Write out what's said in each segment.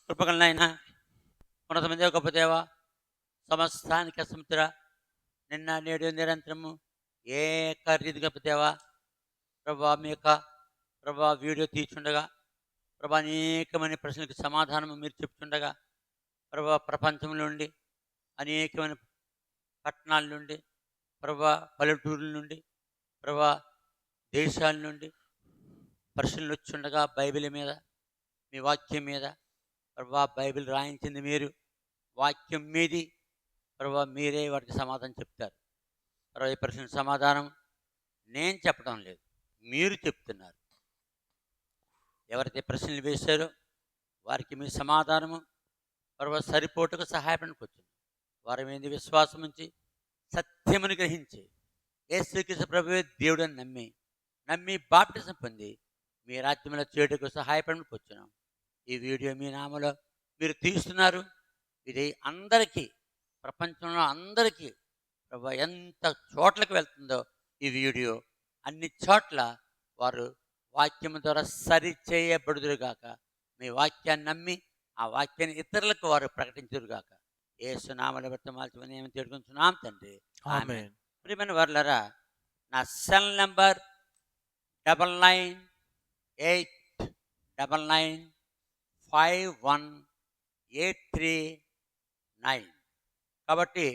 కృపగలనైన ఉన్నతమైన గొప్ప దేవ, సమస్తానికి సముద్ర నిన్న నేడు నిరంతరము ఏకరీతి గొప్ప దేవ. ప్రభా మీ యొక్క వీడియో తీర్చుండగా ప్రభా అనేకమైన ప్రశ్నలకు సమాధానము మీరు చెప్తుండగా ప్రభా ప్రపంచంలో నుండి అనేకమైన పట్టణాల నుండి ప్రభా పల్లెటూరుల నుండి ప్రభా దేశాల నుండి ప్రశ్నలు వచ్చుండగా బైబిల్ మీద మీ వాక్యం మీద ప్రభా బైబిల్ రాయించింది మీరు, వాక్యం మీది ప్రభా మీరే వాటికి సమాధానం చెప్తారు. ప్రభా ఈ ప్రశ్న సమాధానం నేను చెప్పడం లేదు, మీరు చెప్తున్నారు. ఎవరైతే ప్రశ్నలు వేశారో వారికి మీ సమాధానము ప్రభా సరిపోటుకు సహాయపడానికి వచ్చింది. వారి మీద విశ్వాసం ఉంచి సత్యమును గ్రహించి యేసుక్రీస్తు ప్రభువే దేవుడని నమ్మి బాప్టిజం పొంది మీ రాజ్యంలో చేయుటకు సహాయపడడానికి వచ్చినాం. ఈ వీడియో మీ నామలో మీరు తీస్తున్నారు. ఇది అందరికీ, ప్రపంచంలో అందరికీ ప్రభా ఎంత చోట్లకు వెళ్తుందో ఈ వీడియో అన్ని చోట్ల వారు వాక్యం ద్వారా సరి చేయబడుదురుగాక. మీ వాక్యాన్ని నమ్మి ఆ వాక్యాన్ని ఇతరులకు వారు ప్రకటించురుగాక. యేసు నామములో వర్తమాల్చమని ఏమి తెలుసుకుంటున్నాం తండ్రి, ఆమేన్. ప్రియమైన వారులారా, నా సెల్ నంబర్ 9989951839. కాబట్టి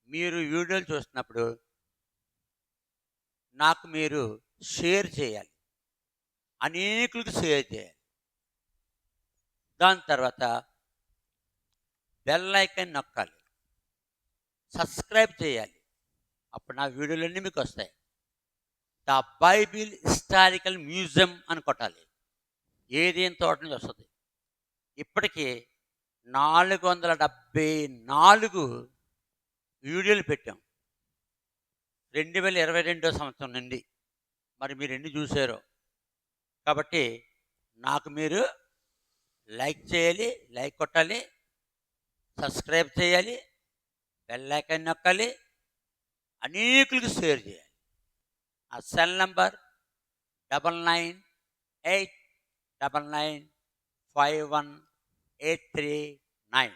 మీరు వీడియోలు చూస్తున్నప్పుడు నాకు మీరు షేర్ చేయాలి, అనేకులకు షేర్ చేయాలి. దాని తర్వాత బెల్ ఐకాన్ నొక్కాలి, సబ్స్క్రైబ్ చేయాలి. అప్పుడు నా వీడియోలన్నీ మీకు వస్తాయి. ద బైబిల్ హిస్టారికల్ మ్యూజియం అని కొట్టాలి, ఏదేం తోట నుంచి వస్తుంది. ఇప్పటికీ 474 వీడియోలు పెట్టాం 2022 సంవత్సరం నుండి. మరి మీరు ఎన్ని చూసారో. కాబట్టి నాకు మీరు లైక్ చేయాలి, లైక్ కొట్టాలి, సబ్స్క్రైబ్ చేయాలి, బెల్ ఐకాన్ నొక్కాలి, అనేకులకు షేర్ చేయాలి. ఆ cell number 9989951839.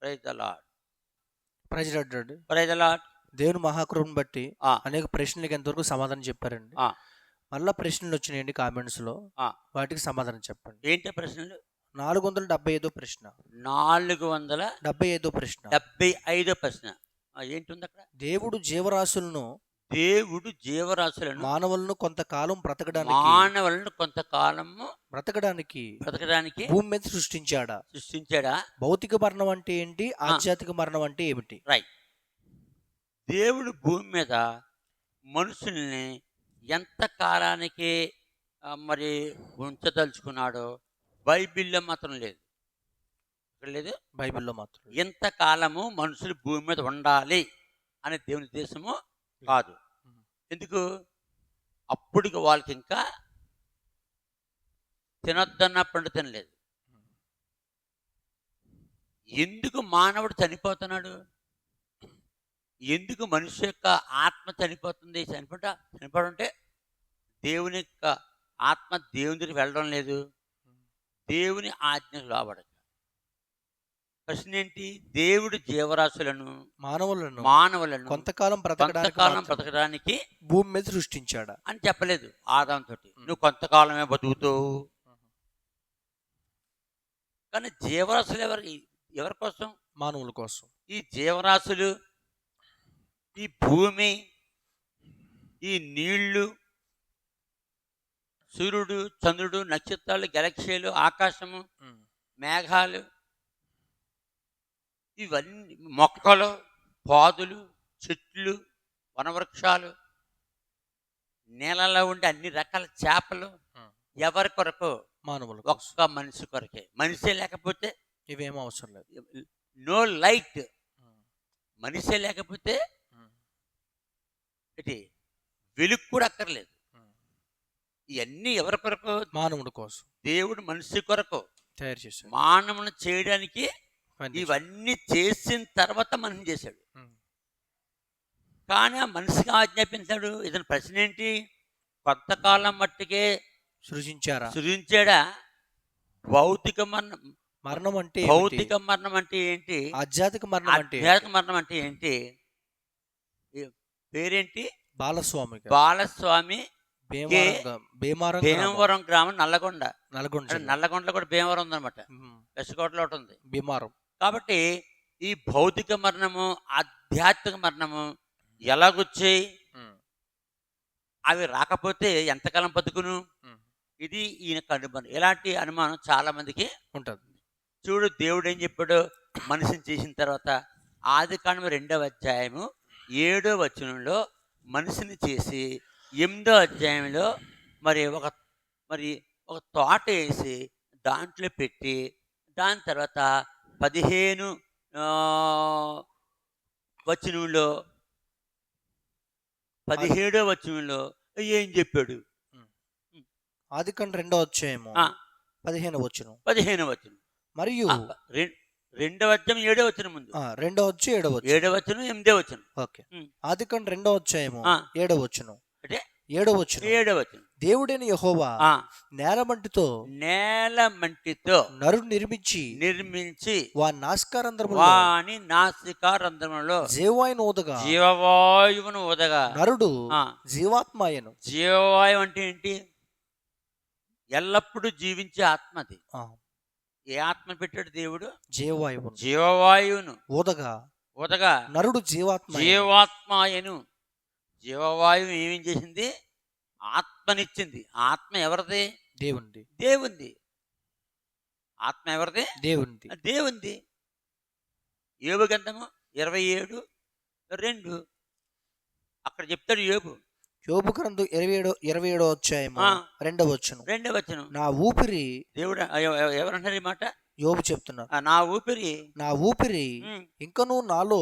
Praise the Lord. Praise the Lord. దేవుని మహాకృపను బట్టి అనేక ప్రశ్నలకు ఎంతవరకు సమాధానం చెప్పారండి. మళ్ళా ప్రశ్నలు వచ్చినాయండి కామెంట్స్ లో, వాటికి సమాధానం చెప్పండి. ఏంటి ప్రశ్నలు? 475 ప్రశ్న. 475 ప్రశ్న. 75 ప్రశ్న ఏంటి ఉంది అక్కడ? దేవుడు జీవరాశులను మానవులను కొంతకాలం బ్రతకడానికి భూమి మీద సృష్టించాడా? భౌతిక మరణం అంటే ఏంటి, ఆధ్యాత్మిక మరణం అంటే ఏమిటి? రైట్. దేవుడు భూమి మీద మనుషుల్ని ఎంత కాలానికి మరి ఉంచదలుచుకున్నాడో బైబిల్లో మాత్రం లేదు. బైబిల్లో మాత్రం ఎంత కాలము మనుషులు భూమి మీద ఉండాలి అనే దేవుని ఉద్దేశము కాదు. ఎందుకు? అప్పటికి వాళ్ళకి ఇంకా తినొద్దన్న పండు తినలేదు. ఎందుకు మానవుడు చనిపోతున్నాడు? ఎందుకు మనిషి యొక్క ఆత్మ చనిపోతుంది? చనిపోవడంటే దేవుని యొక్క ఆత్మ దేవుని దగ్గరికి వెళ్ళడం లేదు, దేవుని ఆజ్ఞకు లోబడక. ప్రశ్న ఏంటి? దేవుడు జీవరాశులను మానవులను కొంతకాలం బ్రతకడానికి భూమి మీద సృష్టించాడా అని చెప్పలేదు. ఆదాం తోటి నువ్వు కొంతకాలమే బతుకుతావు. కానీ జీవరాశులు ఎవరి కోసం? మానవుల కోసం. ఈ జీవరాశులు, ఈ భూమి, ఈ నీళ్లు, సూర్యుడు, చంద్రుడు, నక్షత్రాలు, గెలక్సీలు, ఆకాశము, మేఘాలు, ఇవన్నీ, మొక్కలు, పాదులు, చెట్లు, వనవృక్షాలు, నేలలో ఉండే అన్ని రకాల చేపలు ఎవరి కొరకు? మానవులు. ఒక్క మనిషి కొరకే. మనిషే లేకపోతే ఇవేమో అవసరం లేదు. No light. మనిషే లేకపోతే వెలుగు కూడా అక్కర్లేదు. ఇవన్నీ ఎవరి కొరకు? మానవుడి కోసం. దేవుడు మనిషి కొరకు తయారు చేశాడు. మానవుని చేయడానికి ఇవన్నీ చేసిన తర్వాత మనిషి చేశాడు. కానీ ఆ మనిషికి ఆజ్ఞాపించాడు. ఇతని ప్రశ్న ఏంటి? కొంతకాలం మట్టుకే సృజించాడా? భౌతిక మరణం అంటే ఏమిటి? భౌతిక మరణం అంటే ఏంటి? ఆధ్యాత్మిక మరణం అంటే ఏంటి? ఆధ్యాత్మిక మరణం అంటే ఏంటి? పేరేంటి? బాలస్వామి గారు. బాలస్వామి భీమవరం భీమవరం గ్రామం, నల్లగొండ. నల్గొండ నల్లగొండలో కూడా భీమవరం ఉందన్నమాట. వెస్ట్కోటలో ఒకటి ఉంది భీమవరం. కాబట్టి ఈ భౌతిక మరణము, ఆధ్యాత్మిక మరణము ఎలాగొచ్చాయి? అవి రాకపోతే ఎంతకాలం బతుకును? ఇది ఈయనకు అనుమానం. ఇలాంటి అనుమానం చాలా మందికి ఉంటుంది. చూడు, దేవుడు ఏం చెప్పాడు మనిషిని చేసిన తర్వాత? ఆదికాండం 2వ అధ్యాయము 7వ వచనంలో మనిషిని చేసి 8వ అధ్యాయంలో మరి ఒక తోట వేసి దాంట్లో పెట్టి దాని తర్వాత 15 వచనంలో 17వ వచనంలో ఏం చెప్పాడు? ఆదికాండం 2వ అధ్యాయము 15వ వచనం. 15వ వచనం మరియు 2వ అధ్యాయం 7వ వచనం ముందు 2వ వచ్చి 7వ వచనం. 7వ వచనం 8వ వచనం. ఓకే. ఆదికాండం 2వ అధ్యాయము 7వ వచనం. అంటే 7వ వచనం. 7వ వచనం. దేవుడైన యెహోవా నేల మంటితో నరుడు నిర్మించి వాని నాసికారంధ్రములో జీవవాయువును ఊదగా నరుడు జీవాత్మయను. జీవవాయువు అంటే ఏంటి? ఎల్లప్పుడూ జీవించే ఆత్మ. అది ఏ ఆత్మ పెట్టాడు దేవుడు? జీవవాయువును ఊదగా నరుడు జీవాత్మయను. జీవవాయువు ఏమేం చేసింది? ఆత్మనిచ్చింది. ఆత్మ ఎవరిది? దేవుంది. ఆత్మ ఎవరిది? దేవుంది. యోబు గ్రంథము 27:2 అక్కడ చెప్తాడు. యోబు గ్రంథం 27వ అధ్యాయము 2వ వచనం. నా ఊపిరి. దేవుడు ఎవరన్నారు ఈ మాట? యోబు చెప్తున్నారు. నా ఊపిరి ఇంకనూ నాలో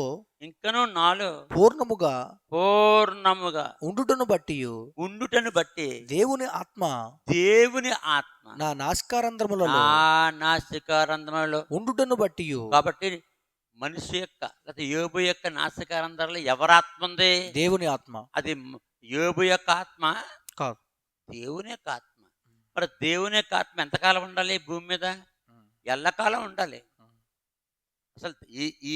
పూర్ణముగా ఉండుటను బట్టి దేవుని ఆత్మ నా నాసికారంధ్రములలో ఉండుటను బట్టి. కాబట్టి మనిషి యొక్క యోబు యొక్క నాసికారంధ్రాల్లో ఎవరాత్మ ఉంది? దేవుని ఆత్మ. అది యోబు యొక్క ఆత్మ కాదు, దేవుని యొక్క ఆత్మ. మరి దేవుని యొక్క ఆత్మ ఎంతకాలం ఉండాలి భూమి మీద? ఎల్లకాలం ఉండాలి. అసలు ఈ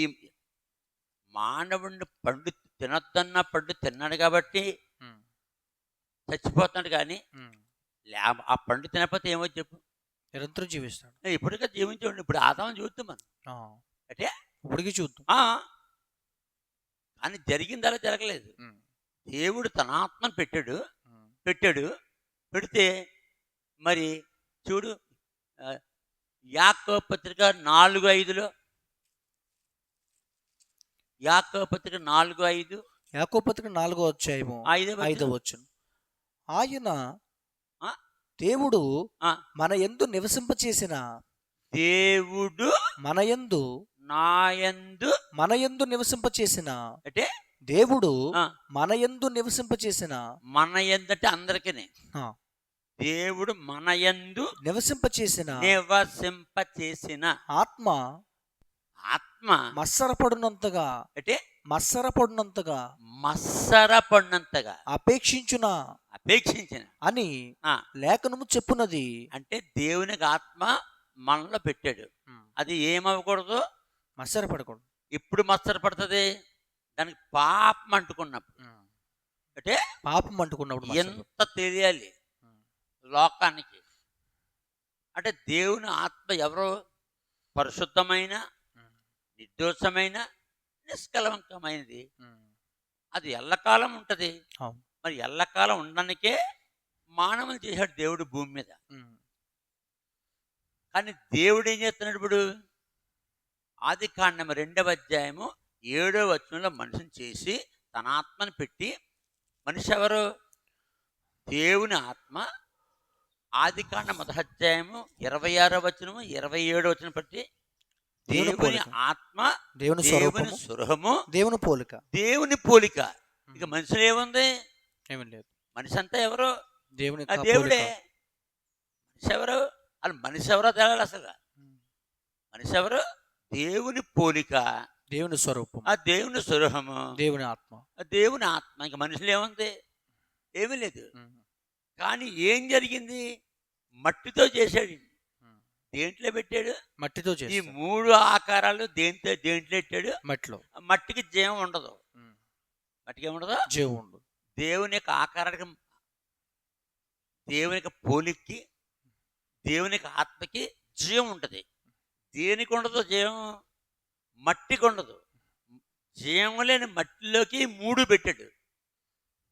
మానవుడిని పండు తినొద్దన్న పండు తిన్నాడు కాబట్టి చచ్చిపోతున్నాడు. కానీ ఆ పండు తినకపోతే ఏమో చెప్పు? నిరంతరం జీవిస్తాడు. ఇప్పటికే జీవించండి. ఇప్పుడు ఆదాం చూద్దాం మనం. అంటే ఇప్పటికీ చూద్దాం. కానీ జరిగిందలా జరగలేదు. దేవుడు తన ఆత్మను పెట్టాడు. పెడితే మరి చూడు, యాకోబు పత్రిక 4:5లో యాకోబు పత్రిక 4:5 యాకోబు పత్రిక 4వ అధ్యాయము 5వ వచనం. ఆయన దేవుడు మన యందు నివసింపచేసిన దేవుడు మన యందు నివసింపచేసిన అంటే దేవుడు మన యందు నివసింపచేసిన. మన యందు అంటే అందరికీ దేవుడు మన యందు నివసింపచేసిన ఆత్మ మత్సరపడినంతగా అంటే మత్సరపడినంతగా అపేక్షించిన అని లేఖనము చెప్పున్నది. అంటే దేవునికి ఆత్మ మనలో పెట్టాడు. అది ఏమవ్వకూడదు? మత్సరపడకూడదు. ఇప్పుడు మత్సరపడుతుంది దానికి పాపం అంటుకున్నప్పుడు. అంటే పాపం అంటుకున్నప్పుడు ఎంత తెలియాలి లోకానికి? అంటే దేవుని ఆత్మ ఎవరో పరిశుద్ధమైన, నిర్దోషమైన, నిష్కలంకమైనది. అది ఎల్లకాలం ఉంటది. మరి ఎల్లకాలం ఉండడానికే మానవులు చేశాడు దేవుడు భూమి మీద. కానీ దేవుడు ఏం చేస్తున్నాడు ఇప్పుడు? ఆదికాండం 2వ అధ్యాయము 7వ వచనంలో మనిషిని చేసి తన ఆత్మను పెట్టి, మనిషి ఎవరు? దేవుని ఆత్మ. ఆదికాండం 1వ అధ్యాయము 26వ వచనము 27వ వచనం బట్టి దేవుని ఆత్మ, దేవుని స్వరూపము, దేవుని పోలిక. ఇక మనుషులు ఏముంది? ఏమీ లేదు. మనిషి అంతా ఎవరు? దేవుడే. మనిషి ఎవరు? అసలు మనిషి ఎవరో తెలాలి. అసలు మనిషి ఎవరు? దేవుని పోలిక, దేవుని స్వరూపం, ఆ దేవుని స్వరూపము, దేవుని ఆత్మ. ఇంకా మనుషులు ఏముంది? ఏమీ లేదు. కానీ ఏం జరిగింది? మట్టితో చేశాడు. దేంట్లో పెట్టాడు? మట్టితో ఈ చేస్తారు. 3 ఆకారాలు దేంట్లో పెట్టాడు? మట్టిలో. మట్టికి జీవం ఉండదు. మట్టికి ఏముండదు? జీవం ఉండదు. దేవుని యొక్క ఆకారానికి, దేవుని యొక్క పోలికి, దేవుని యొక్క ఆత్మకి జీవం ఉంటుంది. దేనికి ఉండదు జీవం? మట్టికి ఉండదు. జీవం లేని మట్టిలోకి 3 పెట్టాడు.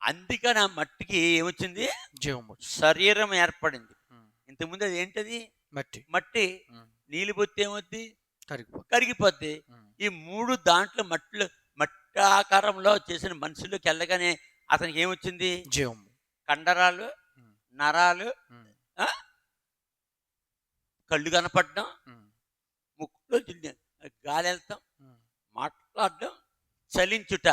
అందుకని ఆ మట్టికి ఏమొచ్చింది? జీవం వచ్చింది. శరీరం ఏర్పడింది. ఇంతకుముందు అది ఏంటది? మట్టి. మట్టి. నీళ్ళు పొత్తి ఏమవుద్ది? కరిగిపోతుంది. కరిగిపోద్ది. ఈ 3 దాంట్లో మట్టి ఆకారంలో చేసిన మనుషుల్లోకి వెళ్ళగానే అతనికి ఏమొచ్చింది? జీవం. కండరాలు, నరాలు, కళ్ళు కనపడడం, ముక్కులో గాలి వెళ్తాం, మాట్లాడడం, చలించుట.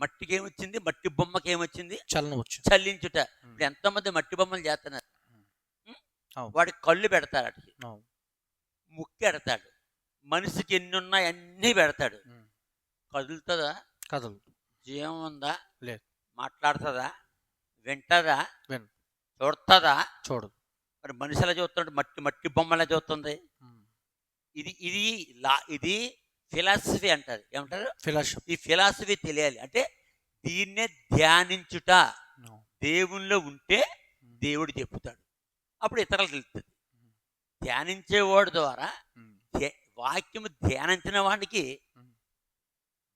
మట్టికి ఏమొచ్చింది? మట్టి బొమ్మకి ఏమొచ్చింది? చలనం వచ్చింది. చలించుట. ఇప్పుడు ఎంతోమంది మట్టి బొమ్మలు చేస్తున్నారు. వాడికి కళ్ళు పెడతాడు, అటు ముక్కు ఎడతాడు, మనిషికి ఎన్ని ఉన్నాయి అన్నీ పెడతాడు. కదులుతుందా? కదలు. జీవం ఉందా? లేదు. మాట్లాడుతుందా? వింటదా? విన్. చూడుతుందా? చూడదు. మరి మనిషి ఎలా చూస్తున్నాడు? మట్టి బొమ్మలా చూస్తుంది. ఇది ఫిలాసఫీ అంటారు. ఏమంటారు? ఫిలాసఫీ. ఈ ఫిలాసఫీ తెలియాలి అంటే దీన్నే ధ్యానించుట. దేవుల్లో ఉంటే దేవుడు చెప్తాడు, అప్పుడు ఇతరులకు తెలుస్తుంది. ధ్యానించేవాడు ద్వారా, వాక్యము ధ్యానించిన వాడికి,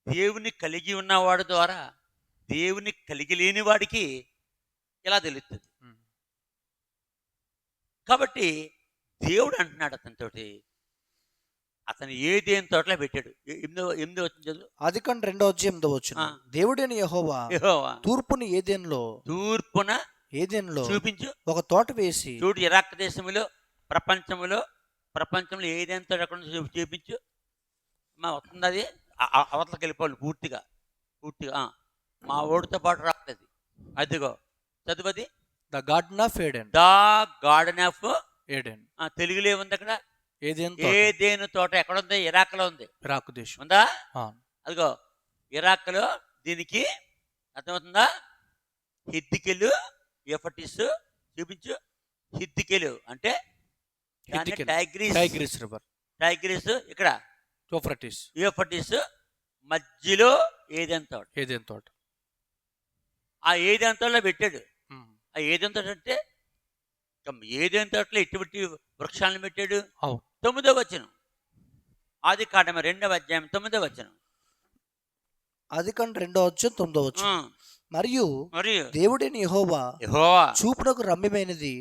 దేవుని కలిగి ఉన్నవాడు ద్వారా దేవుని కలిగి లేని వాడికి ఇలా తెలుస్తుంది. కాబట్టి దేవుడు అంటున్నాడు అతనితోటి, అతను ఏదేని తోటలో పెట్టాడు. 8వ వచనం చదువు. ఆదికాండం 2:8 దేవుడైన యెహోవా తూర్పున ఏదెనులో చూపించు ఒక తోట వేసి. చూడు, ఇరాక్ దేశంలో ప్రపంచంలో ఏదేని తోట ఎక్కడ చూపించు. వస్తుంది అది, అవతలకి వెళ్ళిపోవాలి పూర్తిగా. మా ఓడితో పాటు రాలేదు. అదిగో చదువుది. The garden of Eden. The garden of Eden. తెలుగులో ఏముంది అక్కడ? ఏదెను తోట. ఎక్కడ ఉంది? ఇరాక్లో ఉంది. ఇరాక్ దేశం ఉందా? అదిగో ఇరాక్లో. దీనికి అర్థమవుతుందా? హిద్దికెలు, యూఫ్రటీస్ చూపించు. హిద్దికెలు అంటే టైగ్రీస్ రివర్. టైగ్రీస్ ఇక్కడ యూఫ్రటీస్ మధ్యలో ఏదెన్ తోట. ఆ ఏదెన్ తోటలో పెట్టాడు. ఆ ఏదెన్ తోట అంటే ఏదెన్ తోటలో ఎటువంటి వృక్షాలను పెట్టాడు? 9వ వచనం. ఆదికాండం 2వ అధ్యాయం 9వ వచనం. ఆదికాండం 2:9 మరియు దేవుడైన యెహోవా చూపునకు రమ్యమైనది,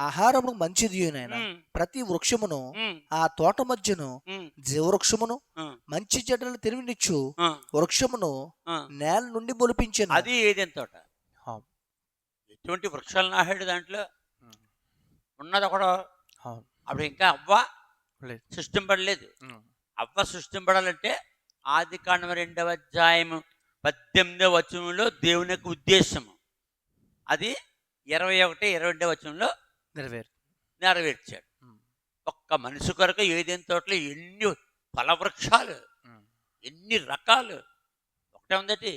ఆహారమునకు మంచిది అయిన ప్రతి వృక్షమును ఆ తోట మధ్యను జీవవృక్షమును మంచి చెడ్డలను తెలివినిచ్చు వృక్షమును నేల నుండి మొలిపించాను. అది ఏదెన్ తోట. ఎటువంటి వృక్షాలు నాటాడు దాంట్లో? ఉన్నది ఒకడు. అప్పుడు ఇంకా అవ్వ సృష్టింపడలేదు. అవ్వ సృష్టింపడాలంటే ఆదికాండం 2వ అధ్యాయం 18వ వచనంలో దేవుని యొక్క ఉద్దేశము అది 21, 22వ వచనంలో నెరవేర్చాడు. ఒక్క మనిషి కొరకు ఏదైనా తోటలో ఎన్ని ఫలవృక్షాలు, ఎన్ని రకాలు. ఒకటే ఉందటి.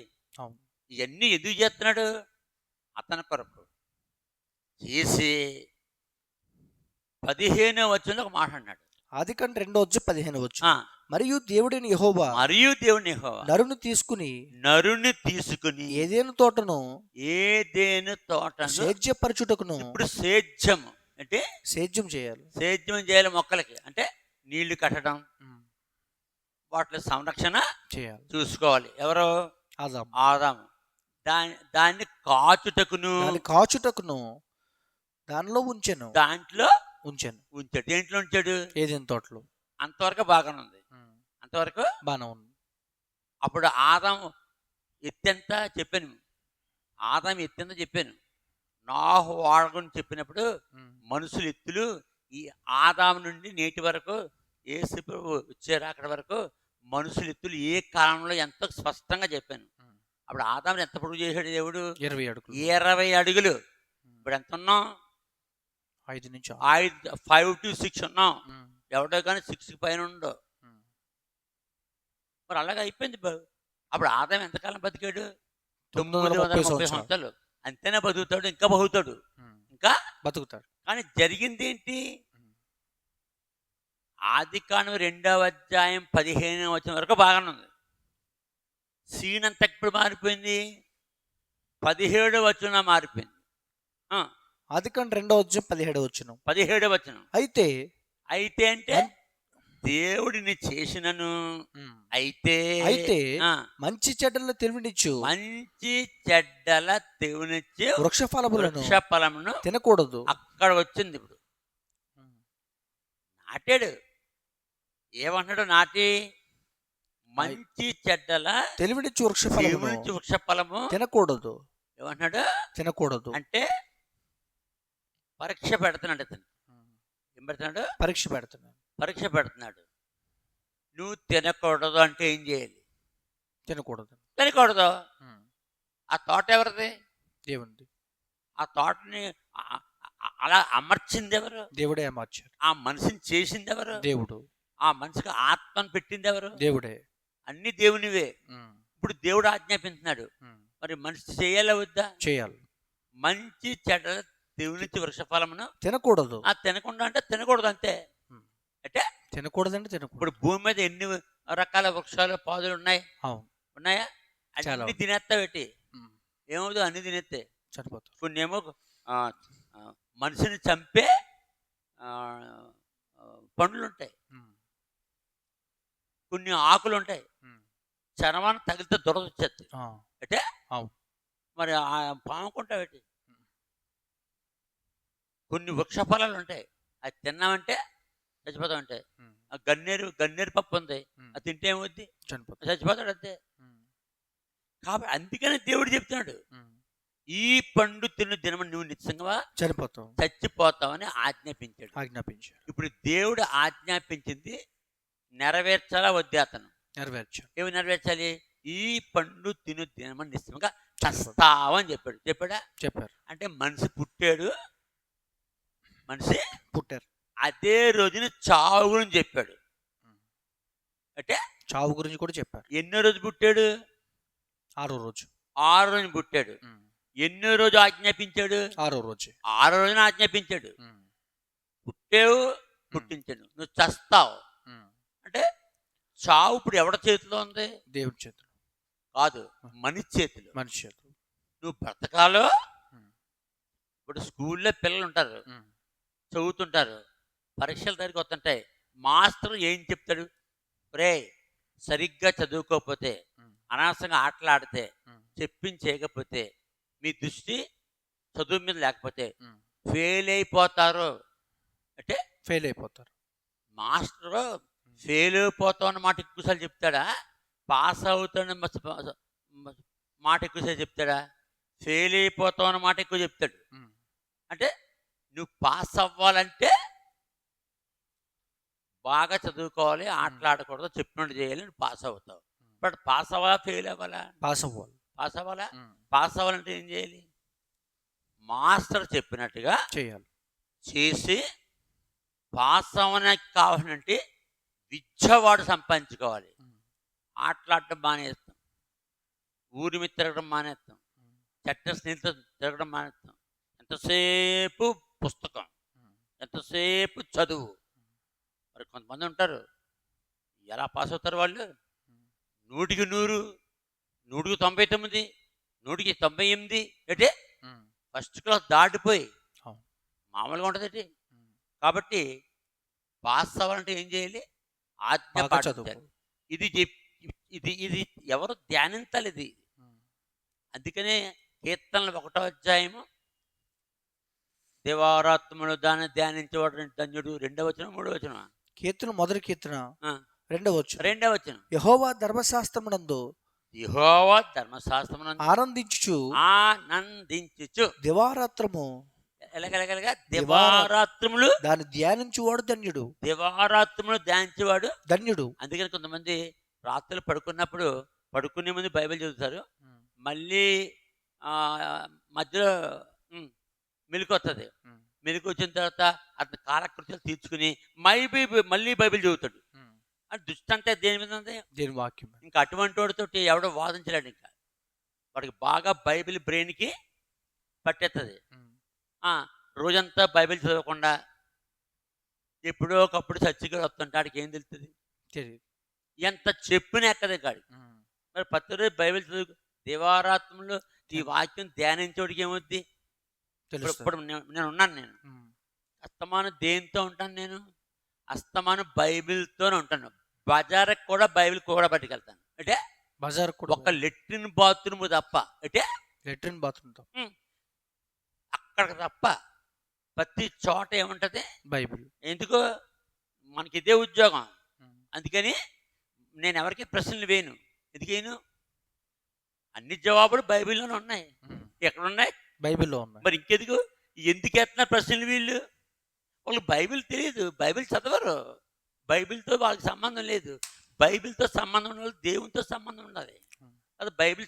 ఇవన్నీ ఎందుకు చేస్తున్నాడు? అతని కొరకు చేసి 15వ వచనంలో ఒక మాట అన్నాడు. ఆదికాండం 2:15 మరియు దేవుడైన యెహోవా నరుని తీసుకుని ఏదెను తోటను సేద్యపరచుటకును. ఇప్పుడు సేద్యం అంటే సేద్యం చేయాలి మొక్కలకి. అంటే నీళ్లు కట్టడం, వాటి సంరక్షణ చేయాలి, చూసుకోవాలి. ఎవరు? ఆదాము. దాన్ని కాచుటకును దానిలో ఉంచాను. దేంట్లో ఉంచాడు? ఏదెను తోటలో. అంతవరకు బాగానే ఉంది. అంతవరకు బాగానే ఉంది. అప్పుడు ఆదాము ఎత్తెంత చెప్పాను. నాహు వాడ గురించి చెప్పినప్పుడు మనుషులు ఎత్తులు ఈ ఆదాము నుండి నేటి వరకు యేసు ప్రభువు వచ్చారు అక్కడ వరకు మనుషులు ఎత్తులు ఏ కాలంలో ఎంతో స్పష్టంగా చెప్పాను. అప్పుడు ఆదాముని ఎంత పొడుగు చేశాడు దేవుడు? 20 అడుగులు. ఇప్పుడు ఎంత ఉన్నాం? 5 నుంచి 5 to 6 ఉన్నాం. ఎవడో కానీ 6 పైన ఉండవు. మరి అలాగే అయిపోయింది. అప్పుడు ఆదాం ఎంతకాలం బతికాడు? 930 సంవత్సరాలు. అంతేనే బతుకుతాడు, ఇంకా బతుకుతాడు. కానీ జరిగింది ఏంటి? ఆదికాండం 2:15 వరకు బాగానే ఉంది. సీన్ అంతా ఎప్పుడు మారిపోయింది? 17 మారిపోయింది. ఆదికాండం 2:17 17 అయితే అంటే దేవుడిని చేసినను అయితే అయితే మంచి చెడ్డల తెలివినిచ్చు మంచి చెడ్డల దేవునిచ్చు వృక్షఫలములను తినకూడదు. అక్కడ వచ్చింది. ఇప్పుడు నాటాడు, ఏమన్నాడు? నాటి మంచి చెడ్డల తెలివినిచ్చు వృక్షఫలము తినకూడదు. ఏమన్నాడు? తినకూడదు అంటే పరీక్ష పెడుతున్నాడు. అతను ఏం పెడుతున్నాడు? పరీక్ష పెడుతున్నాడు. నువ్వు తినకూడదు అంటే ఏం చేయాలి? తినకూడదు. ఆ తోట ఎవరిది? దేవుడి. ఆ తోటని అలా అమర్చింది ఎవరు? దేవుడే అమర్చాడు. ఆ మనిషిని చేసింది ఎవరు? దేవుడు. ఆ మనిషికి ఆత్మను పెట్టింది ఎవరు? దేవుడే. అన్ని దేవునివే. ఇప్పుడు దేవుడు ఆజ్ఞాపించినాడు, మరి మనిషి చేయాలా వద్దా? చేయాలి. మంచి చెడ్డ దేవునిచ్చి వృక్షఫలమును తినకూడదు. తినకుండా అంటే తినకూడదు అంతే. అంటే తినకూడదంటే తినకూడదు. ఇప్పుడు భూమి మీద ఎన్ని రకాల వృక్షాలు పాదులు ఉన్నాయి? ఉన్నాయా? అన్ని తినేస్తా పెట్టి ఏమవుతుంది? అన్ని తినేస్తే చనిపోతాయి. కొన్ని ఏమో మనిషిని చంపే పండ్లు ఉంటాయి, కొన్ని ఆకులు ఉంటాయి, చర్మాన్ని తగిలితే దురద వచ్చేది. అంటే మరి పాముకుంటా పెట్టి కొన్ని వృక్ష ఫలాలు ఉంటాయి, అది తిన్నామంటే చచ్చిపోతాం. అంటే గన్నేరు పప్పు ఉంది, అది తింటే ఏమవుద్ది? చచ్చిపోతాడు అంతే. కాబట్టి అందుకని దేవుడు చెప్తున్నాడు, ఈ పండు తిన్న దినమని నువ్వు నిశ్చయంగా చచ్చిపోతావని ఆజ్ఞాపించాడు. ఇప్పుడు దేవుడు ఆజ్ఞాపించింది నెరవేర్చాలా వద్దే? అతను ఏమి నెరవేర్చాలి? ఈ పండు తిను దినమని నిశ్చయంగా చస్తావని చెప్పాడు. అంటే మనిషి పుట్టారు, అదే రోజున చావు గురించి చెప్పాడు. అంటే చావు గురించి కూడా చెప్పాడు. ఎన్నో రోజు పుట్టాడు? 6వ రోజు. 6వ రోజు పుట్టాడు. ఎన్నో రోజు ఆజ్ఞాపించాడు? 6వ రోజు. 6వ రోజున ఆజ్ఞాపించాడు. పుట్టావు, పుట్టించాడు, నువ్వు చస్తావు. అంటే చావు ఇప్పుడు ఎవరి చేతిలో ఉంది? దేవుడి చేతిలో కాదు, మనిషి చేతిలో. నువ్వు బ్రతకాలో. ఇప్పుడు స్కూల్లో పిల్లలు ఉంటారు, చదువుతుంటారు, పరీక్షల దగ్గరికి వస్తుంటాయి. మాస్టర్ ఏం చెప్తాడు? రే, సరిగ్గా చదువుకోకపోతే, అనవసరంగా ఆటలు ఆడితే, చెప్పించేయకపోతే, మీ దృష్టి చదువు మీద లేకపోతే ఫెయిల్ అయిపోతారు. అంటే మాస్టరు ఫెయిల్ అయిపోతావు అన్న మాట ఎక్కువసార్లు చెప్తాడా? పాస్ అవుతాడు మాట ఎక్కువసార్లు చెప్తాడా? ఫెయిల్ అయిపోతావు అన్న మాట ఎక్కువ చెప్తాడు. అంటే నువ్వు పాస్ అవ్వాలంటే బాగా చదువుకోవాలి, ఆటలాడకూడదు, చెప్పినట్టు చేయాలి, నువ్వు పాస్ అవుతావు. బట్ పాస్ అవ్వాలా, ఫెయిల్ అవ్వాలా? పాస్ అవ్వాలా. పాస్ అవ్వాలంటే ఏం చేయాలి? మాస్టర్ చెప్పినట్టుగా చేసి పాస్ అవ్వడానికి కావాలంటే విద్యవాడు సంపాదించుకోవాలి. ఆటలాడటం మానేస్తాం, ఊరి మీద తిరగడం మానేస్తాం, చెట్ట స్నేహితులతో తిరగడం మానేస్తాం. ఎంతసేపు పుస్తకం, ఎంతసేపు చదువు. మరి కొంతమంది ఉంటారు, ఎలా పాస్ అవుతారు వాళ్ళు? 100కి 100, 100కి 99, 100కి 98. అంటే ఫస్ట్ క్లాస్ దాటిపోయి మామూలుగా ఉంటుంది. కాబట్టి పాస్ అవ్వాలంటే ఏం చేయాలి? ఆజ్ఞ పాటించాలి. ఇది ఎవరు ధ్యానించాలి? ఇది అందుకనే కీర్తనలు 1వ అధ్యాయము, దివారాత్మలు దాన్ని ధ్యానించేవాడు ధన్యుడు. 2వ వచనం, 3వ వచనం. కీర్తన మొదటి కీర్తన 2వ వచనం. యెహోవా ధర్మశాస్త్రమునందు ఆనందించుచు దివారాత్రము దివారాత్రములు దాన్ని ధ్యానించువాడు ధన్యుడు. దివారాత్రములు ధ్యానించేవాడు ధన్యుడు. అందుకని కొంతమంది రాత్రులు పడుకున్నప్పుడు పడుకునే ముందు బైబిల్ చదువుతారు, మళ్ళీ మధ్యలో మెలకు వస్తుంది. మెలకు వచ్చిన తర్వాత అతని కాలకృత్యాలు తీర్చుకుని మళ్ళీ బైబిల్ చదువుతాడు. అని దృష్టి అంతా దేని మీద ఉంది? దేని వాక్యం. ఇంకా అటువంటి వాడితో ఎవడో వాదించలేడు. ఇంకా వాడికి బాగా బైబిల్ బ్రెయిన్కి పట్టేస్తుంది. రోజంతా బైబిల్ చదవకుండా ఎప్పుడో ఒకప్పుడు చచ్చిగా వస్తుంటే ఆడికి ఏం తెలుస్తుంది? తెలియదు. ఎంత చెప్పిన ఎక్కదే కాడు. మరి ప్రతిరోజు బైబిల్ చదువు దివారాత్రంలో ఈ వాక్యం ధ్యానించోడికి ఏమవుద్ది? ఇప్పుడు తెలుస్తుంది. ఇప్పుడు నేను ఉన్నాను. నేను అస్తమానం దేనితో ఉంటాను? నేను అస్తమానం బైబిల్తోనే ఉంటాను. బజార్కి కూడా బైబిల్ కూడా పట్టుకెళ్తాను. అంటే బజార్ కూడా ఒక లెట్రిన్ బాత్రూమ్ తప్ప, అంటే లెట్రిన్ బాత్రూమ్ అక్కడ తప్ప ప్రతి చోట ఏముంటది? బైబిల్. ఎందుకు? మనకి ఇదే ఉద్యోగం. అందుకని నేను ఎవరికి ప్రశ్నలు వేయను. ఎందుకేను? అన్ని జవాబులు బైబిల్లోనే ఉన్నాయి. ఎక్కడున్నాయి? బైబిల్లో ఉన్నాయి. మరి ఇంకెందుకు ఎందుకు ఎత్తున్నారు ప్రశ్నలు వీళ్ళు? వాళ్ళకి బైబిల్ తెలియదు, బైబిల్ చదవరు, బైబిల్తో వాళ్ళకి సంబంధం లేదు. బైబిల్తో సంబంధం ఉన్న వాళ్ళు దేవునితో సంబంధం ఉండాలి. అది బైబిల్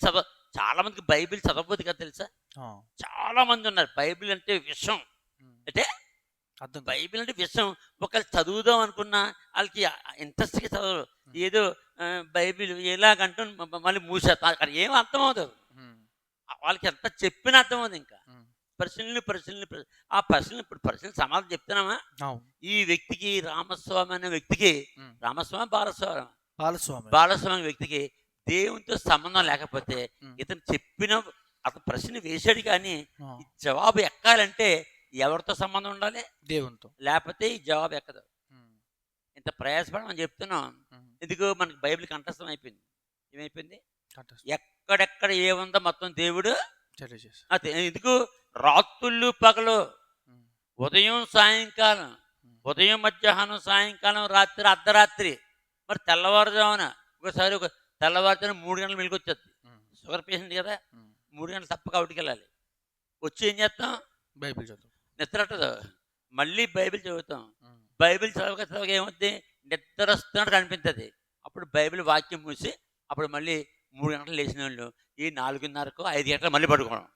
చాలా మందికి బైబిల్ చదవబోదు కదా, తెలుసా? చాలా మంది ఉన్నారు బైబిల్ అంటే విషం. అంటే బైబిల్ అంటే విషం. ఒకళ్ళు చదువుదాం అనుకున్నా వాళ్ళకి ఇంట్రెస్ట్గా చదవరు. ఏదో బైబిల్ ఎలాగంటూ మళ్ళీ మూసేస్తారు. అక్కడ ఏం అర్థం అవుతుంది వాళ్ళకి, ఎంత చెప్పిన అర్థం అవుతుంది. ఇంకా ప్రశ్నలు ఆ ప్రశ్నలు ఇప్పుడు ప్రశ్నలు సమాధానం చెప్తున్నామా? ఈ వ్యక్తికి రామస్వామి అనే వ్యక్తికి, రామస్వామి బాలస్వామి అనే వ్యక్తికి దేవునితో సంబంధం లేకపోతే ఇతను చెప్పిన అతను ప్రశ్న వేసాడు కానీ ఈ జవాబు ఎక్కాలంటే ఎవరితో సంబంధం ఉండాలి? దేవునితో. లేకపోతే ఈ జవాబు ఎక్కదు. ఇంత ప్రయాసపడమని చెప్తున్నాం. ఎందుకు? మనకి బైబిల్ కంఠస్థం అయిపోయింది. ఏమైపోయింది? ఎక్కడెక్కడ ఏముందో మొత్తం దేవుడు అదే. ఎందుకు? రాత్రుళ్ళు పగలు, ఉదయం సాయంకాలం, ఉదయం మధ్యాహ్నం సాయంకాలం, రాత్రి అర్ధరాత్రి, మరి తెల్లవారుజామున ఒకసారి తెల్లవారుజామున 3 గంటలు మెలుకొచ్చేది. షుగర్ పేషెంట్ కదా, 3 గంటలు తప్పక అవుటికి వెళ్ళాలి. వచ్చి ఏం చేస్తాం? బైబిల్ చదువుతాం. నిద్రట్టదు, మళ్ళీ బైబిల్ చదువుతాం. బైబిల్ చదవక ఏమవుతుంది? నిద్ర వస్తున్నట్టు కనిపిస్తుంది. అప్పుడు బైబిల్ వాక్యం మూసి అప్పుడు మళ్ళీ 3 గంటలు లేచిన వాళ్ళు ఈ 4:30కు 5 గంటలు మళ్ళీ పడుకోవడం.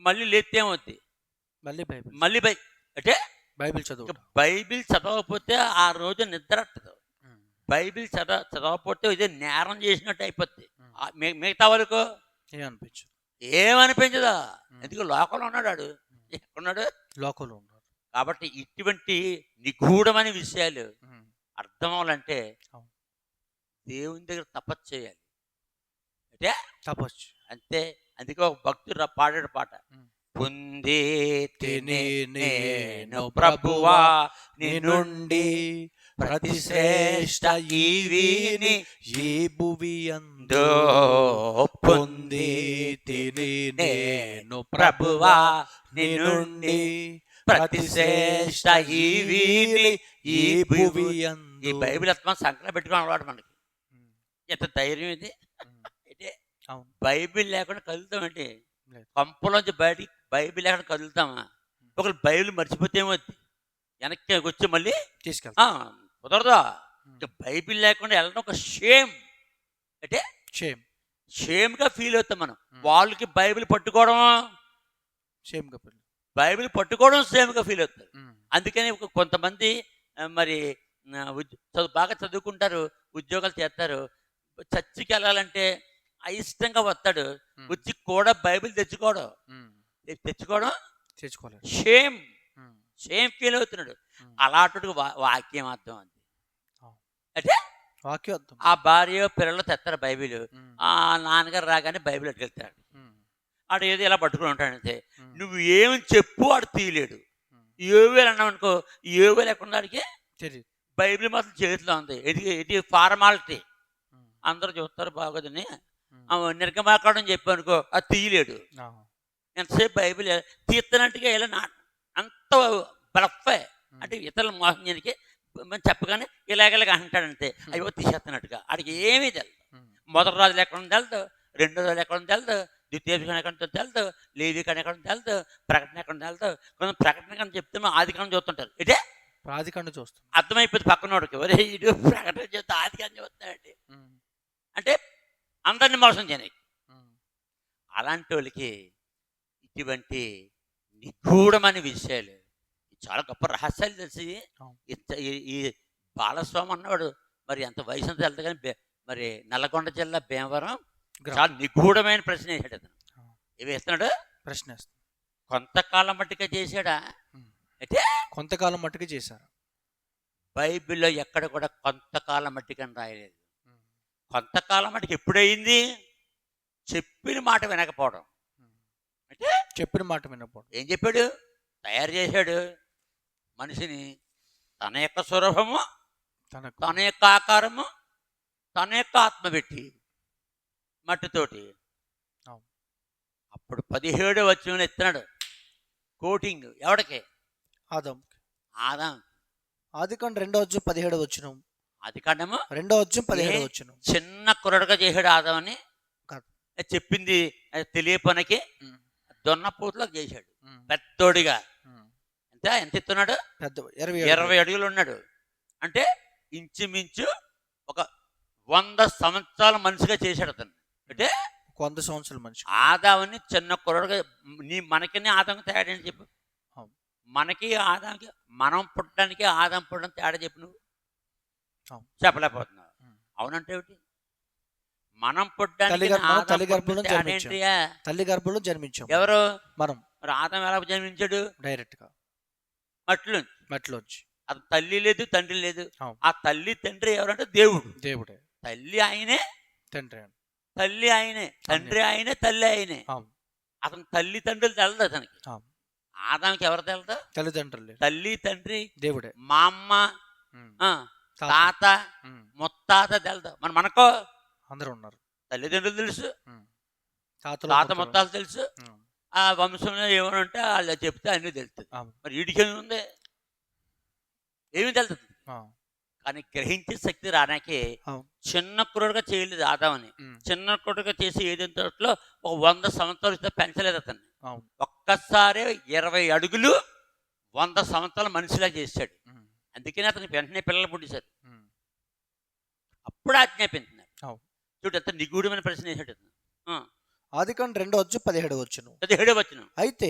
మళ్ళీ లేస్తే ఏమవుద్ది? మళ్ళీ అంటే బైబిల్ చదవకపోతే ఆ రోజు నిద్ర అట్టదు. బైబిల్ చదవకపోతే ఇదే నేరం చేసినట్టు అయిపోద్ది. మిగతా వాళ్ళకు ఏమనిపించదా? ఎందుకు? లోకంలో ఉన్నాడు. వాడు ఎక్కడున్నాడు? లోకంలో ఉన్నాడు. కాబట్టి ఇటువంటి నిగూఢమైన విషయాలు అర్థం అవ్వాలంటే దేవుని దగ్గర తపస్సు చేయాలి. అంటే తపస్సు అంతే. అందుకే ఒక భక్తుడు పాడాడు పాట, పొందే తిని నేను ప్రభువా నీ నుండి ప్రతి శ్రేష్ట ఈవిని ఈ భువి అందు, పొందే తిని నేను ప్రభువా నీ నుండి ప్రతి శ్రేష్ట ఈవిని ఈ భువి అందు. ఈ బైబిల్ అత్మ సంకలం పెట్టుకుని అలవాటు మనకి. ఎంత ధైర్యం ఇది! అంటే బైబిల్ లేకుండా కదులుతామంటే పంపలోంచి బయటికి బైబిల్ లేకుండా కదులుతామా? ఒకళ్ళు బైబిల్ మర్చిపోతే ఏమవుద్ది? వెనక్కి వచ్చి మళ్ళీ తీసుకెళ్తా కుదరదా? బైబిల్ లేకుండా వెళ్ళడం ఒక షేమ్. అంటే షేమ్గా ఫీల్ అవుతాం మనం. వాళ్ళకి బైబిల్ పట్టుకోవడం సేమ్గా ఫీల్ అవుతారు. అందుకని కొంతమంది మరి బాగా చదువుకుంటారు, ఉద్యోగాలు చేస్తారు, చర్చికి వెళ్ళాలంటే అయిష్టంగా వస్తాడు, వచ్చి కూడా బైబిల్ తెచ్చుకోవడం షేమ్ ఫీల్ అవుతున్నాడు. అలాంటి వాక్యం అర్థం అంది. అంటే వాక్యం అర్థం. ఆ భార్య పిల్లలు తెస్తారు బైబిల్, ఆ నాన్నగారు రాగానే బైబిల్ అట్టుకెళ్తాడు. ఆడు ఏదో ఇలా పట్టుకుని ఉంటాడంతే. నువ్వు ఏమి చెప్పు ఆడు తీయలేడు. ఏవేలు అన్నావు అనుకో, ఏవేలు ఎక్కడ ఆడికి తెలియదు. బైబిల్ మాత్రం చేతిలో ఉంది. ఇది ఫార్మాలిటీ. అందరూ చూస్తారు బాగోదని నిర్గమాకాండం చెప్పానుకో, అది తీయలేడు. ఎంతసేపు బైబిల్ తీస్తున్నట్టుగా ఇలా అంత బ్లఫే. అంటే ఇతరుల మోసం చేయడానికి చెప్పగానే ఇలాగలాగా అంటాడంతే. అయ్యో తీసేస్తున్నట్టుగా. ఆడికి ఏమీ తెలదు. మొదటి రోజులు ఎక్కడ తెలదు, రెండో రోజులు ఎక్కడ తెలదు, ద్వితీయోపదేశం ఎక్కడ తెలదు, లేవికాండం ఎక్కడ తెలదు, ప్రకటన ఎక్కడ తెలదు. కొంచెం ప్రకటన కానీ చెప్తే ఆదికాండం చూస్తుంటారు. ఇదే ఆదికాండం చూస్తాం, అర్థమైపోతుంది పక్కనోడికి. ఒరే ఇటు ప్రకటన చెప్తే ఆదికాండం చూస్తాడండి. అంటే అందరిని మోసం చేయని. అలాంటి వాళ్ళకి ఇటువంటి నిగూఢమైన విషయాలు, చాలా గొప్ప రహస్యాలు తెలిసి ఈ బాలస్వామి అన్నవాడు మరి ఎంత వయసు అంతా వెళ్తా కానీ మరి నల్లగొండ జిల్లా భీమవరం చాలా నిగూఢమైన ప్రశ్న వేసాడు. అతను ఏమి వేస్తున్నాడు? ప్రశ్న కొంతకాలం మట్టిగా చేశాడా? అయితే కొంతకాలం మట్టుకు చేశారు. బైబిల్లో ఎక్కడ కూడా కొంతకాలం మట్టికని రాయలేదు. కొంతకాలం మటుకు ఎప్పుడయింది? చెప్పిన మాట వినకపోవడం. అంటే చెప్పిన మాట వినకపోవడం. ఏం చెప్పాడు? తయారు చేశాడు మనిషిని, తన యొక్క స్వరూపము, తన యొక్క ఆకారము, తన యొక్క ఆత్మ పెట్టి మట్టితోటి. అప్పుడు 17వ వచనంలో ఎత్తున్నాడు కోటింగ్. ఎవడికి? ఆదాం. ఆదాం. ఆదికాండం 2:17 ఆదికాండము 2:17 చిన్న కుర్రడుగా చేశాడు ఆదామని చెప్పింది. తెలియపనికి దొన్నపోతులకు చేశాడు పెద్దోడిగా. ఎంత ఎత్తున్నాడు? 20 అడుగులు ఉన్నాడు. అంటే ఇంచుమించు ఒక 100 సంవత్సరాల మనిషిగా చేశాడు అతను. అంటే 100 సంవత్సరాల మనిషి. ఆదాముని చిన్న కుర్రడుగా మనకి ఆదాం తేడా అని చెప్పు. మనకి ఆదాంకి, మనం పుట్టడానికి ఆదాం పుట్టడం తేడా చెప్పు. నువ్వు చెప్పలేకపోతున్నావు. అవునంటే ఏమిటి? మనం పుట్టడానికి తల్లి గర్భంలో జన్మించాం. ఎవరు? మనం. మరి ఆదాం ఎలా జన్మించాడు? డైరెక్ట్ గా మట్టిలోంచి. అది తల్లి లేదు, తండ్రి లేదు. ఆ తల్లి తండ్రి ఎవరంటే దేవుడు. దేవుడే. తల్లి ఆయనే, తండ్రి తల్లి ఆయనే, తండ్రి ఆయనే, తల్లి ఆయనే. అతను తల్లి తండ్రులు తెలదు అతనికి. ఆదాంకి ఎవరు తెలదు? తల్లిదండ్రులు. తల్లి తండ్రి దేవుడే. మా అమ్మ, తాత, ముత్తాత తెలదు. మనకో అందరూ ఉన్నారు. తల్లిదండ్రులు తెలుసు, తాత ముత్తాలు తెలుసు. ఆ వంశంలో ఏమైనా ఉంటే వాళ్ళు చెప్తే అన్నీ తెలుస్తుంది. మరి వీడికి ఉంది? ఏమి తెలుస్తుంది? కానీ గ్రహించే శక్తి రానాకే చిన్న కుర్రగా చేయలేదు ఆదామని. చిన్న కుర్రగా చేసి ఏదంతలో ఒక 100 సంవత్సరాలు పెంచలేదు అతన్ని. ఒక్కసారి 20 అడుగులు 100 సంవత్సరాల మనిషిలా చేశాడు. అందుకని అతనికి వెంటనే పిల్లలు పుట్టించారు. అప్పుడు ఆజ్ఞాపించినారు. చూడు ఎంత నిగూఢమైన ప్రశ్న వేసాడు. ఆదికాండం 2:17 అయితే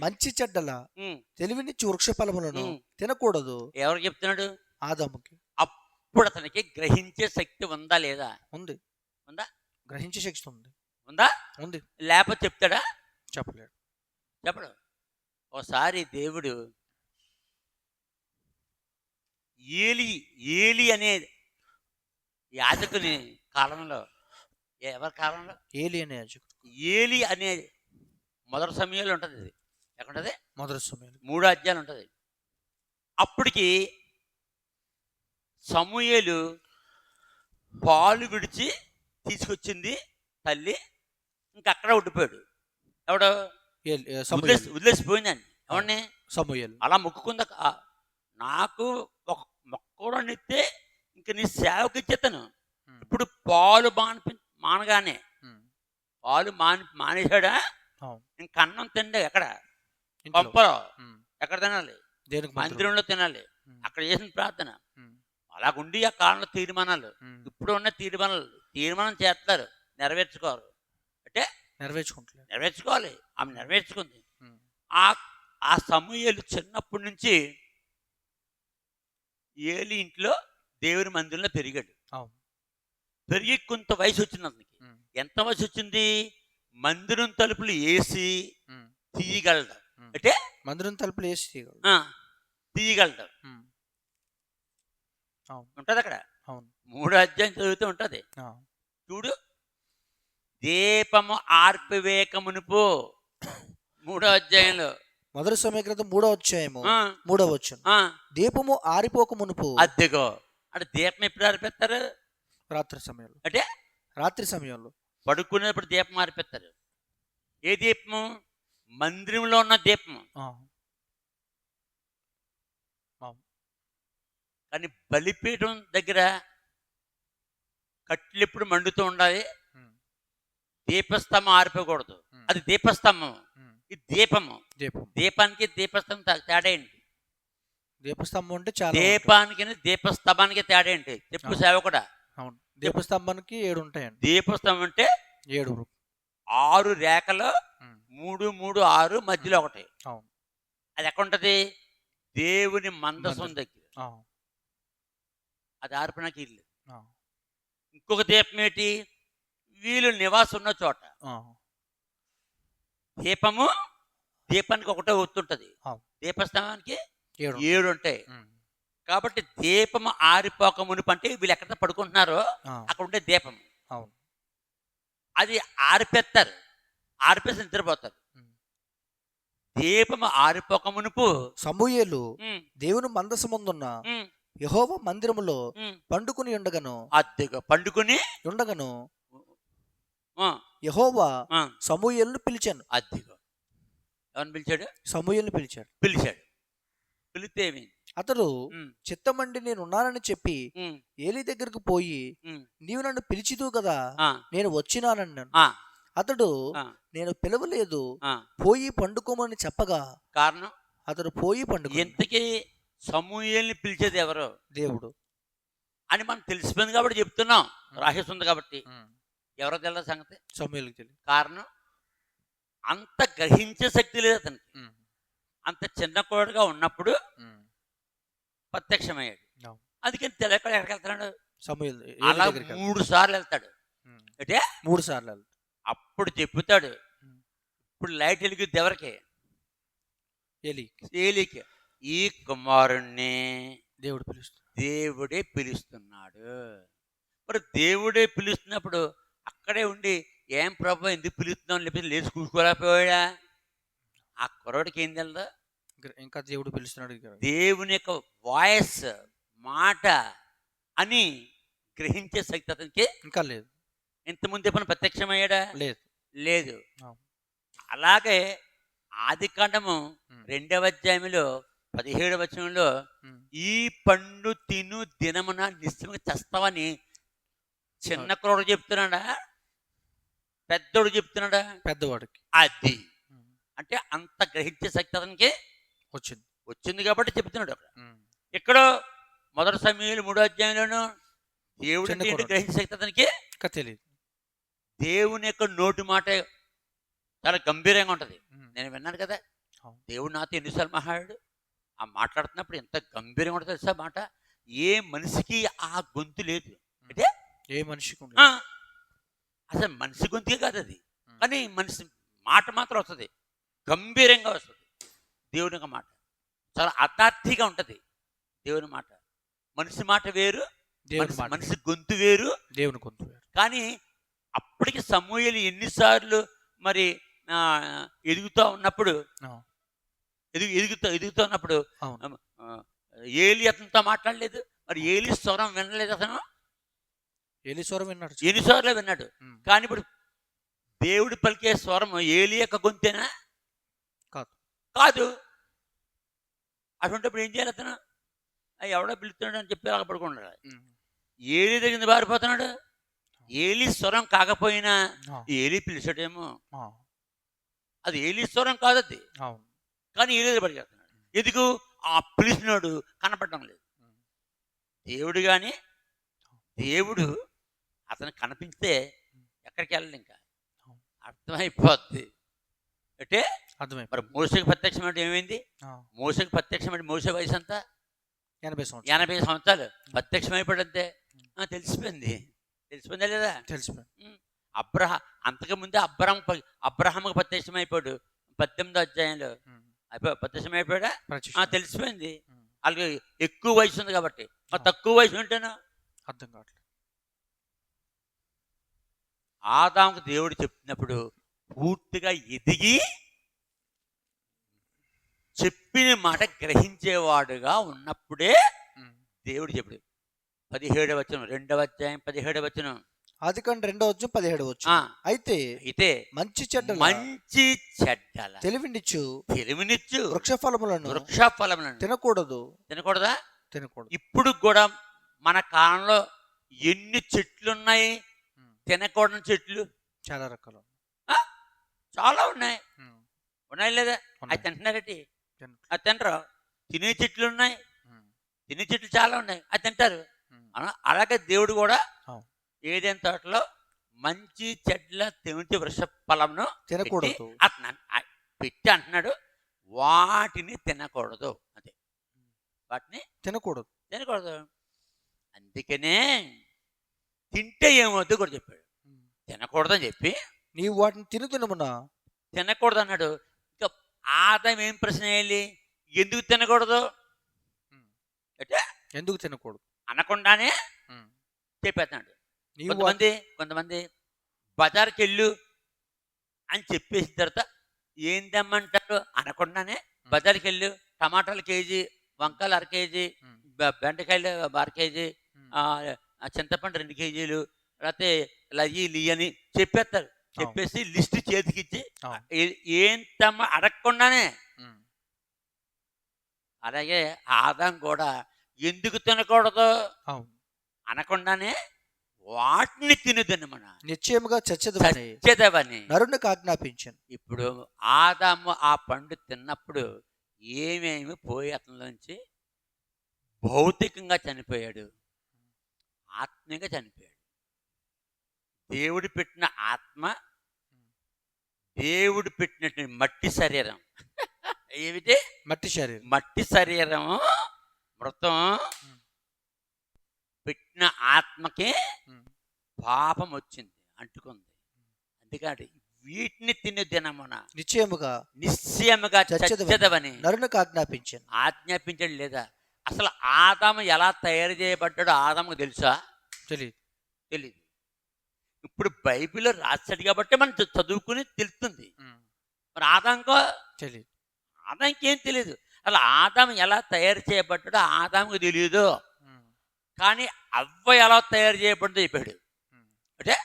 మంచి చెడ్డల తెలివినిచ్చి వృక్ష ఫలములను తినకూడదు. ఎవరు చెప్తున్నాడు? ఆదాముకి. అప్పుడు అతనికి గ్రహించే శక్తి ఉందా లేదా? ఉంది. ఉందా? గ్రహించే శక్తి ఉంది. ఉందా? ఉంది. లేకపోతే చెప్తాడా? చెప్పలేడు. చెప్పడు. ఒకసారి దేవుడు ఏలి అనే యాజకుని కాలంలో, ఎవరి కాలంలో? ఏలి అనే యాజకుడు. ఏలి అనే మొదటి సమయంలో ఉంటుంది. ఇది ఎక్కడుంటది? మొదటి సమయంలో 3 అధ్యాయాలు ఉంటుంది. అప్పటికి సమూయేలు పాలు విడిచి తీసుకొచ్చింది తల్లి. ఇంకా అక్కడ ఉండిపోయాడు. ఎవడో వదిలేసిపోయిందండి. ఎవరిని? సమూయేలు. అలా మొక్కుకుందా? నాకు ఒక మొక్కడం ఇస్తే ఇంక నీ సేవకి ఇచ్చేతాను. ఇప్పుడు పాలు మానగానే పాలు మానేశాడా? ఇంక అన్నం తిండే ఎక్కడ? పంపలో. ఎక్కడ తినాలి? మందిరంలో తినాలి. అక్కడ చేసిన ప్రార్థన. అలాగుండి ఆ కాలంలో తీర్మానాలు, ఇప్పుడు ఉన్న తీర్మానం చేస్తారు, నెరవేర్చుకోరు. అంటే నెరవేర్చుకోవాలి. ఆమె నెరవేర్చుకుంది. ఆ సమూయేలు చిన్నప్పటి నుంచి ఏలి ఇంట్లో దేవుని మందిరంలో పెరిగాడు. పెరిగి కొంత వయసు వచ్చింది అతనికి. ఎంత వయసు వచ్చింది? మందిరం తలుపులు వేసి తీయగలడు. అంటే మందిరం తలుపులు వేసి తీయగలడు. ఉంటది అక్కడ. 3 అధ్యాయం చదివితే ఉంటది. చూడు, దీపము ఆర్పివేకమునుపు 3వ అధ్యాయంలో. మొదటి సమయగ్రంథం 3వ వచనం. దీపము ఆరిపోక మునుపు. అద్దెగో అంటే దీపం ఎప్పుడు ఆరిపెత్తారు? రాత్రి సమయంలో. అంటే రాత్రి సమయంలో పడుకునేప్పుడు దీపం ఆరిపెత్తారు. ఏ దీపము? మందిరంలో ఉన్న దీపము. కానీ బలిపీఠం దగ్గర కట్లు ఎప్పుడు మండుతూ ఉండాలి. దీపస్తంభం ఆరిపోకూడదు. అది దీపస్తంభం, ఇది దీపము. దీపానికి దీపస్తంభం తేడా ఏంటి? దీపస్తంభం అంటే చాలా. దీపానికి దీపస్తంభానికి తేడా ఏంటి చెప్పు సేవకుడా? అవును, దీపస్తంభానికి 7 ఉంటాయండి. దీపస్తంభం అంటే 7. 6 రేఖలు, 3, 3, 6 మధ్యలో ఒకటి. అది ఎక్కడ ఉంటది? దేవుని మందసం దగ్గర. అది ఆర్పణకి ఇల్లు. ఇంకొక దీపం ఏంటి? వీళ్ళు నివాసం ఉన్న చోట. దీపము దీపానికి ఒకటే ఒత్తుంటది. దీపస్తంభానికి 7. 7 ఉంటాయి. హ్మ్. కాబట్టి దీపము ఆరిపోక మునుపు అంటే వీళ్ళు ఎక్కడ పడుకుంటున్నారో ఆ! అక్కడ ఉండే దీపం అవును. అది ఆరిపేస్తారు. ఆరిపేసి నిద్రపోతారు. హ్మ్. దీపము ఆరిపోక మునుపు సమూయేలు ఉమ్, దేవుని మందసముందున్న ఉమ్, యెహోవా మందిరములో ఉమ్, పండుకుని ఉండగను అద్దెగా పండుకుని ఆ, యెహోవా ఆ, సమూయేలును పిలిచాను. అద్దెగా ఎవరిని పిలిచాడు? సమూయేలును పిలిచాడు. పిలిచాడు. పిలిస్తే ఏమైంది? అతడు ఉమ్, చిత్తమండి నేనున్నానని చెప్పి ఉమ్, ఏలీ దగ్గరకు పోయి ఉమ్, నీవు నన్ను పిలిచిదువు కదా ఆ, నేను వచ్చినానన్నాను. ఆ, అతడు ఆ, నేను పిలవలేదు ఆ. పోయి పండుకోమని చెప్పగా కారణం అతడు పోయి పండుకో ఇంతకీ సమూయేల్ని పిలిచేది ఎవరు దేవుడు. అని మనం తెలిసిపోయింది కాబట్టి చెప్తున్నాం. రహస్యం ఉంది కాబట్టి. ఎవరో తెలియదు సంగతి. సమూయేలుకి తెలియదు. కారణం అంత గ్రహించే శక్తి లేదు అతనికి. అంత చిన్న కోడుగా ఉన్నప్పుడు ప్రత్యక్షమయ్యాడు. అవును. అందుకని తెలియక ఎక్కడికి వెళ్తున్నాడు? సమూయేలు అలా 3 సార్లు వెళ్తాడు. అంటే 3 సార్లు వెళ్తాడు. అప్పుడు చెప్పుతాడు. ఇప్పుడు లైట్ వెలిగిద్ది ఎవరికి? ఏలీకి. ఈ కుమారుణ్ణి దేవుడు పిలుస్తాడు. దేవుడే పిలుస్తున్నాడు. మరి దేవుడే పిలుస్తున్నప్పుడు అక్కడే ఉండి ఏం ప్రభు ఎందుకు పిలుస్తున్నావు లేకపోతే లేచి కూర్చోలేకపోయాడా? ఆ కుర్రోడికి ఏం తెలుదా? ఇంకా దేవుడు పిలుస్తున్నాడు. దేవుని యొక్క వాయిస్ మాట అని గ్రహించే శక్తి అతనికి ఇంకా లేదు. ఇంతకుముందు ఎప్పుడు ప్రత్యక్షమయ్యాడా? లేదు. లేదు. అలాగే ఆది కాండము 2వ అధ్యాయంలో 17వ వచనంలో ఈ పండు తిను దినమున నిశ్చయంగా చస్తావని చిన్న కుర్రోడు చెప్తున్నాడా? పెద్దోడు చెప్తున్నాడా? పెద్దవాడికి. అది అంటే అంత గ్రహించే శక్తి అతనికి వచ్చింది కాబట్టి చెప్తున్నాడు. అక్కడ ఇక్కడ 1 సమూయేలు 3వ అధ్యాయంలోను దేవుడి గ్రహించే శక్తి అతనికి తెలియదు. దేవుని యొక్క నోటి మాట చాలా గంభీరంగా ఉంటుంది. నేను విన్నాను కదా, దేవుడు నాతో ఎన్నిసార్లు మాట్లాడాడు. ఆ మాట్లాడుతున్నప్పుడు ఎంత గంభీరంగా ఉంటుంది తెలుసా మాట. ఏ మనిషికి ఆ గొంతు లేదు. అంటే ఏ మనిషికి అసలు మనిషి గొంతుకే కాదు అది, కానీ మనిషి మాట మాత్రం వస్తుంది, గంభీరంగా వస్తుంది. దేవుని యొక్క మాట చాలా అథారిటీగా ఉంటుంది. దేవుని మాట మనిషి మాట వేరు, మనిషి గొంతు వేరు, దేవుని గొంతు వేరు. కానీ అప్పటికి సమూయేలు ఎన్నిసార్లు మరి ఎదుగుతూ ఉన్నప్పుడు ఎదుగుతూ ఉన్నప్పుడు ఏలి అతనితో మాట్లాడలేదు. మరి ఏలి స్వరం వినలేదు. అతను ఏలి స్వరం విన్నాడు, ఎన్నిసార్లు విన్నాడు. కానీ ఇప్పుడు దేవుడు పలికే స్వరం ఏలి యొక్క గొంతేనా? కాదు. అటువంటిప్పుడు ఏం చేయాలి? అతను ఎవడో పిలుస్తున్నాడు అని చెప్పి అలా పడుకున్నాడు. ఏలి దగ్గర పారిపోతున్నాడు. ఏలి స్వరం కాకపోయినా ఏలి పిలిచాడేమో. అది ఏలి స్వరం కాదు అది, కానీ ఏలి పడిచేస్తున్నాడు. ఎందుకు? ఆ పిలిచినాడు కనపడడం లేదు. దేవుడు కానీ దేవుడు అతను కనిపిస్తే ఎక్కడికి వెళ్ళాలి? ఇంకా అర్థమైపోద్ది. అంటే మరి మోసకి ప్రత్యక్షం ఏమైంది? మోసకి ప్రత్యక్షం మోసే వయసు అంతా 80 సంవత్సరాలు ప్రత్యక్షమైపోయిందంతే. తెలిసిపోయిందా లేదా? తెలిసిపోయింది. అంతకుముందే అబ్రహాముకు ప్రత్యక్షమైపోయాడు 18వ అధ్యాయంలో. ప్రత్యక్షమైపోయాడా? తెలిసిపోయింది. వాళ్ళకి ఎక్కువ వయసు ఉంది కాబట్టి. తక్కువ వయసు ఉంటేనా అర్థం కావట్లేదు. ఆదాముకు దేవుడు చెప్తున్నప్పుడు పూర్తిగా ఎదిగి చెప్పిన మాట గ్రహించేవాడుగా ఉన్నప్పుడే దేవుడు చెప్పాడు. 17వ వచనం 2వ అధ్యాయం 17వ వచనం. ఆదికాండం 2వ అధ్యాయం 17వ వచనం. అయితే మంచి చెడ్డల తెలివినిచ్చు వృక్షఫలములను తినకూడదా? తినకూడదు. ఇప్పుడు కూడా మన కాలంలో ఎన్ని చెట్లు ఉన్నాయి? తినకూడని చెట్లు చాలా రకాలు చాలా ఉన్నాయి. లేదా? అది తింటున్నారటి? అది తినరు. తినే చెట్లు ఉన్నాయి, తినే చెట్లు చాలా ఉన్నాయి, అది తింటారు. అలాగే దేవుడు కూడా ఏదైనా తోటలో మంచి చెట్ల తింటే వృక్ష ఫలంను తినకూడదు పెట్టి అంటున్నాడు. వాటిని తినకూడదు. అదే వాటిని తినకూడదు. అందుకనే తింటే ఏమవుద్దు కూడా చెప్పాడు. తినకూడదని చెప్పి నీవు వాటిని తినమునా తినకూడదు అన్నాడు. ఇంకా ఆదాం ఏం ప్రశ్న వేయాలి? ఎందుకు తినకూడదు అంటే ఎందుకు తినకూడదు అనకుండానే చెప్పేస్తున్నాడు. కొంతమంది బజార్కి వెళ్ళు అని చెప్పేసిన తర్వాత ఏం తెమ్మంటారు అనకుండానే బజార్కి వెళ్ళు టమాటాలు కేజీ, వంకాయలు 1/2 కేజీ, బెండకాయలు 1/2 కేజీ, చింతపండు 2 కేజీలు, లేకపోతే లీ అని చెప్పేస్తారు. చెప్పేసి లిస్ట్ చేతికిచ్చి ఏం తెమ్మ అడగకుండానే. అలాగే ఆదాం కూడా ఎందుకు తినకూడదు అనకుండానే వాటిని తినదని మన నిశ్చయముగా చచ్చేదవని నరునికి ఆజ్ఞాపించాను. ఇప్పుడు ఆదాము ఆ పండు తిన్నప్పుడు ఏమేమి పోయి అతనిలోంచి భౌతికంగా చనిపోయాడు, ఆత్మీయంగా చనిపోయాడు. దేవుడు పెట్టిన ఆత్మ, దేవుడు పెట్టినటువంటి మట్టి శరీరం ఏమిటి? మట్టి శరీరం మృతం పెట్టిన ఆత్మకి పాపం వచ్చింది, అంటుకుంది. అందుకని వీటిని తినే దినమున నిశ్చయముగా చచ్చెదవని నరునికి ఆజ్ఞాపించాను. ఆజ్ఞాపించడం లేదా? అసలు ఆదాము ఎలా తయారు చేయబడ్డాడో ఆదాముకు తెలుసా? తెలీదు. ఇప్పుడు బైబిల్లో రాశాడు కాబట్టి మనం చదువుకుని తెలుస్తుంది. మరి ఆదాంకో తెలియదు. ఆదాంకి ఏం తెలియదు. అసలు ఆదాము ఎలా తయారు చేయబడ్డాడో ఆదాముకు తెలియదు. కానీ అవ్వ ఎలా తయారు చేయబడిందో చెప్పాడు. అంటే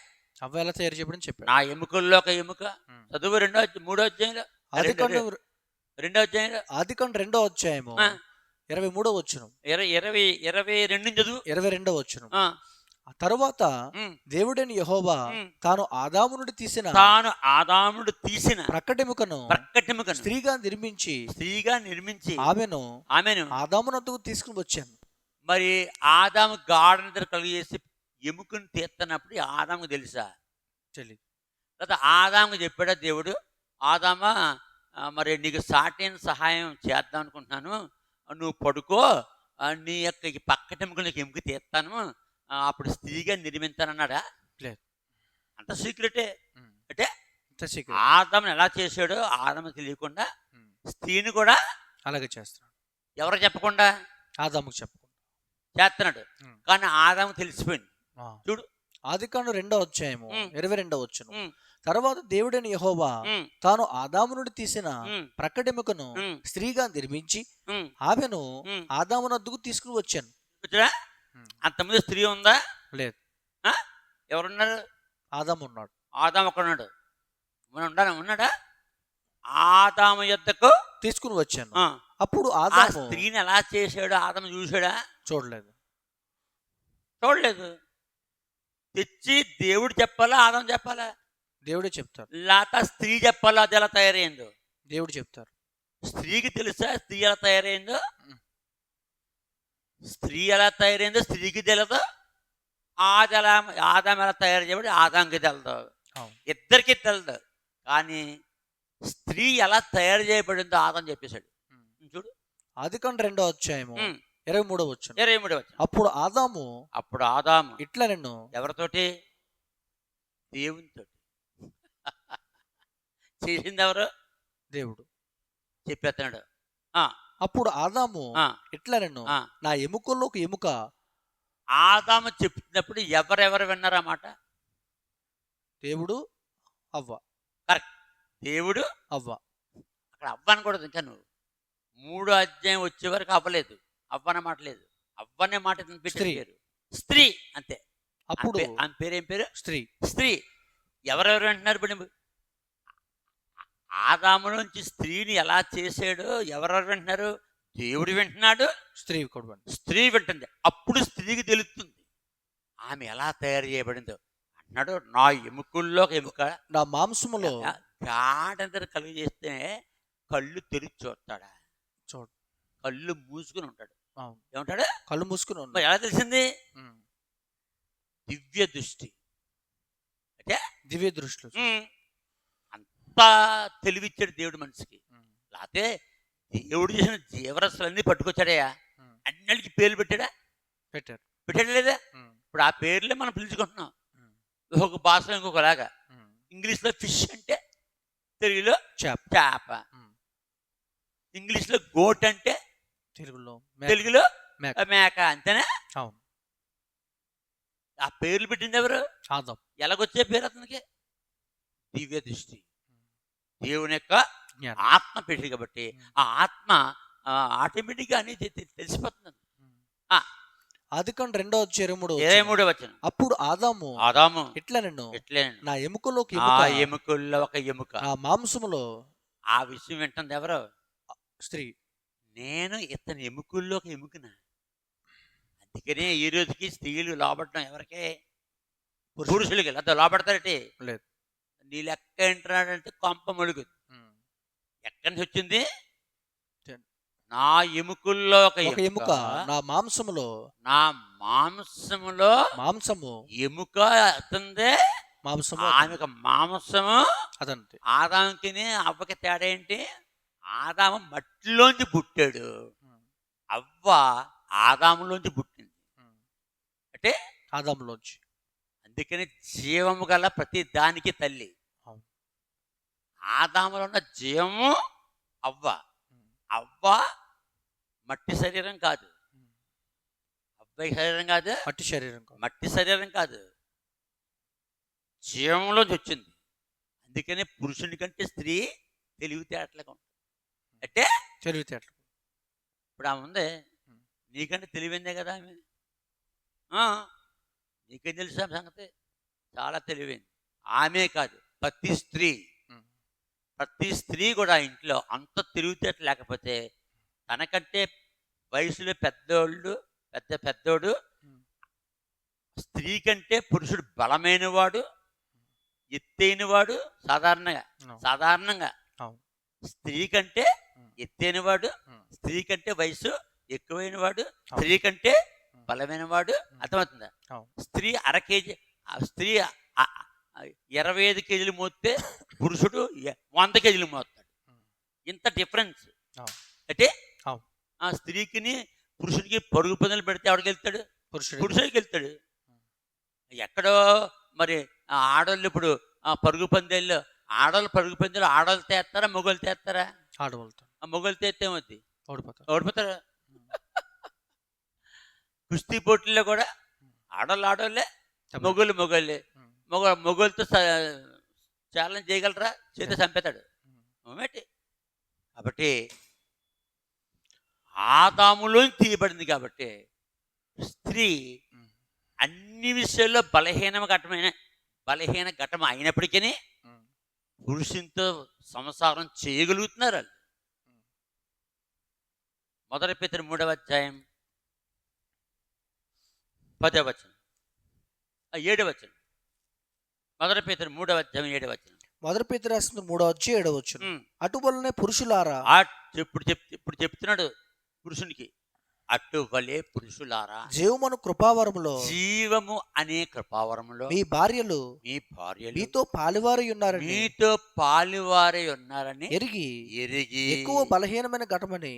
అవ్వ ఎలా తయారు చేయబడింది చెప్పాడు. నా ఎముకల్లో ఒక ఎముక. చదువు 3వ అధ్యాయంలో, 2వ అధ్యాయంలో, ఆదికాండం 2వ అధ్యాయము 23వ వచనం, 22 చదువు, 22వ వచనం. తరువాత దేవుడైన యెహోవా తాను ఆదాము నుండి తీసిన ప్రక్కటెముకను స్త్రీగా నిర్మించి ఆమెను ఆదామునొద్దకు తీసుకుని వచ్చాను. మరి ఆదాము గాఢ నిద్ర కలిగేసి ఎముకను తీస్తున్నప్పుడు ఆదాముకు తెలుసా? తెలియదు. లేదా ఆదాముకు చెప్పాడా దేవుడు, ఆదామా మరి నీకు సాటైన సహాయం చేద్దాం అనుకుంటున్నాను, నువ్వు పడుకో, నీ యొక్క పక్కటెముకలు నీకు ఎముక తీస్తాను, అప్పుడు స్త్రీగా నిర్మించానన్నాడా? లేదు. అంత సీక్రెటే. అంటే ఆదామును ఎలా చేశాడో ఆదాము తెలియకుండా స్త్రీని కూడా అలాగే చేస్తున్నాడు. ఎవరు చెప్పకుండా? ఆదాముకు చెప్పకుండా చేస్తున్నాడు. కానీ ఆదాము తెలిసిపోయింది. చూడు, ఆదికాండం 2వ అధ్యాయము 22వ వచనం. తర్వాత దేవుడైన యెహోవా తాను ఆదాము నుండి తీసిన ప్రక్కటెముకను స్త్రీగా నిర్మించి ఆమెను ఆదామునొద్దకు తీసుకుని వచ్చాను. అంతమంది స్త్రీ ఉందా? లేదు. ఎవరున్నారు? ఆదాము ఉన్నాడు. ఆదాము ఒకడున్నాడు. ఉన్నాడా? ఆదాము యొద్దకు తీసుకుని వచ్చాను. అప్పుడు ఆదాము స్త్రీని ఎలా చేశాడు ఆదాము చూశాడా? చూడలేదు. తెచ్చి దేవుడు చెప్పాలా ఆదాము చెప్పాలా? దేవుడే చెప్తారు. లేక స్త్రీ చెప్పాలా అది ఎలా తయారైందో? దేవుడు చెప్తారు. స్త్రీకి తెలుసా స్త్రీ ఎలా తయారైందో? స్త్రీ ఎలా తయారైందో స్త్రీకి తెలియదు. ఆదాము ఎలా తయారు చేయబడి ఆదాంకి తెలదు. ఇద్దరికి తెలదు. కానీ స్త్రీ ఎలా తయారు చేయబడిందో ఆదాం చెప్పేశాడు. చూడు, ఆదికాండం 2వ అధ్యాయము 23వ వచనం. 23వ వచనం. అప్పుడు ఆదాము ఇట్లా నిన్ను ఎవరితోటి? దేవునితోటి. చేసింది ఎవరు? దేవుడు. చెప్పేస్తున్నాడు. అప్పుడు ఆదాము ఇట్లా నిన్ను నా ఎముకల్లో ఒక ఎముక. ఆదాము చెప్పినప్పుడు ఎవరెవరు విన్నారా మాట? దేవుడు, అవ్వ. కరెక్ట్. దేవుడు, అవ్వ. అక్కడ అవ్వ అనకూడదు. ఇంకా నువ్వు 3వ అధ్యాయం వచ్చే వరకు అవ్వలేదు. అవ్వన మాట లేదు. అవ్వనే మాట పెట్టారు. స్త్రీ అంతే. అప్పుడు ఆమె పేరేం పేరు? స్త్రీ. ఎవరెవరు వింటున్నారు? ఇప్పుడు ఆదాము నుంచి స్త్రీని ఎలా చేసాడో ఎవరెవరు వింటున్నారు? దేవుడు వింటున్నాడు, స్త్రీ వింటుంది. అప్పుడు స్త్రీకి తెలుస్తుంది ఆమె ఎలా తయారు చేయబడిందో. అన్నాడు, నా ఎముకల్లో ఒక ఎముక, నా మాంసములో గాఢందరూ కలుగు చేస్తే కళ్ళు తెరిచి చూస్తాడా? కళ్ళు మూసుకుని ఉంటాడు. ఏమంటాడు? కళ్ళు మూసుకుని ఉంటాడు. ఎలా తెలిసింది? దివ్య దృష్టి. అంటే దివ్య దృష్టి. అంత తెలివిచ్చాడు దేవుడు మనిషికి. లేకపోతే దేవుడు చేసిన జీవరసలన్నీ పట్టుకొచ్చాడయా, అన్నిటికి పేర్లు పెట్టాడు లేదా? ఇప్పుడు ఆ పేర్లే మనం పిలుచుకుంటున్నాం. ఒక భాషలో ఇంకొకలాగా. ఇంగ్లీష్లో ఫిష్ అంటే, తెలుగులో చేప. ఇంగ్లీష్లో గోట్ అంటే తెలుగులో తెలుగులో మేక. మేక, అంతేనా? అవును. ఆ పేర్లు పెట్టింది ఎవరు? ఆదాం. ఎలాగొచ్చే పేరు అతనికి? దివ్య దృష్టి, దేవుని యొక్క జ్ఞానం. ఆత్మ పెట్టింది కాబట్టి ఆ ఆత్మ ఆటోమేటిక్గా అని తెలిసిపోతుంది. ఆ, ఆదికాండం 2:23 23వ వచనం. అప్పుడు ఆదాము ఆదాము ఇట్లా నిన్ను ఎట్లేనండి, నా ఎముకలోకి ఆ ఎముక, ఎముకల్లో ఒక ఎముక. నా మాంసములో ఆ విషయం వింటుంది ఎవరు? స్త్రీ. నేను ఇతని ఎముకల్లో ఒక ఎముకన. అందుకనే ఈ రోజుకి స్త్రీలు లోపడటం ఎవరికే? పురుషులకి. లేకపోతే లోపడతారటి లేదు. నీ లెక్క ఏంటంటే కొంప మొలుగు. ఎక్కడి నుంచి వచ్చింది? నా ఎముకల్లో ఒక ఎముక, నా మాంసములో, నా మాంసములో మాంసము ఎముక అతందే. మాంసము ఆమెకు మాంసము అదంతే. ఆదాముకి అవ్వకి తేడా ఏంటి? ఆదాము మట్టిలోంచి పుట్టాడు, అవ్వ ఆదాములోంచి పుట్టింది. అంటే ఆదాములోంచి. అందుకని జీవము గల ప్రతి దానికి తల్లి. ఆదాములో ఉన్న జీవము అవ్వ. అవ్వ మట్టి శరీరం కాదు, అబ్బాయి శరీరం కాదు, మట్టి శరీరం కాదు, మట్టి శరీరం కాదు, జీవంలోంచి వచ్చింది. అందుకనే పురుషుని కంటే స్త్రీ తెలివితేటలుగా ఉంటుంది. అంటే తెలివితేటలు. ఇప్పుడు ఆమె ఉంది, నీకంటే తెలివైందే కదా ఆమె. నీకేం తెలుసు ఆమె సంగతి? చాలా తెలివైంది. ఆమె కాదు, ప్రతి స్త్రీ కూడా ఇంట్లో అంత తెలివితేట లేకపోతే తనకంటే వయసులో పెద్దోడు స్త్రీ కంటే పురుషుడు బలమైనవాడు, ఎత్తైనవాడు. సాధారణంగా స్త్రీ కంటే ఎత్తైనవాడు, స్త్రీ కంటే వయసు ఎక్కువైనవాడు, స్త్రీ కంటే బలమైనవాడు. అర్థమవుతుందా? స్త్రీ 1/2 కేజీ, స్త్రీ 25 కేజీలు మోస్తే పురుషుడు 100 కేజీలు మోస్తాడు. ఇంత డిఫరెన్స్. అంటే ఆ స్త్రీకిని పురుషుడికి పరుగు పందులు పెడితే ఎవరికి వెళ్తాడు? పురుషుడికి వెళ్తాడు. ఎక్కడో మరి ఆడవాళ్ళు ఇప్పుడు పరుగు పందేళ్ళు, పరుగు పందేలు ఆడవాళ్ళు తెస్తారా మొగోళ్ళు తెస్తారా? ఆడవాళ్ళతో. మొగోళ్ళు తెస్తే ఏమవుద్ది? ఓడిపోతారు. కుస్తీ పోటీల్లో కూడా ఆడవాళ్ళే, మొగోళ్ళే. మొగోళ్ళతో ఛాలెంజ్ చేయగలరా? చేత చంపేతాడు. కాబట్టి ఆదాములోంచి తీయబడింది కాబట్టి స్త్రీ అన్ని విషయాల్లో బలహీన ఘటన అయినప్పటికీ పురుషునితో సంసారం చేయగలుగుతున్నారు వాళ్ళు. 1 పేతురు 3వ అధ్యాయం 10వ వచనం, 7వ వచనం. 1 పేతురు 3వ అధ్యాయం 7వ వచనం. 1 పేతురు రాసిన 3వ అధ్యాయం 7వ వచనం. అటువలనే పురుషులారా, ఇప్పుడు చెప్తున్నాడు పురుషునికి, అటువలే పురుషులారా జీవము అనే కృపావరములో మీ భార్యలు మీతో పాలువారై ఉన్నారని ఎరిగి ఎక్కువ బలహీనమైన ఘటమని.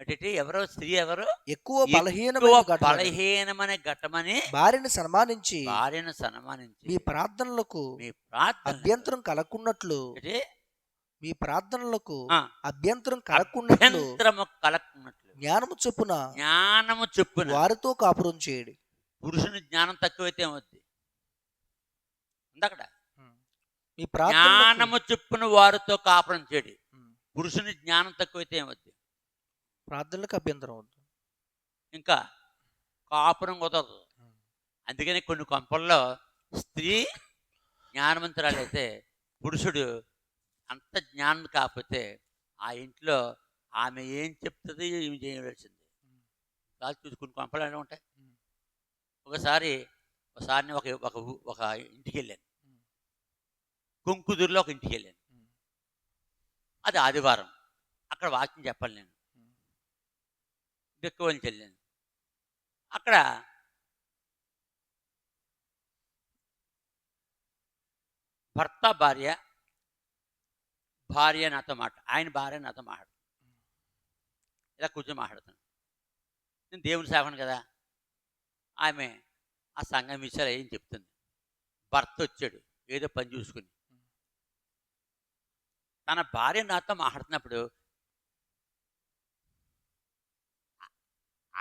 అంటే ఎవరో స్త్రీ ఎవరు? ఎక్కువ బలహీనమైన ఘటమని భార్యను సన్మానించి మీ ప్రార్థనలకు అభ్యంతరం కలగకున్నట్లు, మీ ప్రార్థనలకు అభ్యంతరం కలగకున్నట్లు జ్ఞానము చొప్పున వారితో కాపురం చేయడి. పురుషుని జ్ఞానం తక్కువైతే ఏమవుద్ది? అక్కడ మీ జ్ఞానము చొప్పున వారితో కాపురం చేయడి. పురుషుని జ్ఞానం తక్కువైతే ఏమవుద్ది? ప్రార్థనలకు అభ్యంతరం అవుతుంది, ఇంకా కాపురం కుదరదు. అందుకని కొన్ని కొంపల్లో స్త్రీ జ్ఞానవంతురాలైతే పురుషుడు అంత జ్ఞానం కాకపోతే ఆ ఇంట్లో ఆమె ఏం చెప్తుంది ఏమి చేయవలసింది కాదు. చూసుకుని కొంపలు అనే ఉంటాయి. ఒకసారి ఒక ఇంటికి వెళ్ళాను, కొంకుదురులో ఒక ఇంటికి వెళ్ళాను. అది ఆదివారం. అక్కడ వాక్యం చెప్పాలి. నేను బెక్కువని చెల్లాను. అక్కడ భర్త భార్య నాతో ఆయన భార్య నాతో మాట్లాడు, ఇలా కూర్చొని మాట్లాడుతాను. నేను దేవుని సేవను కదా. ఆమె ఆ సంఘం విషయాలు ఏం చెప్తుంది. భర్త వచ్చాడు ఏదో పని చూసుకుని. తన భార్య నాతో మాట్లాడుతున్నప్పుడు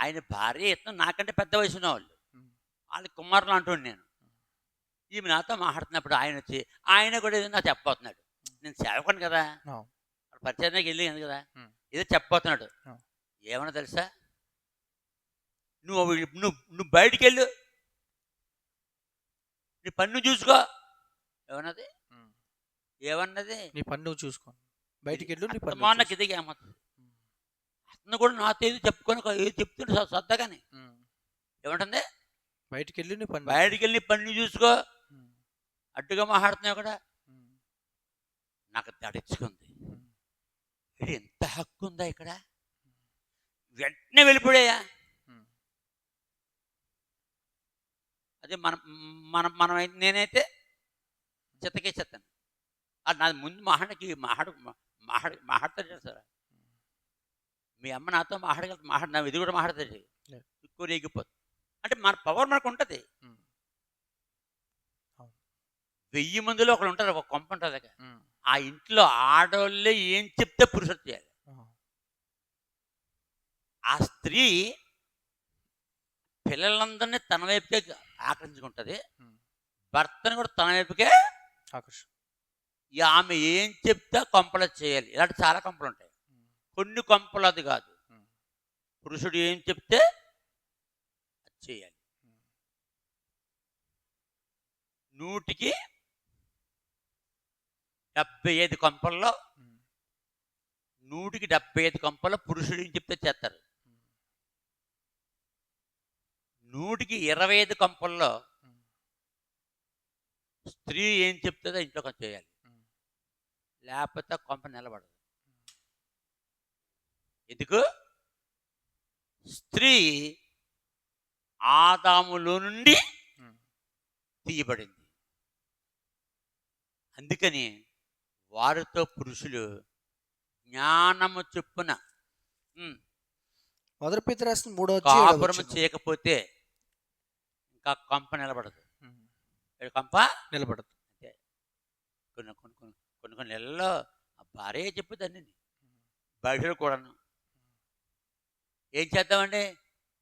ఆయన భార్య ఇతను నాకంటే పెద్ద వయసు ఉన్న వాళ్ళు, ఉమ్. వాళ్ళ కుమారులు అంటుండే నేను. ఈమె నాతో మాట్లాడుతున్నప్పుడు ఆయన వచ్చి ఆయన కూడా ఏదో నాకు చెప్పబోతున్నాడు. నేను సేవకుని కదా, అవును. పరిచయానికి వెళ్ళి కదా, ఉమ్. ఏదో చెప్పబోతున్నాడు. అవును. ఏమన్నా తెలుసా, నువ్వు నువ్వు నువ్వు బయటికి వెళ్ళు, నీ పన్ను చూసుకో. ఏమన్నది, ఉమ్. ఏమన్నది, నీ పని నువ్వు చూసుకో, బయటికి వెళ్ళు, నీ పని మొన్నకి ఇది ఏమవుతుంది. అతను కూడా నాతో ఏది చెప్పుకొని ఏది చెప్తుండే సొద్దగాని ఏమంటుంది, బయటికి వెళ్ళి నీ పని బయటికి వెళ్ళి పన్ను చూసుకో. ఉమ్. అడ్డుగా మాట్లాడుతున్నావు కూడా. ఉమ్. నాకు తడిచుకుంది, ఉమ్. ఇది ఎంత హక్కు ఉందా ఇక్కడ. వెంటనే వెళ్ళిపోయాయా. ఉమ్. అదే మనం మనం మనం నేనైతే చెత్తకే చెత్తను. అది నాది ముందు మాట్లాడతాడు సార్. మీ అమ్మ నాతో మాట్లాడగలుగుతా, ఇది కూడా మాట్లాడుతుంది, ఎక్కువ రేగిపోతుంది. అంటే మన పవర్ మనకు ఉంటుంది. 1000 మందిలో ఒకరు ఉంటారు, ఒక కొంప ఉంటుంది. ఆ ఇంట్లో ఆడవాళ్ళే ఏం చెప్తే పురుషుడు చేయాలి. ఆ స్త్రీ పిల్లలందరినీ తన వైపుకే ఆకర్షించుకుంటుంది, భర్తను కూడా తన వైపుకే ఆకర్షణ. ఆమె ఏం చెప్తే కొంపలు చేయాలి. ఇలాంటి చాలా కొంపలు ఉంటాయి. కొన్ని కొంపలు అది కాదు, పురుషుడు ఏం చెప్తే అది చేయాలి. 100కి 75 కొంపల్లో 100కి 75 కొంపల్లో పురుషుడు ఏం చెప్తే చేస్తారు. 100కి 25 కొంపల్లో స్త్రీ ఏం చెప్తుందో ఇంట్లో కొంచెం చేయాలి, లేకపోతే కొంప నిలబడదు. ఎందుకు, స్త్రీ ఆదాములో నుండి తీయబడింది. అందుకని వారితో పురుషులు జ్ఞానము చొప్పున మొదటి పేతురు రాసిన 3వ కాపురము చేయకపోతే ఇంకా కొంప నిలబడదు. కొంప నిలబడదు. అంతే. కొన్ని నెలల్లో ఆ భార్య చెప్పుదండి, బయటలో కూడాను ఏం చేద్దామండి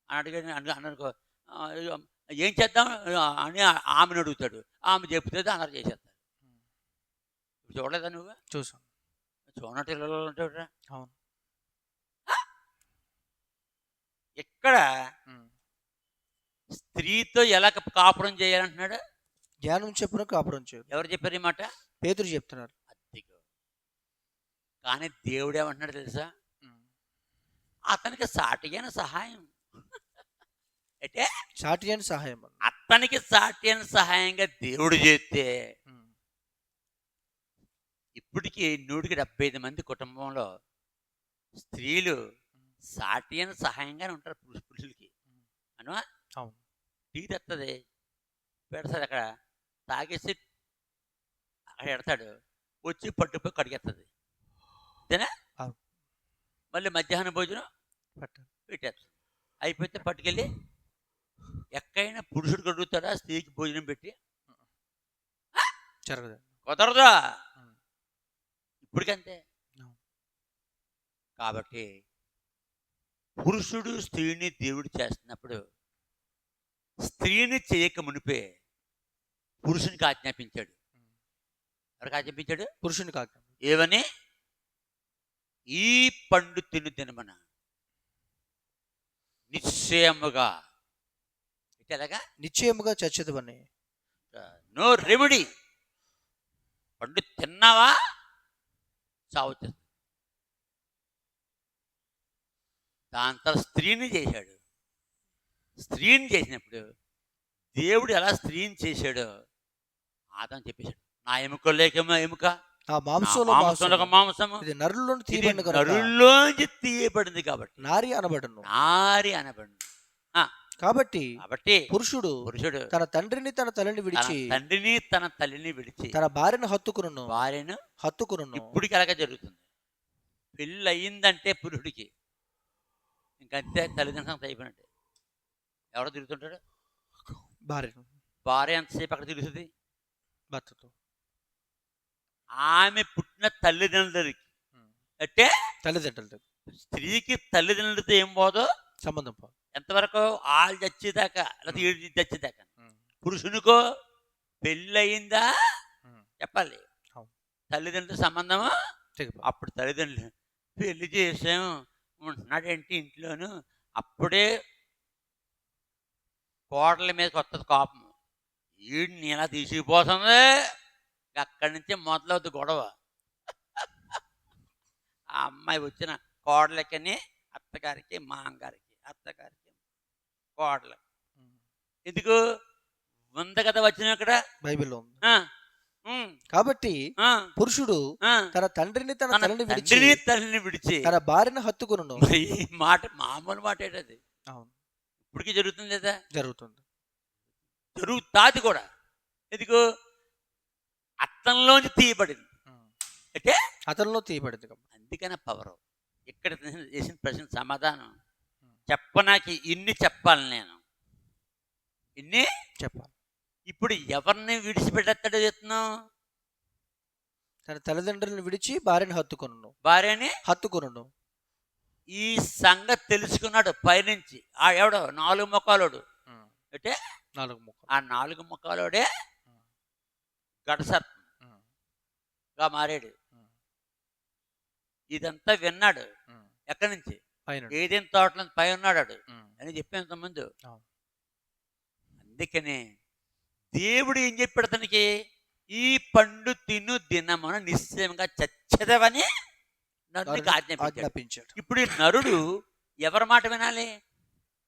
అని అడిగాడు అన్ననుకో, ఏం చేద్దాం అని ఆమెను అడుగుతాడు, ఆమె చెప్తుంది అందరు చేసేస్తారు. చూడలేదా నువ్వు? చూసాం. చూడనట్టు ఇళ్ళలో ఉంటాడురా. అవును. ఇక్కడ స్త్రీతో ఎలా కాపురం చేయాలంటున్నాడు, జ్ఞానం చెప్పున కాపురం చేయదు. ఎవరు చెప్పారు ఈ మాట? పేతురు చెప్తున్నారు. అద్దిగో. కానీ దేవుడు ఏమంటున్నాడు తెలుసా, అతనికి సాటి అయిన సహాయం అంటే సాటి అయిన సహాయం, అతనికి సాటి అయిన సహాయంగా దేవుడు చేస్తే ఇప్పటికీ 100కి 75 మంది కుటుంబంలో స్త్రీలు సాటి అయిన సహాయంగానే ఉంటారు పురుషులకి. అను టీ తెస్తుంది, పెడతాడు, అక్కడ తాగేసి అక్కడ ఎడతాడు, వచ్చి పట్టుపోయి కడిగేస్తుంది, అంతేనా? మళ్ళీ మధ్యాహ్నం భోజనం పెట్టేస్తాడు, అయిపోతే పట్టుకెళ్ళి ఎక్కడైనా పురుషుడు కడుగుతాడా స్త్రీకి భోజనం పెట్టి? జరగదు, కుదరదా. ఇప్పటికంతే. కాబట్టి పురుషుడు స్త్రీని దేవుడు చేస్తున్నప్పుడు స్త్రీని చేయక మునిపే పురుషునికి ఆజ్ఞాపించాడు. ఎవరికి ఆజ్ఞాపించాడు? పురుషునికి ఆజ్ఞ. ఏమని? ఈ పండు తినమన నిశ్చయముగా, ఎలాగా? నిశ్చయముగా చచ్చదువని. No remedy. పండు తిన్నావా చావుతుంది. దాంతో స్త్రీని చేశాడు. స్త్రీని చేసినప్పుడు దేవుడు ఎలా స్త్రీని చేశాడో ఆదాం చెప్పేశాడు, నా ఎముకలేకేమో ఎముక, మాంసము, నరుల్లోంచి తీయబడింది కాబట్టి నారి అనబడును. కాబట్టి పురుషుడు తన తండ్రిని తన తల్లిని విడిచి తన భార్యను హత్తుకును. ఇప్పటికి అలాగే జరుగుతుంది. పెళ్ళి అయ్యిందంటే పురుషుడికి ఇంకంతే, తల్లిదండ్రులు అయిపోయినట్టే. ఎవరు తిరుగుతుంటాడు? భార్య ఎంతసేపు అక్కడ తిరుగుతుంది భర్తతో. ఆమె పుట్టిన తల్లిదండ్రులకి అంటే తల్లిదండ్రులతో, స్త్రీకి తల్లిదండ్రులతో ఏం పోదో సంబంధం. ఎంతవరకు వాళ్ళు చచ్చేదాకా లేదా ఈడు చచ్చేదాకా. ఉమ్. పురుషునికో పెళ్ళయిందా ఉమ్. చెప్పాలి. అవును. తల్లిదండ్రుల సంబంధము తెగిపోతుంది. అప్పుడు తల్లిదండ్రులు పెళ్లి చేసాము ఉంటున్నాడేంటి ఇంట్లోను, అప్పుడే కోడల మీదకి వస్తుంది కోపం. ఈడిని ఇలా తీసుకుపోతుంది, అక్కడి నుంచి మొదలవుతుంది గొడవ. ఆ అమ్మాయి వచ్చిన కోడలకని అత్తగారికి, మామగారికి, అత్తగారికి, కోడలకి. ఉమ్. ఎందుకు ఉంది కదా వచ్చిన ఇక్కడ. బైబిల్లో ఉంది. ఆ, ఉమ్, కాబట్టి ఆ, పురుషుడు ఆ. తన తండ్రిని తన తన తల్లిని విడిచి తండ్రిని తల్లిని విడిచి తన భార్యను హత్తుకును. మరి ఈ మాట మామూలు మాట ఏంటది? అవును, ఇప్పటికీ జరుగుతుంది లేదా? జరుగుతుంది. జరుగుతాది కూడా. ఎందుకు అత్తంలోంచి తీయబడింది ఉమ్. అంటే అతనిలో తీయబడింది కాబట్టి. అందుకనే పవరు. ఇక్కడ చేసిన ప్రశ్న సమాధానం చెప్పనాకి ఇన్ని చెప్పాలి నేను, ఇన్ని చెప్పాలి. ఇప్పుడు ఎవరిని విడిచిపెట్టేస్తాడో చెప్తున్నావు? తన తల్లిదండ్రులను విడిచి భార్యను భార్యని హత్తుకును. ఈ సంగతి తెలుసుకున్నాడు పైనుంచి. ఆ ఎవడో 4 ముఖాలోడు అంటే 4 ముఖాలు. ఆ 4 ముఖాలోడే గడసర్పంగా మారాడు. ఇదంతా విన్నాడు. ఎక్కడి నుంచి? ఏదైనా తోటలో పై ఉన్నాడు అని చెప్పేంత ముందు. అందుకనే దేవుడు ఏం చెప్పాడు అతనికి? ఈ పండు తిను దినమున నిశ్చయంగా చచ్చదవని నరునికి ఆజ్ఞాపించాడు. ఇప్పుడు ఈ నరుడు ఎవరి మాట వినాలి?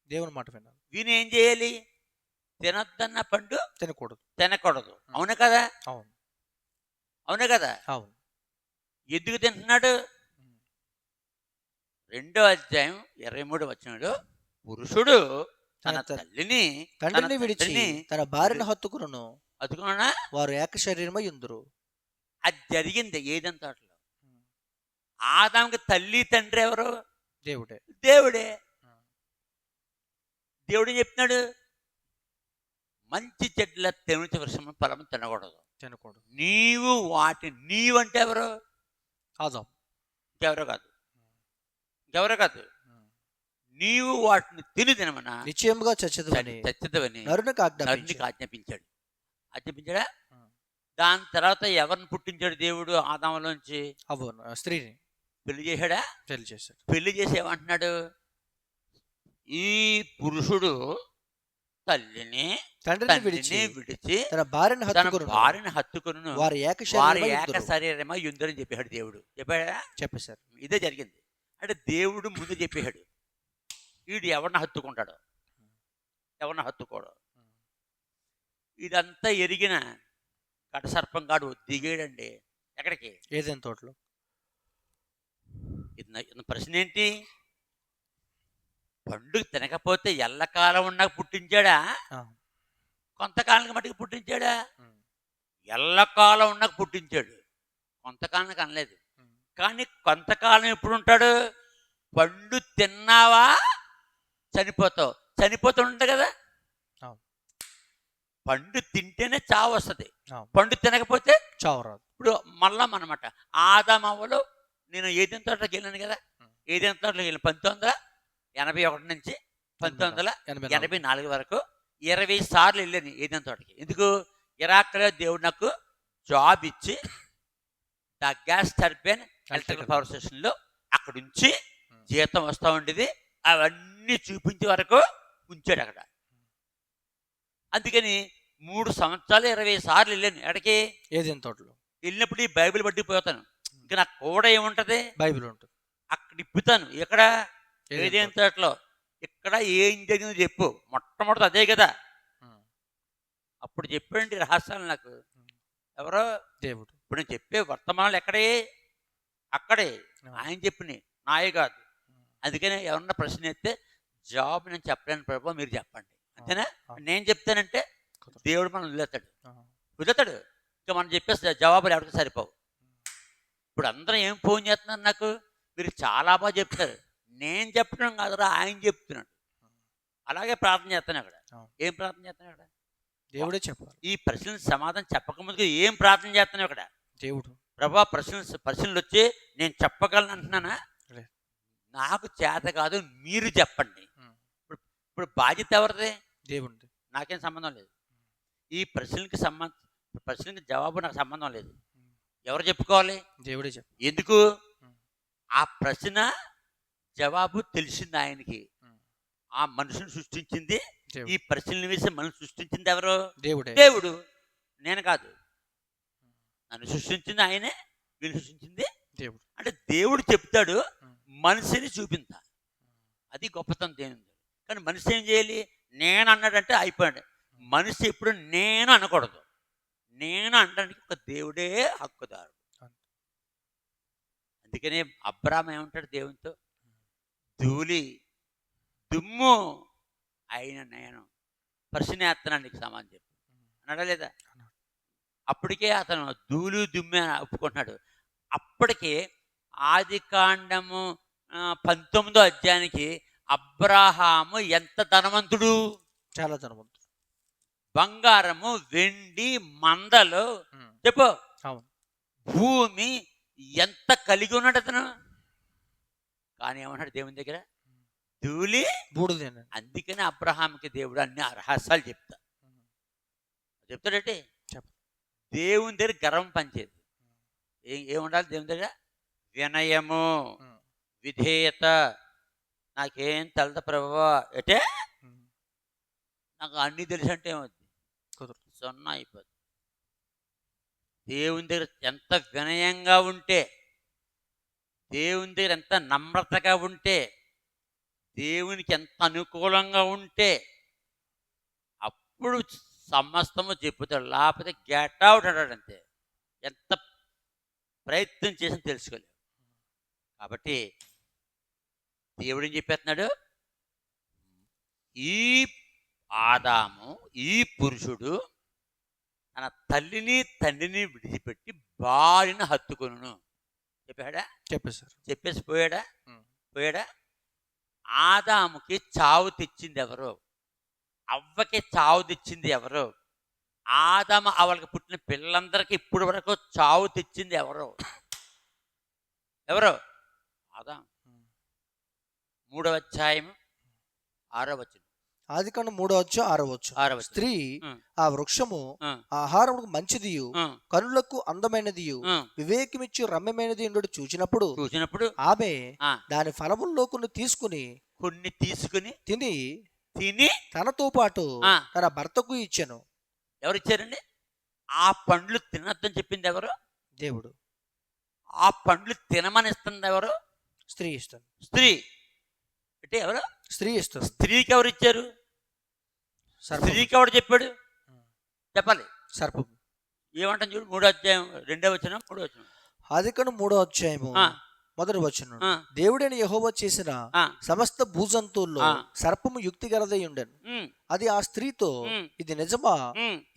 దేవుని మాట వినాలి. విని ఏం చేయాలి? తినొద్దన్న పండు తినకూడదు. అవును కదా? అవును కదా? ఎందుకు తింటున్నాడు? 2వ అధ్యాయం 23 వచనంలో పురుషుడు తన తండ్రిని విడిచి తన భార్యను హత్తుకును, అతుకున్నా వారు ఏక శరీరమై ఉందురు. అది జరిగింది ఏదైనా తోటలో. ఆదాముకి తల్లి తండ్రి ఎవరు? దేవుడే. దేవుడు ఏం చెప్తున్నాడు? మంచి చెట్ల తెమిచి వృక్షం ఫలం తినకూడదు. నీవు అంటే ఎవరు? ఆదాము. ఇంకెవరో కాదు. నీవు వాటిని తినమన్నా నిశ్చయముగా చచ్చదవని నరునికి ఆజ్ఞాపించాడా? దాని తర్వాత ఎవరిని పుట్టించాడు దేవుడు? ఆదాములోంచి స్త్రీని పెళ్లి చేశాడా? చేశాడు. పెళ్లి చేసి ఏమంటున్నాడు? ఈ పురుషుడు తండ్రిని విడిచి తన భార్యను హత్తుకును, వారి ఏక శరీరమై యుందరని చెప్పాడు దేవుడు. చెప్పేశారు. ఇదే జరిగింది. అంటే దేవుడు ముందు చెప్పాడు వీడు ఎవరిని హత్తుకుంటాడు, ఎవరిని హత్తుకోడు. ఇదంతా ఎరిగిన కటసర్పంగాడు దిగాడండి. ఎక్కడికి? ఏదైనా తోటలో. ప్రశ్న ఏంటి? పండుగ తినకపోతే ఎల్లకాలం ఉన్నాక పుట్టించాడా? కొంతకాలానికి మటుకు పుట్టించాడా? ఎల్లకాలం ఉన్నాక పుట్టించాడు. కొంతకాలానికి అనలేదు. కానీ కొంతకాలం ఎప్పుడు ఉంటాడు? పండు తిన్నావా చనిపోతావు. చనిపోతుంట కదా. పండు తింటేనే చావు వస్తుంది, పండు తినకపోతే చావు రాదు. ఇప్పుడు మళ్ళా అనమాట ఆదామవ్వలు నేను ఏదైనా తోటలోకి వెళ్ళాను కదా. ఏదైనా తోటలోకి వెళ్ళాను 1981 నుంచి 1984 వరకు 20 సార్లు వెళ్ళాను ఏదైనా తోటకి. ఎందుకు? ఇరాక్లో దేవుడు నాకు జాబ్ ఇచ్చి the gas turbine electrical power స్టేషన్లో అక్కడ నుంచి జీతం వస్తూ ఉండేది. అవన్నీ చూపించే వరకు ఉంచాడు అక్కడ. అందుకని 3 సంవత్సరాలు 20 సార్లు వెళ్ళాను. ఎక్కడికి? ఏదైనా తోటలో. వెళ్ళినప్పుడు ఈ బైబిల్ పట్టిపోతాను. ఇంకా నాకు కూడా ఏముంటది? బైబిల్ ఉంటుంది. అక్కడ ఇప్పుతాను. ఎక్కడ? ఏదైనా తోటలో. ఇక్కడ ఏం జరిగిందో చెప్పు. మొట్టమొదటి అదే కదా. అప్పుడు చెప్పండి రహస్యాలు నాకు. ఎవరో దేవుడు. ఇప్పుడు నేను చెప్పే వర్తమానాలు ఎక్కడే? అక్కడే ఆయన చెప్పినాయి, నాయ కాదు. అందుకనే ఎవరన్నా ప్రశ్న ఎత్తే జాబ్ నేను చెప్పలేను ప్రభు, మీరు చెప్పండి అంతేనా? నేను చెప్తానంటే దేవుడు మనం వదిలేతాడు. ఇంకా మనం చెప్పేస్తే జవాబులు ఎవరికి సరిపోవు. ఇప్పుడు అందరూ ఏం ఫోన్ చేస్తున్నారు నాకు? మీరు చాలా బాగా చెప్తారు. నేను చెప్పడం కాదురా, ఆయన చెప్తున్నాడు. అలాగే ప్రార్థన చేస్తాను అక్కడ. ఏం ప్రార్థన చేస్తాను అక్కడ? దేవుడే చెప్పాలి. ఈ ప్రశ్నలు సమాధానం చెప్పకముందు ఏం ప్రార్థన చేస్తాను అక్కడ? దేవుడు ప్రభా ప్రశ్నలు వచ్చి నేను చెప్పగలను అంటున్నానా? నాకు చేత కాదు, మీరు చెప్పండి. ఇప్పుడు ఇప్పుడు బాధ్యత ఎవరిది? దేవుడి. నాకేం సంబంధం లేదు. ఈ ప్రశ్నకి జవాబు నాకు సంబంధం లేదు. ఎవరు చెప్పుకోవాలి? దేవుడే ఎందుకు? ఆ ప్రశ్న జవాబు తెలిసింది ఆయనకి. ఆ మనుషుని సృష్టించింది, ఈ ప్రశ్నలు వేసి మనుషులు సృష్టించింది ఎవరు? దేవుడే. దేవుడు, నేను కాదు. నన్ను సృష్టించింది ఆయనే, వీళ్ళు సృష్టించింది దేవుడు. అంటే దేవుడు చెప్తాడు, మనిషిని చూపించాలి. అది గొప్పతనం దేవుడు. కానీ మనిషి ఏం చేయాలి? నేను అన్నాడంటే అయిపోయాడు. మనిషి ఎప్పుడు నేను అనకూడదు. నేను అనడానికి ఒక దేవుడే హక్కుదారు. అందుకనే అబ్రాహాము ఏమంటాడు దేవునితో? ధూళి దుమ్ము అయిన నేను ప్రశ్నేస్తున్నాను నీకు సమాధానం చెప్పు అన్నాడా లేదా? అప్పటికే అతను ధూళి దుమ్మే ఒప్పుకుంటున్నాడు. అప్పటికే ఆదికాండము 19వ అధ్యాయానికి అబ్రాహాము ఎంత ధనవంతుడు! చాలా ధనవంతుడు. బంగారము, వెండి, మందలు, చెప్పు, భూమి ఎంత కలిగి ఉన్నాడు అతను. కానీ ఏమన్నాడు దేవుని దగ్గర? ధూళి బూడిద. అందుకని అబ్రహాంకి దేవుడు అన్ని రహస్యాలు చెప్తాడంటే దేవుని దగ్గర గర్వం పనిచేది. ఏముండాలి దేవుని దగ్గర? వినయము, విధేయత. నాకేం తెలదు ప్రభువా అంటే నాకు అన్నీ తెలుసు అంటే ఏమవుతుంది? సున్నా అయిపోతుంది. దేవుని దగ్గర ఎంత వినయంగా ఉంటే, దేవుని దగ్గర ఎంత నమ్రతగా ఉంటే, దేవునికి ఎంత అనుకూలంగా ఉంటే అప్పుడు సమస్తము చెప్పుతాడు. లేకపోతే గెట్ అవుట్ అంటాడు అంతే. ఎంత ప్రయత్నం చేసి తెలుసుకోలేదు. కాబట్టి దేవుడు ఏం చెప్పేస్తున్నాడు? ఈ ఆదాము, ఈ పురుషుడు తన తల్లిని తండ్రిని విడిచిపెట్టి భార్యను హత్తుకొనును చెప్పాడా? చెప్పేసి పోయాడా? ఆదాముకి చావు తెచ్చింది ఎవరు? అవ్వకి చావు తెచ్చింది ఎవరు? ఆదాము అవలకి పుట్టిన పిల్లలందరికీ ఇప్పుడు వరకు చావు తెచ్చింది ఎవరు? ఆదాము. 3వ అధ్యాయం 6వ వచనం. ఆదికాండం 3వ అధ్యాయం 6వ వచనం. స్త్రీ ఆ వృక్షము ఆహారముకు మంచిదియు కనులకు అందమైనదియు వివేకమిచ్చు రమ్యమైనది ఎండు చూచినప్పుడు ఆమె దాని ఫలముల్లో కొన్ని తీసుకుని తిని తనతో పాటు తన భర్తకు ఇచ్చాను. ఎవరు ఇచ్చారండి? ఆ పండ్లు తినొద్దని చెప్పింది ఎవరు? దేవుడు. ఆ పండ్లు తినమని ఇస్తుంది ఎవరు? స్త్రీ ఇస్తుంది. స్త్రీ అంటే ఎవరు? స్త్రీ ఇస్తుంది. స్త్రీకి ఎవరు ఇచ్చారు? స్త్రీకి ఎవరు చెప్పాడు? చెప్పాలి. సర్పం. ఏమంటాను చూడు, 3వ అధ్యాయం 2వ వచనం 3వ వచనం. ఆదికాండం 3వ అధ్యాయము 1వ వచనం. దేవుడైన యెహోవా చేసిన సమస్త భూజంతువుల్లో సర్పము యుక్తి గలదై ఉండెను. అది ఆ స్త్రీతో, ఇది నిజమా?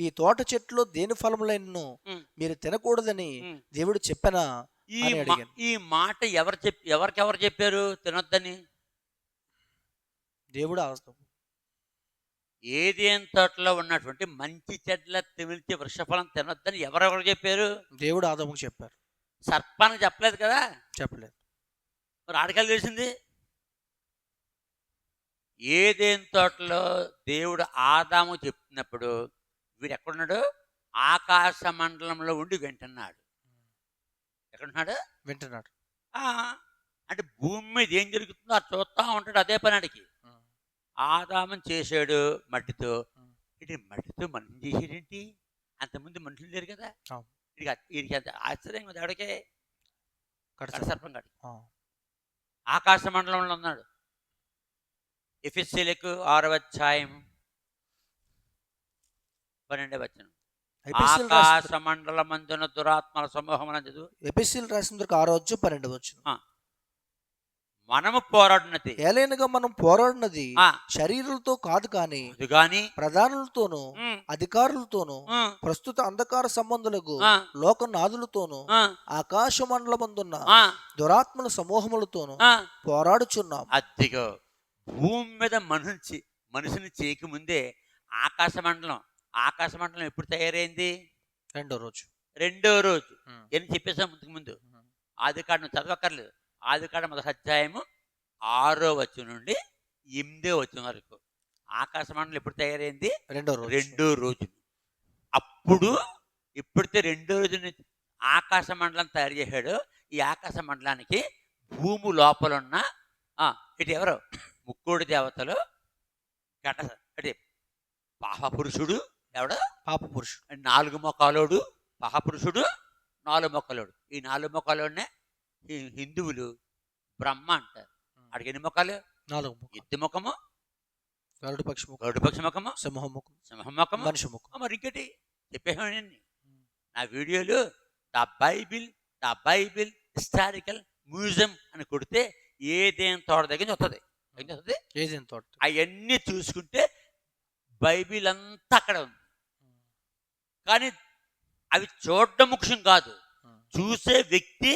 ఈ తోట చెట్లు దేని ఫలములైనను మీరు తినకూడదని దేవుడు చెప్పనా అని అడిగాను. ఈ మాట ఎవరికెవరు చెప్పారు తినొద్దని? దేవుడు. ఏదేన్ తోటలో ఉన్నటువంటి మంచి చెట్ల తిమిల్చి వృక్షఫలం తినొద్దని ఎవరెవరు చెప్పారు? దేవుడు ఆదాముకు చెప్పారు. సర్పానికి చెప్పలేదు కదా? చెప్పలేదు. మరి ఆడకాలు తెలిసింది. ఏదేన్ తోటలో దేవుడు ఆదాము చెప్తున్నప్పుడు వీడు ఎక్కడున్నాడు? ఆకాశ మండలంలో ఉండి వింటున్నాడు. ఎక్కడున్నాడు? వింటున్నాడు. అంటే భూమి మీద ఏం జరుగుతుందో అది చూస్తూ ఉంటాడు. అదే పనాడికి. ఆదామం చేశాడు మట్టితో. ఇటు మట్టితో మనిషి చేసాడేంటి? అంతకుముందు మనుషులు లేరు కదా. వీడికి అంత ఆశ్చర్యంగా ఉంది. ఎవడికే? సర్పం కాడికి. ఆకాశ మండలంలో ఉన్నాడు. ఎఫెసీయులకు 6వ అధ్యాయం 12వ వచనం. ఆకాశ మండలమందున దురాత్మల సమూహమునందు. ఎఫెసీయులకు రాసిన 6వ అధ్యాయం 12వ వచనం. మనము పోరాడినది ఏలైనగా మనం పోరాడినది శరీరులతో కాదు కానీ ప్రధానులతోనూ అధికారులతోనూ ప్రస్తుత అంధకార సంబంధులకు లోకనాథులతోనూ ఆకాశ మండలమందున్న దురాత్మల సమూహములతోనూ పోరాడుచున్నాం. అదిగో భూమి మీద మనిషిని చేయకముందే ఆకాశ మండలం ఎప్పుడు తయారైంది? రెండో రోజు అని చెప్పేసాం ముందు. ఆదికాండం చదవక్కర్లేదు. ఆదికాండం 1వ అధ్యాయము 6వ వచనం నుండి 8వ వచనం వరకు. ఆకాశ మండలం ఎప్పుడు తయారైంది? రెండో రోజు. రెండో రోజున. అప్పుడు ఎప్పుడైతే రెండో రోజున ఆకాశ మండలం తయారు చేశాడో, ఈ ఆకాశ మండలానికి భూమి లోపల ఉన్న ఇటు ఎవరు ముక్కోడి దేవతలు ఘట అంటే పాపపురుషుడు ఎవడు? పాప పురుషుడు. 4 మొక్కలోడు పాపపురుషుడు, 4 మొక్కలోడు. ఈ 4 మొక్కలోనే హిందువులు బ్రహ్మ అంటారు. అడిగి ఎన్ని మొక్కలు? 4 ముఖం. ఎద్దు ముఖము, గరుడ పక్షి ముఖం, గరుడు పక్షి ముఖము, సింహం ముఖం, సింహం ముఖము, మనిషి ముఖం. మరి ఇంకటి చెప్పేవాడిని నా వీడియోలు. ద బైబిల్ హిస్టారికల్ మ్యూజియం అని కొడితే ఏదేం తోట దగ్గర వస్తుంది. ఏదేం తోట అవన్నీ చూసుకుంటే బైబిల్ అంతా అక్కడ ఉంది. కానీ అవి చూడడం ముఖ్యం కాదు, చూసే వ్యక్తి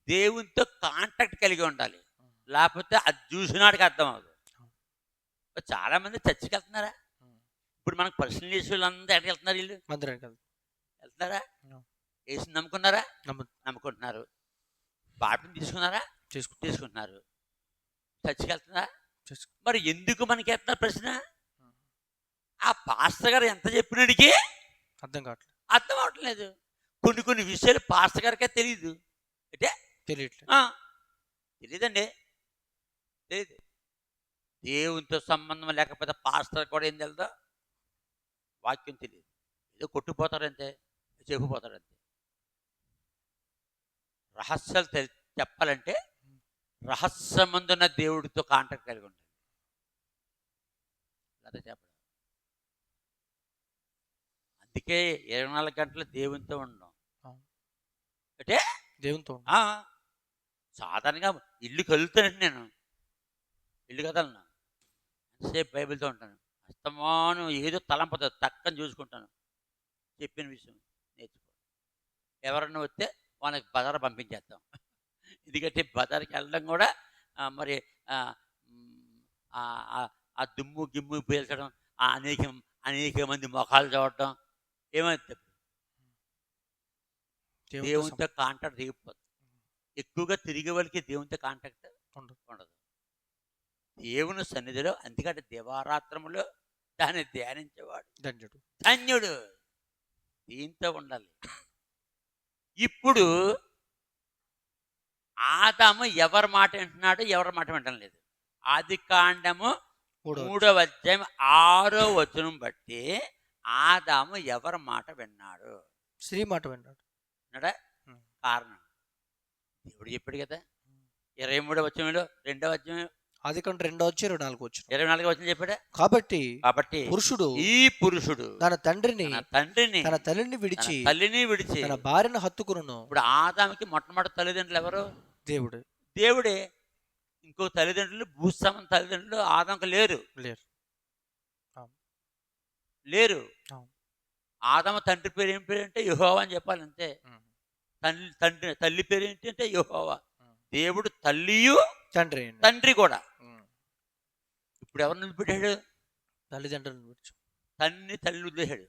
దేవునితో కాంటాక్ట్ కలిగి ఉండాలి. లేకపోతే అది చూసినాడికి అర్థం అవ్వదు. చాలా మంది చర్చికి వెళ్తున్నారా? ఇప్పుడు మనకు పర్సనల్ ఇష్యూలు అందరూ ఎక్కడికి వెళ్తున్నారు? వీళ్ళు మందిరానికి వెళ్తున్నారా? వేసి నమ్ముకున్నారా? నమ్ముకుంటున్నారు. బాప్టిజం తీసుకున్నారా? తీసుకుంటున్నారు. చర్చికి వెళ్తున్నారా? మరి ఎందుకు మనకి వెళ్తున్నారు ప్రశ్న? ఆ పాస్టర్ గారు ఎంత చెప్పినడికి అర్థం అవట్లేదు. కొన్ని విషయాలు పాస్టర్ గారికే తెలియదు. అంటే తెలియదండి, తెలియదు. దేవునితో సంబంధం లేకపోతే పాస్టర్ కూడా ఏం తెలుదా? వాక్యం తెలియదు. ఏదో కొట్టుకుపోతాడంతే, చెప్పుపోతాడంతే. రహస్యాలు చెప్పాలంటే రహస్యమందున్న దేవుడితో కాంటాక్ట్ కలిగి ఉండాలి. అదే చెప్పడం. అందుకే 24 గంటలు దేవునితో ఉండడం. అంటే దేవునితో సాధారణంగా ఇల్లు కదులుతానండి. నేను ఇల్లు కదలను, ఎంతసేపు బైబిల్తో ఉంటాను. అస్తమానం ఏదో తలంపదు, తక్కని చూసుకుంటాను. చెప్పిన విషయం నేర్చుకో. ఎవరన్నా వస్తే వాళ్ళకి బజార్ పంపించేస్తాం. ఎందుకంటే బజార్కి వెళ్ళడం కూడా మరి ఆ దుమ్ము గిమ్ము పీల్చడం, అనేక మంది ముఖాలు చూడటం ఏమైంది? దేవునితో కాంటాక్ట్ దిగిపోతుంది. ఎక్కువగా తిరిగే వాళ్ళకి దేవునితో కాంటాక్ట్ ఉండదు. దేవుని సన్నిధిలో, అందుకంటే దివారాత్రములో దాన్ని ధ్యానించేవాడు ధన్యుడు. దీంతో ఉండాలి. ఇప్పుడు ఆదాము ఎవరి మాట వింటున్నాడు, ఎవరి మాట వింటం లేదు. ఆదికాండము 3వ అధ్యాయం 6వ వచనం బట్టి ఆదాము ఎవరి మాట విన్నాడు? స్త్రీ మాట విన్నాడు. కారణం దేవుడు చెప్పాడు కదా. 23వ వచనంలో 2వ అధ్యాయం ఆదికాండం 2వ అధ్యాయం 24వ వచనం చెప్పాడా? కాబట్టి ఈ పురుషుడు తన తండ్రిని తన తల్లిని విడిచి తన భార్యను హత్తుకును. ఇప్పుడు ఆదాముకి మొట్టమొదటి తల్లిదండ్రులు ఎవరు? దేవుడే. ఇంకో తల్లిదండ్రులు, భూస్వామి తల్లిదండ్రులు ఆదాముకు లేరు. ఆదాము తండ్రి పేరు ఏం పేరు అంటే యెహోవా అని చెప్పాలి, అంతే. తల్లి పేరు ఏంటి అంటే యెహోవా. దేవుడు తల్లియు తండ్రి కూడా. ఇప్పుడు ఎవరు నిలిపెట్టాడు? తల్లిదండ్రులను తల్లి వదిలేశాడు.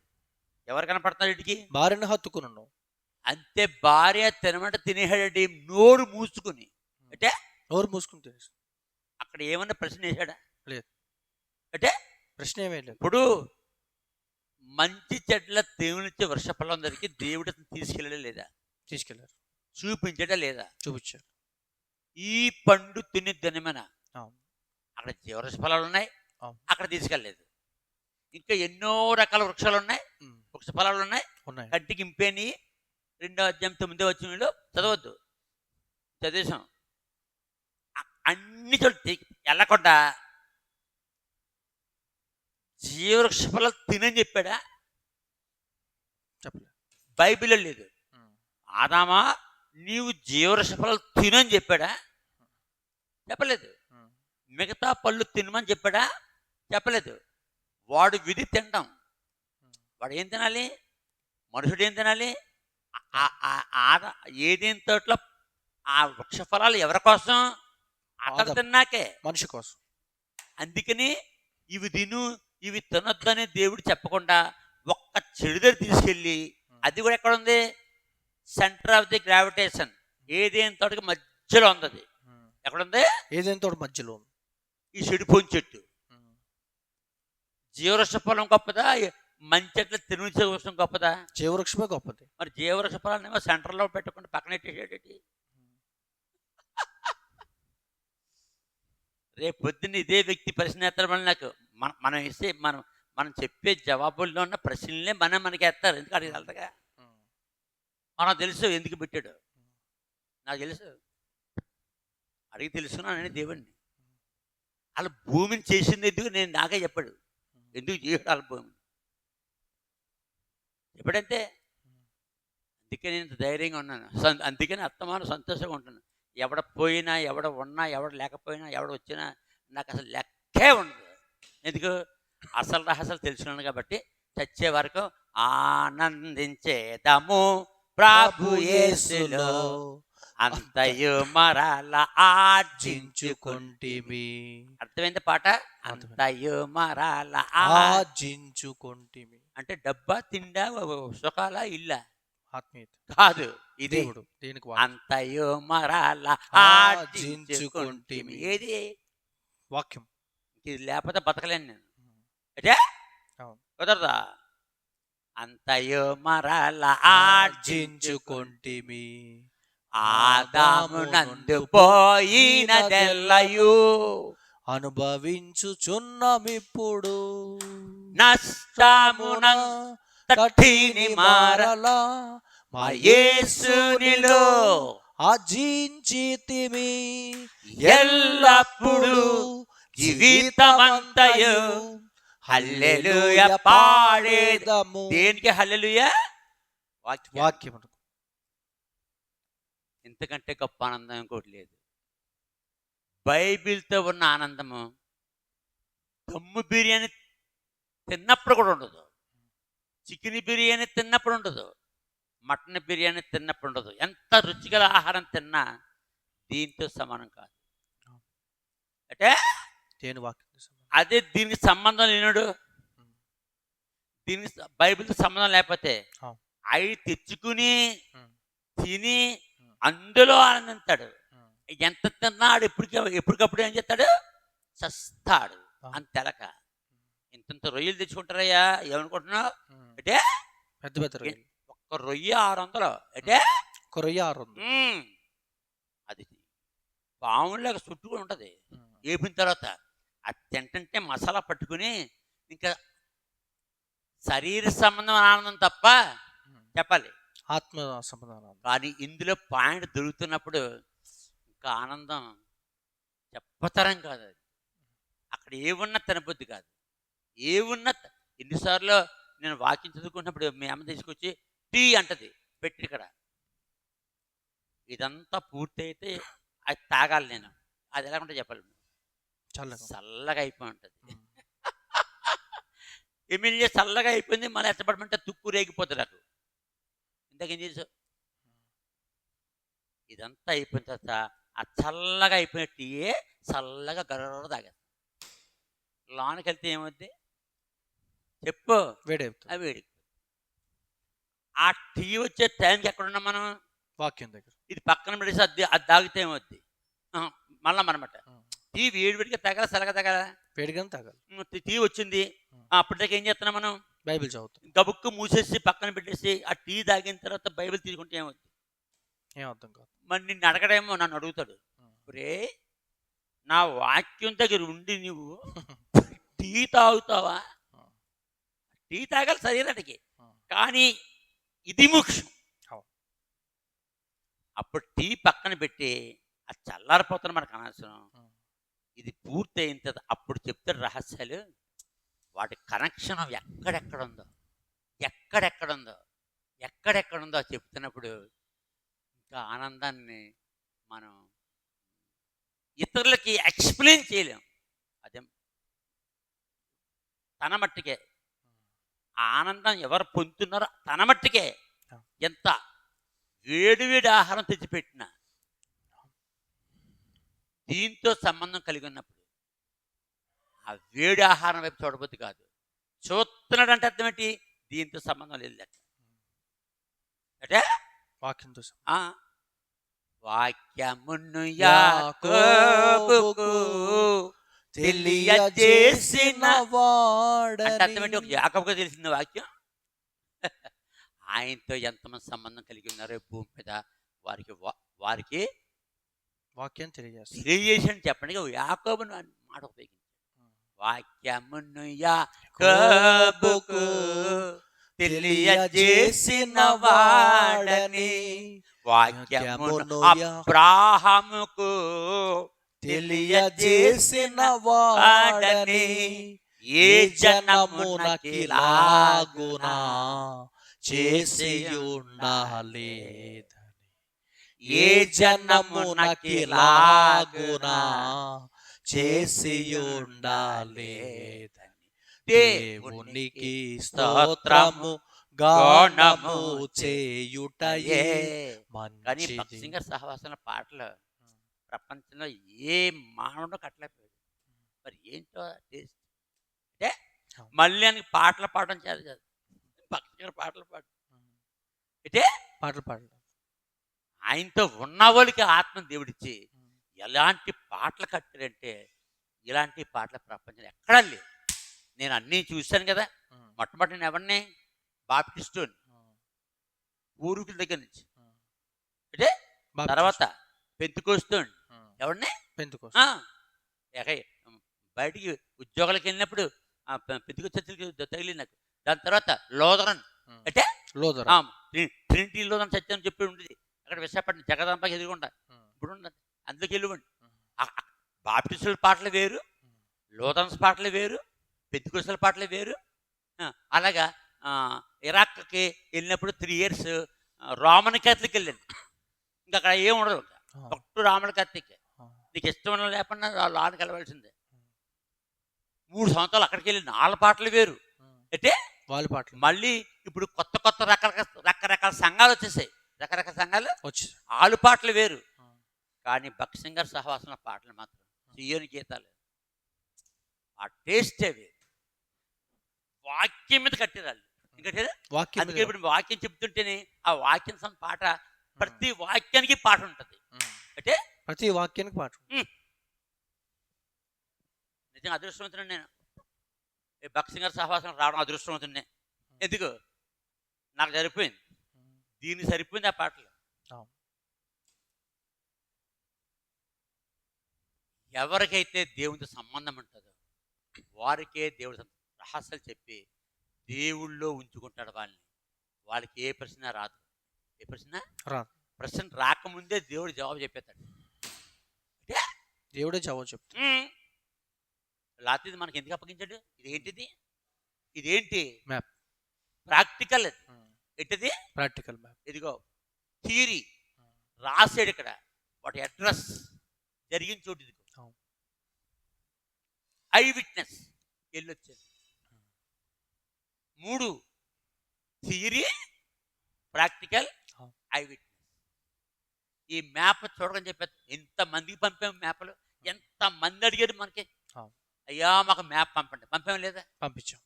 ఎవరు కనపడుతున్నారు? ఇంటికి భార్యను హత్తుకును. అంతే. భార్య తినమంట తినేసాడండి, నోరు మూసుకుని. అంటే నోరు మూసుకుని తినేసి. అక్కడ ఏమన్నా ప్రశ్న వేసాడా? లేదు. అంటే ప్రశ్న ఏమీ లేదు. ఇప్పుడు మంచి చెడ్ల దేవునిచ్చే వర్షఫలం దగ్గరికి దేవుడు తీసుకెళ్ళడా లేదా? తీసుకెళ్ళారు. చూపించడా లేదా? చూపించారు. ఈ పండు తిని దినమేనా? అక్కడ జీవరస ఫలాలు ఉన్నాయి, అక్కడ తీసుకెళ్ళలేదు. ఇంకా ఎన్నో రకాల వృక్షాలు ఉన్నాయి, వృక్ష ఫలాలు ఉన్నాయి, కంటికి ఇంపేని. 2వ అధ్యాయం 9వ వచనంలో చదవద్దు, చదివేశాం. అన్ని చోట్ల వెళ్ళకుండా జీవవృక్ష ఫలాలు తినని చెప్పాడా? చెప్పలేదు. బైబిల్లో లేదు. ఆదామా నీవు జీవవృక్ష ఫలాలు తినని చెప్పాడా? చెప్పలేదు. మిగతా పళ్ళు తినమని చెప్పాడా? చెప్పలేదు. వాడు విధి తినడం. వాడు ఏం తినాలి? మనుషుడు ఏం తినాలి? ఏదేం తోటలో ఆ వృక్ష ఫలాలు ఎవరి కోసం? అతను తిన్నాకే, మనిషి కోసం. అందుకని ఇవి తిను, ఇవి తినొద్దని దేవుడు చెప్పకుండా ఒక్క చెడుదరి తీసుకెళ్ళి, అది కూడా ఎక్కడ ఉంది? సెంటర్ ఆఫ్ ది గ్రావిటేషన్ ఏదేం తోటకి మధ్యలో ఉంది. ఎక్కడుంది? ఏదేం తోట మధ్యలో. ఈ చెడిపోయిన చెట్టు జీవవృక్ష ఫలం గొప్పదా, మంచి చెట్ల తిరుగు వృక్షం గొప్పదా? జీవవృక్షమే గొప్పది. మరి జీవవృక్ష ఫలాన్ని సెంటర్లో పెట్టకుండా పక్కన పెట్టేసేటి. రేపు పొద్దున్న ఇదే వ్యక్తి ప్రశ్న ఎత్తారు మళ్ళీ నాకు. మనం వేసే మనం చెప్పే జవాబుల్లో ఉన్న ప్రశ్నలే మనకి ఎత్తారు. ఎందుకు అడగగలరుగా? మనకు తెలుసు ఎందుకు పెట్టాడు, నాకు తెలుసు, అడిగి తెలుసుకున్నానని దేవుణ్ణి. వాళ్ళ భూమిని చేసింది ఎందుకు నేను నాకే చెప్పాడు, ఎందుకు చేయడు వాళ్ళ భూమిని ఎప్పుడంతే. అందుకే నేను ధైర్యంగా ఉన్నాను. అందుకని అత్తమాను సంతోషంగా ఉంటున్నాను. ఎవడ పోయినా, ఎవడ ఉన్నా, ఎవడ లేకపోయినా, ఎవడ వచ్చినా నాకు అసలు లెక్కే ఉండదు. ఎందుకు? అసలు రహస్యాలు తెలుసుకున్నాను కాబట్టి. చచ్చే వరకు ఆనందించేదము ప్రభు యేసులో, అంతయు మరల ఆర్జించుకొంటిమి. అర్థమైంది పాట? అంతయు మరల ఆర్జించుకొంటిమి అంటే డబ్బా, తిండా, సుఖాలా, ఇల్లా? ఆత్మీయత కాదు, ఇది దేవుడు. దీనికి అంతయు మరల ఆర్జించుకొంటిమి. ఏది? వాక్యం. ఇది లేకపోతే బతకలేను నేను. అంటే కుదరదా? అంతయు మరల ఆర్జించుకొంటిమి, ఆదామునందు పోయినదెల్లయు అనుభవించుచున్నమిప్పుడు, నష్టమున తట్టిని మారలా మా యేసునిలో ఆర్జించితిమి ఎల్లప్పుడు జీవితమంతయు హల్లెలూయా పాడేదము. దేనికి హల్లెలూయా? వాక్యం. ఇంతకంటే గొప్ప ఆనందం ఇంకోటి లేదు. బైబిల్తో ఉన్న ఆనందము దమ్ము బిర్యానీ తిన్నప్పుడు కూడా ఉండదు, చికెన్ బిర్యానీ తిన్నప్పుడు ఉండదు, మటన్ బిర్యానీ తిన్నప్పుడు ఉండదు. ఎంత రుచిగల ఆహారం తిన్నా దీంతో సమానం కాదు. అంటే అదే దీనికి సంబంధం లేనుడు, దీనికి బైబిల్తో సంబంధం లేకపోతే అవి తెచ్చుకుని తిని అందులో ఆనందిస్తాడు. ఎంత తిన్నాడు ఎప్పటికప్పుడు ఏం చేస్తాడు? చస్తాడు. అని తెలక ఇంత రొయ్యలు తెచ్చుకుంటారయ్యా, ఏమనుకుంటున్నావు అంటే? పెద్ద పెద్ద రొయ్యలు. ఒక్క రొయ్య 600 అంటే? ఒక రొయ్య 600. అది పాములాగా చుట్టుకుని ఉంటుంది. వేపిన తర్వాత అది తింటుంటే మసాలా పట్టుకుని ఇంకా శరీర సంబంధం ఆనందం తప్ప చెప్పాలి, ఆత్మ సంబంధం. కానీ ఇందులో పాయింట్ దొరుకుతున్నప్పుడు ఇంకా ఆనందం చెప్పతరం కాదు. అది అక్కడ ఏమున్నా తినబుద్ధి కాదు, ఏమున్నా. ఎన్నిసార్లు నేను వాకింగ్ చదువుకున్నప్పుడు మీ అమ్మ తీసుకొచ్చి టీ అంటది పెట్టి ఇక్కడ. ఇదంతా పూర్తి అయితే అది తాగాలి నేను. అది ఎలా ఉంటే చెప్పాలి, చల్లగా అయిపోయి ఉంటుంది. ఎమ్మెల్యే చల్లగా అయిపోయింది, మళ్ళీ ఎత్తపడమంటే తుక్కు రేగిపోతుంది నాకు. ఇంతకేం చేసావు? ఇదంతా అయిపోయిన తర్వాత ఆ చల్లగా అయిపోయిన టీయే చల్లగా గర్ర తాగదు. లోనికి వెళ్తే ఏమవుద్ది చెప్పు? వేడి. ఆ టీ వచ్చే టైంకి ఎక్కడున్నాం మనం? వాక్యం దగ్గర. ఇది పక్కన పెడేసి అది తాగితే ఏమవుద్ది? మళ్ళా మనమాట టీ వేడిగా తగల, సరగా తగల, వేడిగానే తాగాలి. టీ వచ్చింది, అప్పటిదాకా ఏం చేస్తున్నాం మనం? బైబిల్ చదువుతాం. గబుక్కు మూసేసి పక్కన పెట్టేసి ఆ టీ తాగిన తర్వాత బైబిల్ తీసుకుంటే ఏమవుద్ది? ఏం అర్థం కాదు. మరి నిన్ను అడగడేమో, నన్ను అడుగుతాడు, రే నా వాక్యం దగ్గర ఉండి నువ్వు టీ తాగుతావా? టీ తాగాలి శరీరానికి, కానీ ఇది ముఖ్యం. అప్పుడు టీ పక్కన పెట్టి అది చల్లారిపోతున్న మనకు అనవసరం. ఇది పూర్తి అయిన తర్వాత అప్పుడు చెప్తారు రహస్యాలు. వాటి కనెక్షన్ ఎక్కడెక్కడుందో చెప్తున్నప్పుడు ఇంకా ఆనందాన్ని మనం ఇతరులకి ఎక్స్ప్లెయిన్ చేయలేం. అదే తన మట్టికే ఆనందం ఎవరు పొందుతున్నారో తన మట్టికే. ఎంత వేడి ఆహారం తెచ్చిపెట్టినా దీంతో సంబంధం కలిగి ఉన్నప్పుడు ఆ వేడి ఆహారం వైపు చూడబోద్ది కాదు. చూస్తున్నాడు అంటే అర్థం ఏంటి? దీంతో సంబంధం లేదు లెక్క అంటే వాక్యంతో. వాక్యమును యాకోబుకు తెలియజేసిన అంటే వాడని. అర్థం ఏంటి? ఒక యాకోబుగా తెలిసిన వాక్యం. ఆయనతో ఎంతమంది సంబంధం కలిగి ఉన్నారో ఈ భూమి మీద వారికి వాక్యం తెలియజేస్తుంది. తెలియజేసి చెప్పండి. యాకోబును అనే మాట ఉపయోగించారు. వాక్యమును యాకోబుకు తెలియజేసిన వాడని, వాక్యమును అబ్రాహాముకు తెలియజేసిన వాడని, ఏ జనమునకిలాగునా చేసి ఉండాలేదని. ఏ జనమునకిలాగునా చేసి ఉండాలేదని. దేవునికి స్తోత్రము గానము చేయుటయే కానీ మంచిది. భక్తి సింగర్ సహవాసన పాటలు ప్రపంచంలో ఏ మానవుడు కట్టలేకపోయాడు. మరి ఏంటో టేస్ట్ అంటే మళ్ళీ అని పాటలు పాడడం చేత కాదు, భక్తి సింగర్ పాటలు పాడడం అంటే పాటలు పాడడం. ఆయనతో ఉన్న వాళ్ళకి ఆత్మ దేవుడిచ్చి ఎలాంటి పాటలు కట్టారంటే ఇలాంటి పాటల ప్రపంచంలో ఎక్కడా లేదు. నేను అన్నీ చూశాను కదా. మొట్టమొదటి నేను ఎవరిని? బాప్టిస్టు ఊరుకుల దగ్గర నుంచి అంటే తర్వాత పెంతుకోస్తోండి ఎవరిని పెంతుకోస్తు బయటికి ఉద్యోగాలకు వెళ్ళినప్పుడు పెంతుకో చర్చలకి తగిలి నాకు. దాని తర్వాత లోదరన్ అంటే ట్రినిటీ లోదరన్ చర్చ అని చెప్పి ఉండేది అక్కడ విశాఖపట్నం జగదాంబకి ఎదురుకుండా ఇప్పుడు ఉండదు. అందులోకి వెళ్ళివ్వండి. బాప్టిస్టుల పాటలు వేరు, లోదరన్స్ పాటలు వేరు, పెంతుకోస్తుల పాటలు వేరు. అలాగా ఇరాక్కి వెళ్ళినప్పుడు 3 years రోమన్ క్యాథలిక్ వెళ్ళాను. ఇంకా అక్కడ ఏం ఉండదు, ఒకటి రోమన్ క్యాథలిక్. నీకు ఇష్టం లేకుండా లోనికి వెళ్ళవలసిందే. 3 సంవత్సరాలు అక్కడికి వెళ్ళి 4 పాటలు వేరు. అంటే వాళ్ళ పాటలు మళ్ళీ ఇప్పుడు కొత్త కొత్త రకరకాల సంఘాలు వచ్చేసాయి. రకరకాల సంఘాలు వచ్చి ఆలు పాటలు వేరు. కానీ భక్తి సింగర్ సహవాసన పాటలు మాత్రం తీయని గీతాలు. ఆ టేస్టే వేరు. వాక్యం మీద కట్టిరాలి. ఎందుకంటే అందుకే ఇప్పుడు వాక్యం చెప్తుంటేనే ఆ వాక్యం పాట ప్రతి వాక్యానికి పాట ఉంటుంది. అంటే ప్రతి వాక్యానికి పాట. నిజంగా అదృష్టవంతుడు నేను. భక్తి సింగర్ సహవాసన రావడం అదృష్టవంతుడినే. ఎందుకు నాకు సరిపోయింది, దీనికి సరిపోయింది ఆ పాటలు. ఎవరికైతే దేవునితో సంబంధం ఉంటుందో వారికే దేవుడు రహస్యాలు చెప్పి దేవుళ్ళో ఉంచుకుంటాడు వాళ్ళని. వాళ్ళకి ఏ ప్రశ్న రాదు. ఏ ప్రశ్న రాదు. ప్రశ్న రాకముందే దేవుడు జవాబు చెప్పేస్తాడు. అంటే దేవుడే జవాబు చెప్తాడు. లేకపోతే మనకి ఎందుకు అప్పగించాడు? ఇదేంటిది? ఇదేంటి? మ్యాప్. ప్రాక్టికల్. ఏంటిది? Practical map. ఇదిగో థియరీ రాసాడు ఇక్కడ. వాటి అడ్రస్ జరిగిన చోటు ఇదిగో. ఐ విట్నెస్ వెళ్ళొచ్చాడు. 3 థియరీ, ప్రాక్టికల్, ఐ విట్నెస్. ఈ మ్యాప్ చూడకని చెప్పారు. ఎంతమందికి పంపాము మ్యాప్లు? ఎంతమంది అడిగారు మనకి, అయ్యా మాకు మ్యాప్ పంపండి. పంపాము లేదా? పంపించాం.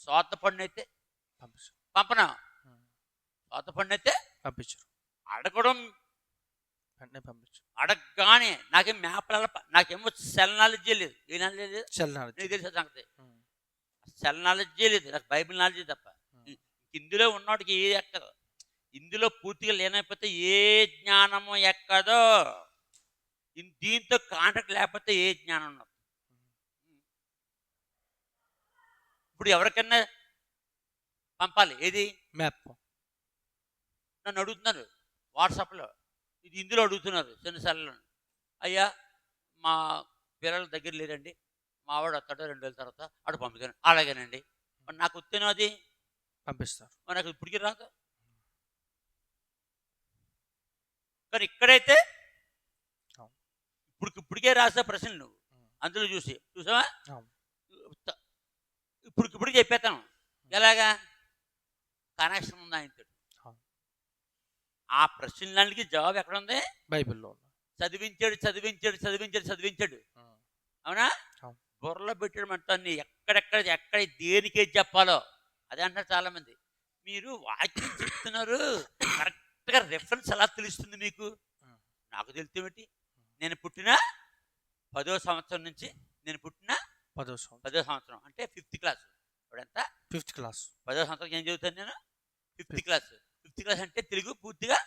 సోతపండు అయితే పంపించాం. పంపనా? సోతపండు అయితే పంపించారు. అడగడం వెంటనే పంపించాం. అడగగానే నాకేం మ్యాప్ల నాకేమో సెల్ నాలెడ్జే లేదు. ఏ నాలెడ్జ్ లేదు? Cell knowledge. నీకు తెలిసే సంగతి. సెల్ నాలెడ్జే లేదు నాకు, బైబిల్ నాలెడ్జే తప్ప. ఇందులో ఉన్నవాడికి ఏది ఎక్కదు. ఇందులో పూర్తిగా లేనైపోతే ఏ జ్ఞానము ఎక్కదో. దీంతో కాంటాక్ట్ లేకపోతే ఏ జ్ఞానం ఉండదు. ఇప్పుడు ఎవరికన్నా పంపాలి ఏది? మ్యాప్. నన్ను అడుగుతున్నారు వాట్సాప్లో, ఇది ఇందులో అడుగుతున్నారు చిన్నసార్లు. అయ్యా మా పిల్లల దగ్గర లేరండి, మా వాడు వస్తాడు 2 రోజుల తర్వాత అటు పంపుతాను. అలాగేనండి. మరి నాకు వస్తేనో అది పంపిస్తారు. మరి నాకు ఇప్పటికీ రాదు. కానీ ఇక్కడైతే ఇప్పటికే రాసే ప్రశ్నలు నువ్వు అందులో చూసావా? ఇప్పటికి చెప్పేస్తాను. ఎలాగా? కనెక్షన్ ఉంది ఆయనతో. ఆ ప్రశ్నలన్నిటికీ జవాబు ఎక్కడ ఉంది? బైబిల్లో. చదివించాడు. అవునా? బుర్రలో పెట్టడం అంటాన్ని ఎక్కడ దేనికే చెప్పాలో అదే అంటారు చాలా మంది. మీరు వాక్యం చెప్తున్నారు, కరెక్ట్గా రెఫరెన్స్ ఎలా తెలుస్తుంది మీకు? నాకు తెలితే ఏంటి? నేను పుట్టిన 10వ సంవత్సరం నుంచి నేను పుట్టిన 10వ సంవత్సరం 10వ సంవత్సరం అంటే 5th క్లాస్. ఇప్పుడెంత 5th క్లాస్ 10వ సంవత్సరం ఏం చదువుతాను నేను? 5th Fifth. Class. 5th class అంటే తెలుగు పూర్తిగా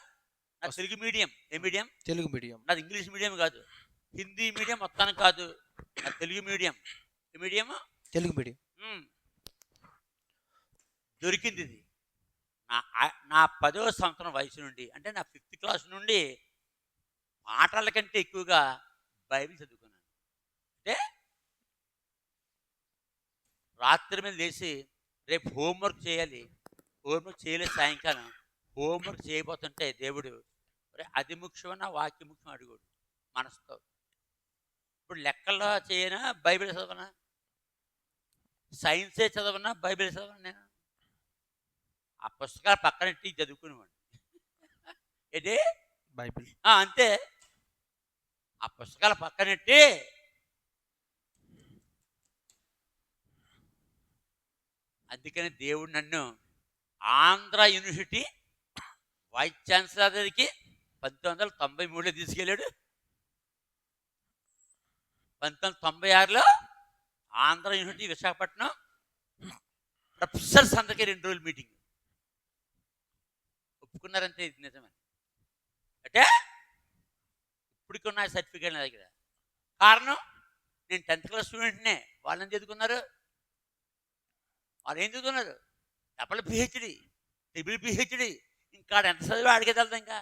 నా వస్తు- తెలుగు మీడియం. ఏ మీడియం? తెలుగు మీడియం. నాది ఇంగ్లీష్ మీడియం కాదు, హిందీ మీడియం మొత్తానికి కాదు, నా తెలుగు మీడియం. ఏ మీడియం? తెలుగు మీడియం. దొరికింది ఇది. నా 10వ సంవత్సరం వయసు నుండి అంటే నా 5th క్లాస్ నుండి మాటల కంటే ఎక్కువగా బైబిల్ చదువుకున్నాను. అంటే రాత్రి మీద లేచి రేపు హోంవర్క్ చేయాలి, హోంవర్క్ చేయలేదు, సాయంకాలం హోంవర్క్ చేయబోతుంటే దేవుడు అది ముఖ్యమన్నా వాక్య ముఖ్యం అడుగుడు మనసుతో. ఇప్పుడు లెక్కల్లో చేయనా బైబిల్ చదవనా, సైన్సే చదవనా బైబిల్ చదవనా? నేను ఆ పుస్తకాలు పక్కనెట్టి చదువుకునేవాడు. ఏంటి బైబిల్ అంతే, ఆ పుస్తకాలు పక్కనెట్టి అందుకని దేవుడు నన్ను ఆంధ్ర యూనివర్సిటీ వైస్ ఛాన్సలర్ దగ్గరికి 1993లో తీసుకెళ్ళాడు. 1996లో ఆంధ్ర యూనివర్సిటీ విశాఖపట్నం ప్రొఫెసర్స్ అందరికీ 2 రోజులు మీటింగ్ ఒప్పుకున్నారంటే ఇది నిజమే. అంటే ఇప్పటికి ఉన్న సర్టిఫికేట్ నా దగ్గర. కారణం నేను 10th క్లాస్ స్టూడెంట్నే. వాళ్ళు ఏం చదువుకున్నారు? వాళ్ళు ఏం చదువుతున్నారు? Double PhD, triple PhD. ఇంకా ఎంత చదివి అడిగే తెలదు. ఇంకా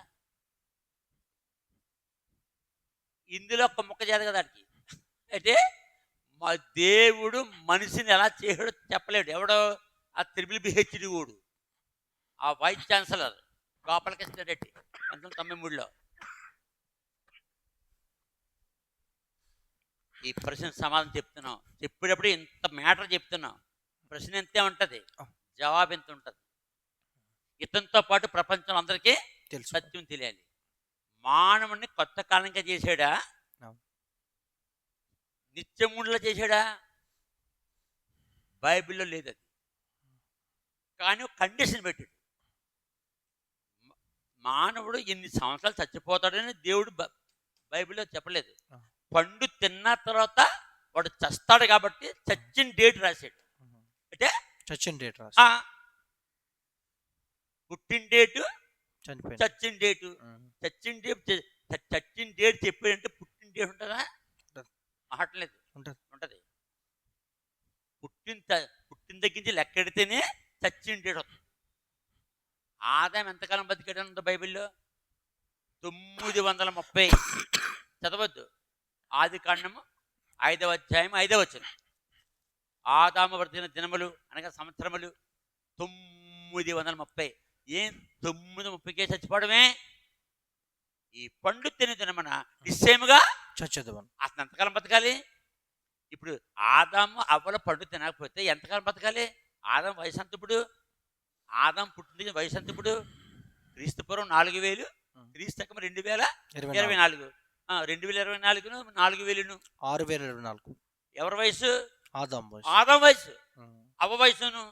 ఇందులో ఒక్క ముక్క చేదు కదా అడిగి. అయితే మా దేవుడు మనిషిని ఎలా చేయడో చెప్పలేడు. ఎవడో ఆ ట్రిపుల్ పిహెచ్డి వాడు, ఆ వైస్ ఛాన్సలర్ గోపాలకృష్ణ రెడ్డి 1993లో. ఈ ప్రశ్న సమాధానం చెప్తున్నాం. చెప్పేటప్పుడు ఇంత మ్యాటర్ చెప్తున్నాం. ప్రశ్న ఎంతే ఉంటుంది, జవాబు ఎంత ఉంటుంది. ఇతనితో పాటు ప్రపంచం అందరికీ తెలుసు. సత్యం తెలియాలి. మానవుడిని కొత్త కాలంగా చేశాడా, నిత్యముడిలో చేశాడా? బైబిల్లో లేదు అది. కానీ ఒక కండిషన్ పెట్టాడు. మానవుడు ఎన్ని సంవత్సరాలు చచ్చిపోతాడని దేవుడు బైబిల్లో చెప్పలేదు. పండు తిన్న తర్వాత వాడు చస్తాడు కాబట్టి చచ్చిన డేట్ రాశాడు. అంటే చచ్చిన డేట్ పుట్టిన డేటు, చనిపోయింది, చచ్చిన డేటు. చచ్చిన డేట్ చెప్పాడంటే పుట్టిన డేట్ ఉంటుందా? మాట్లేదు, ఉంటుంది. పుట్టిన దగ్గర నుంచి లెక్కెడితేనే చచ్చిన డేట్ వస్తుంది. ఆదాయం ఎంతకాలం బతికాడని ఉందో బైబిల్లో? 930. చదవద్దు. ఆదికాండము 5వ అధ్యాయం 5వ వచనం. ఆదాము వర్తిన దినములు అనగా సంవత్సరములు 930. ఏం 930కే చచ్చిపోవడమే? ఈ పండు తిని దినమన నిశ్చయముగా చచ్చేదవన్. అతను ఎంతకాలం బతకాలి? ఇప్పుడు ఆదాము అవ్వల పండు తినకపోతే ఎంతకాలం బతకాలి? ఆదాం వయసు ఎంత ఇప్పుడు? ఆదాం పుట్టిన వయసు ఎంత ఇప్పుడు? క్రీస్తుపూర్వం 4000, క్రీస్తకం 2024. 2024 4000 6024. ఎవరి వయసు? ఆదాం వయసు. ఆదాం వయసు, అవ్వ వయసును.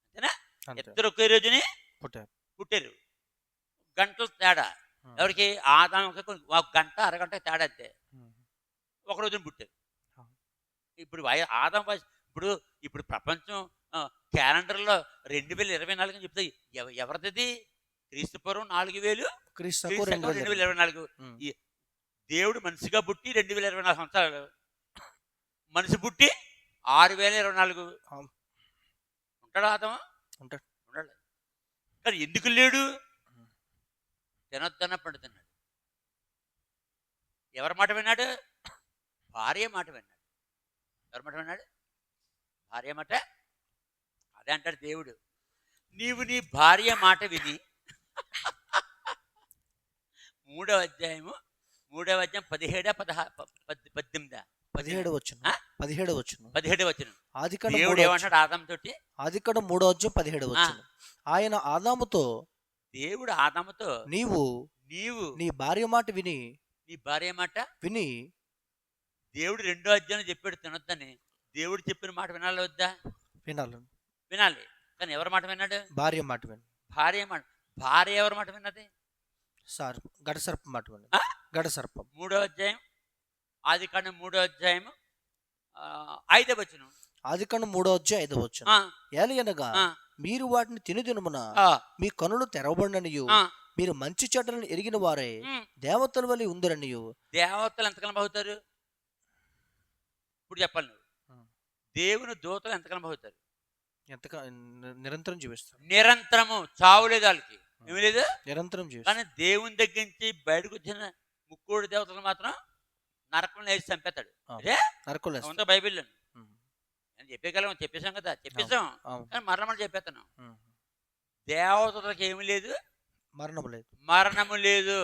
అంతేనా? ఇద్దరు ఒకే రోజుని పుట్టారు. గంటలు తేడా. ఎవరికి? ఆదాంకి ఒక గంట అరగంట తేడా అంతే. ఒక రోజున పుట్టారు. ఇప్పుడు ఆదాం వయసు ఇప్పుడు ప్రపంచం క్యాలెండర్లో 2024 అని చెప్తే ఎవరిది? క్రీస్తుపూర్వం 4000, క్రీస్తు 2024. దేవుడు మనిషిగా పుట్టి 2024 సంవత్సరాలు, మనిషి పుట్టి 6024. ఉంటాడు ఆదాము? ఉంటాడు. కానీ ఎందుకు లేడు? తినొద్దన్నప్పుడు తిన్నాడు. ఎవరి మాట విన్నాడు? భార్య మాట విన్నాడు. ఎవరి మాట విన్నాడు? భార్య మాట. అదే అంటాడు దేవుడు, నీవు నీ భార్య మాట విని 3వ అధ్యాయం 17 వచనం. దేవుడు ఏమంటాడు ఆదాము తోటి? ఆదికాండం 3వ అధ్యాయం 17వ వచనం. ఆయన ఆదాముతో, దేవుడు ఆదాముతో, నీవు నీ భార్య మాట విని దేవుడు 2వ అధ్యాయం చెప్పాడు తినొద్దని. దేవుడు చెప్పిన మాట వినాలి వద్దా? వినాలి. కానీ ఎవరి మాట విన్నాడు? భార్య మాట విని. భార్య ఎవరి మాట విన్నది? గడసర్పం మాట విన్నది. గడసర్పం. 3వ అధ్యాయం ఆదికాండం 3వ అధ్యాయం ఐదవ వచనం. ఆదికాండం 3:5 ఆ, ఏలయనగా ఆ, మీరు వాటిని తినుదినమున ఆ, మీ కనులు తెరవబడిననియు ఆ. మీరు మంచి చెడ్డలను ఎరిగిన వారే ఉమ్. దేవతల వలె ఉందరనియు. దేవతలు ఎంతకాలం అవుతారు? ఇప్పుడు చెప్పాలి నువ్వు. దేవుని దూతలు ఎంతకాలం అవుతారు? ఎంతగా నిరంతరం జీవిస్తారు. నిరంతరము. చావు లేదు వాళ్ళకి, ఏమి లేదు. నిరంతరం కానీ జీవిస్తారు. దేవుని దగ్గర నుంచి బయటకు వచ్చిన ముక్కోడి దేవతలు మాత్రం నరకం వేసి చంపేస్తాడు. ఆ. అదే నరకలేస్తారు. ఉందా బైబిల్లో. ఉమ్. నేను చెప్పగలం, చెప్పేశాం కదా, చెప్పేశాం. అవును. కానీ మరణం చెప్పేస్తాను. ఉమ్. దేవతలకు ఏమి లేదు, మరణం లేదు. మరణము లేదు.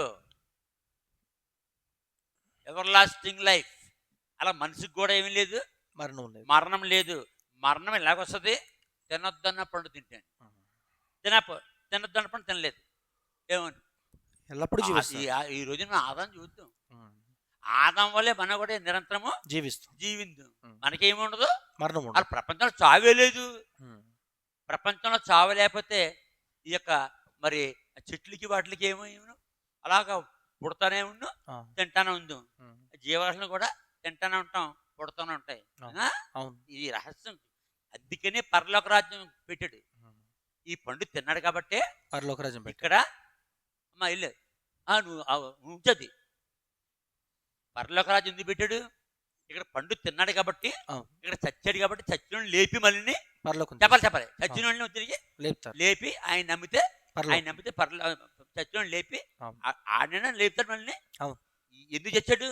Ever lasting life. అలా మనిషికి కూడా ఏమీ లేదు, మరణం లేదు. మరణం లేదు. మరణం ఎలాగొస్తుంది? తినొద్దన్న పండు తింటాను, తినొద్దన్న పండు తినలేదు. ఏమని ఎల్లప్పుడూ జీవిస్తారు. ఈ రోజు మనం ఆదాం చూద్దాం. ఉమ్. ఆదాం వల్లే మనం కూడా నిరంతరము జీవిస్తాం. జీవిందు. ఉమ్. మనకేముండదు, మరణం అలా ఉండదు. ప్రపంచంలో చావే లేదు. ఉమ్. ప్రపంచంలో చావు లేకపోతే ఈ యొక్క మరి చెట్లకి వాటికి ఏమో అలాగా పుడతానే ఉండు, ఆ. తింటానే ఉండు. ఉమ్. జీవరాశులు కూడా తింటానే ఉంటాం, పుడతానే ఉంటాయి. అవును. ఆ? అవును. ఈ రహస్యం. అందుకనే పరలోక రాజ్యం పెట్టాడు. ఉమ్. ఈ పండు తిన్నాడు కాబట్టి పరలోక రాజ్యం పెట్టాడు. ఇక్కడ అమ్మా ఇల్లు నువ్వు ఉంచది. పరలోక రాజ్యం ఎందుకు పెట్టాడు? ఇక్కడ పండు తిన్నాడు కాబట్టి, అవును. ఇక్కడ చచ్చాడు కాబట్టి చచ్చిన లేపి మళ్ళీ పరలోకం చెప్పాలి. చచ్చిన తిరిగి లేపుతారు. లేపి ఆయన నమ్మితే పరలోకం. చచ్చిన లేపి అవును. ఆయన లేపుతాడు మళ్ళీ. అవును. ఎందుకు చచ్చాడు?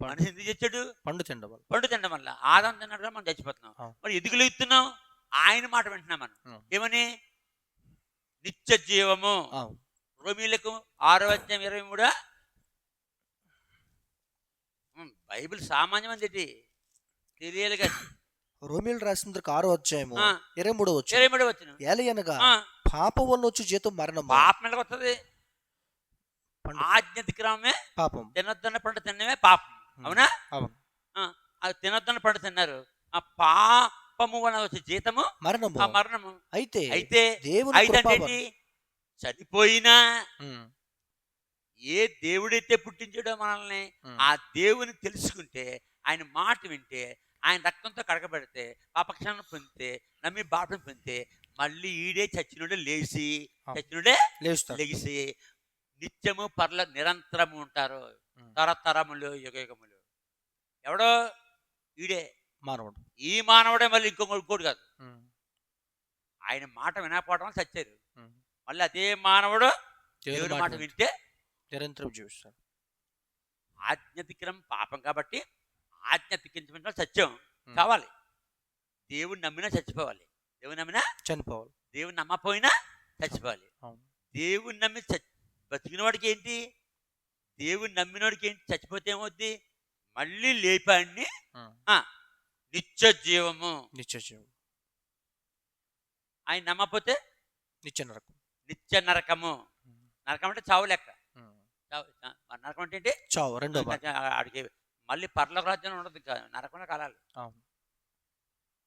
మనిషి ఎందుకు చచ్చాడు? పండు తినడం వల్ల. పండు తినడం వల్ల. ఆదాం తిన్నాడు కదా మనం చచ్చిపోతున్నాం. అవును. మరి ఎందుకు లేపుతున్నాం? ఆయన మాట వింటున్నాం మనం. అవును. ఏమని? నిత్య జీవము. అవును. రోమీలకు 6:23. బైబిల్ సామాన్యమైనది, తెలియాలి కదా. రోమీయులు రాసిన 6:23 ఆ. 23 23 వచ్చిన ఏలయనగా పాపం వల్ల వచ్చి జీతం మరణము. పాపం ఎలాగ వస్తుంది? పండు ఆజ్ఞాతిక్రమమే. పాపం. తినొద్దన్న పండు తిన్నమే పాపం. అవునా? అవును. అది తినొద్దన్న పండు తిన్నారు. ఆ పాపము వల్ల వచ్చే జీతము మరణము. ఆ మరణము. అయితే దేవుని అయితే కృపావరం. చనిపోయినా ఉమ్. ఏ దేవుడైతే పుట్టించాడో మనల్ని, ఉమ్. ఆ దేవుని తెలుసుకుంటే, ఆయన మాట వింటే, ఆయన రక్తంతో కడగబడితే, పాపక్షాలను పొందితే, నమ్మి బాటను పొందితే, మళ్ళీ ఈడే చచ్చినుడే లేచి, చచ్చినుడే లేస్తాడు. లెగిసి నిత్యము పర్ల నిరంతరము ఉంటారు. ఉమ్. తరతరములు యుగయుగములు. ఎవడో? ఈడే మానవుడు. ఈ మానవుడే, మళ్ళీ ఇంకోటి కాదు. ఉమ్. ఆయన మాట వినకపోవడం వల్ల చచ్చారు. ఉమ్. మళ్ళీ అదే మానవుడు దేవుని దేవుని మాట మాట వింటే నిరంతరం జీవిస్తాడు. ఆజ్ఞాతిక్రమం పాపం కాబట్టి ఆజ్ఞాతిక్రించడం సత్యం ఉమ్. కావాలి. దేవుని నమ్మినా చచ్చిపోవాలి. దేవుని నమ్మినా, చనిపోవాలి. దేవుని నమ్మపోయినా చచ్చిపోవాలి. అవును. దేవుని నమ్మి బతికిన వాడికి ఏంటి? దేవుని నమ్మినోడికి ఏంటి? చచ్చిపోతే ఏమవుద్ది? మళ్ళీ లేపాడిని ఉమ్. నిత్య జీవము. నిత్య జీవం. ఆయన నమ్మపోతే నిత్య నరకం. నిత్య నరకము. ఉమ్. నరకం అంటే చావు లెక్క. ఉమ్. నరకం అంటే ఏంటి? చావు. రెండో భాగం. ఆడికి మళ్ళీ పరలోక రాజ్యం ఉండదు, ఇంకా నరకంలో కాలాలి. అవును.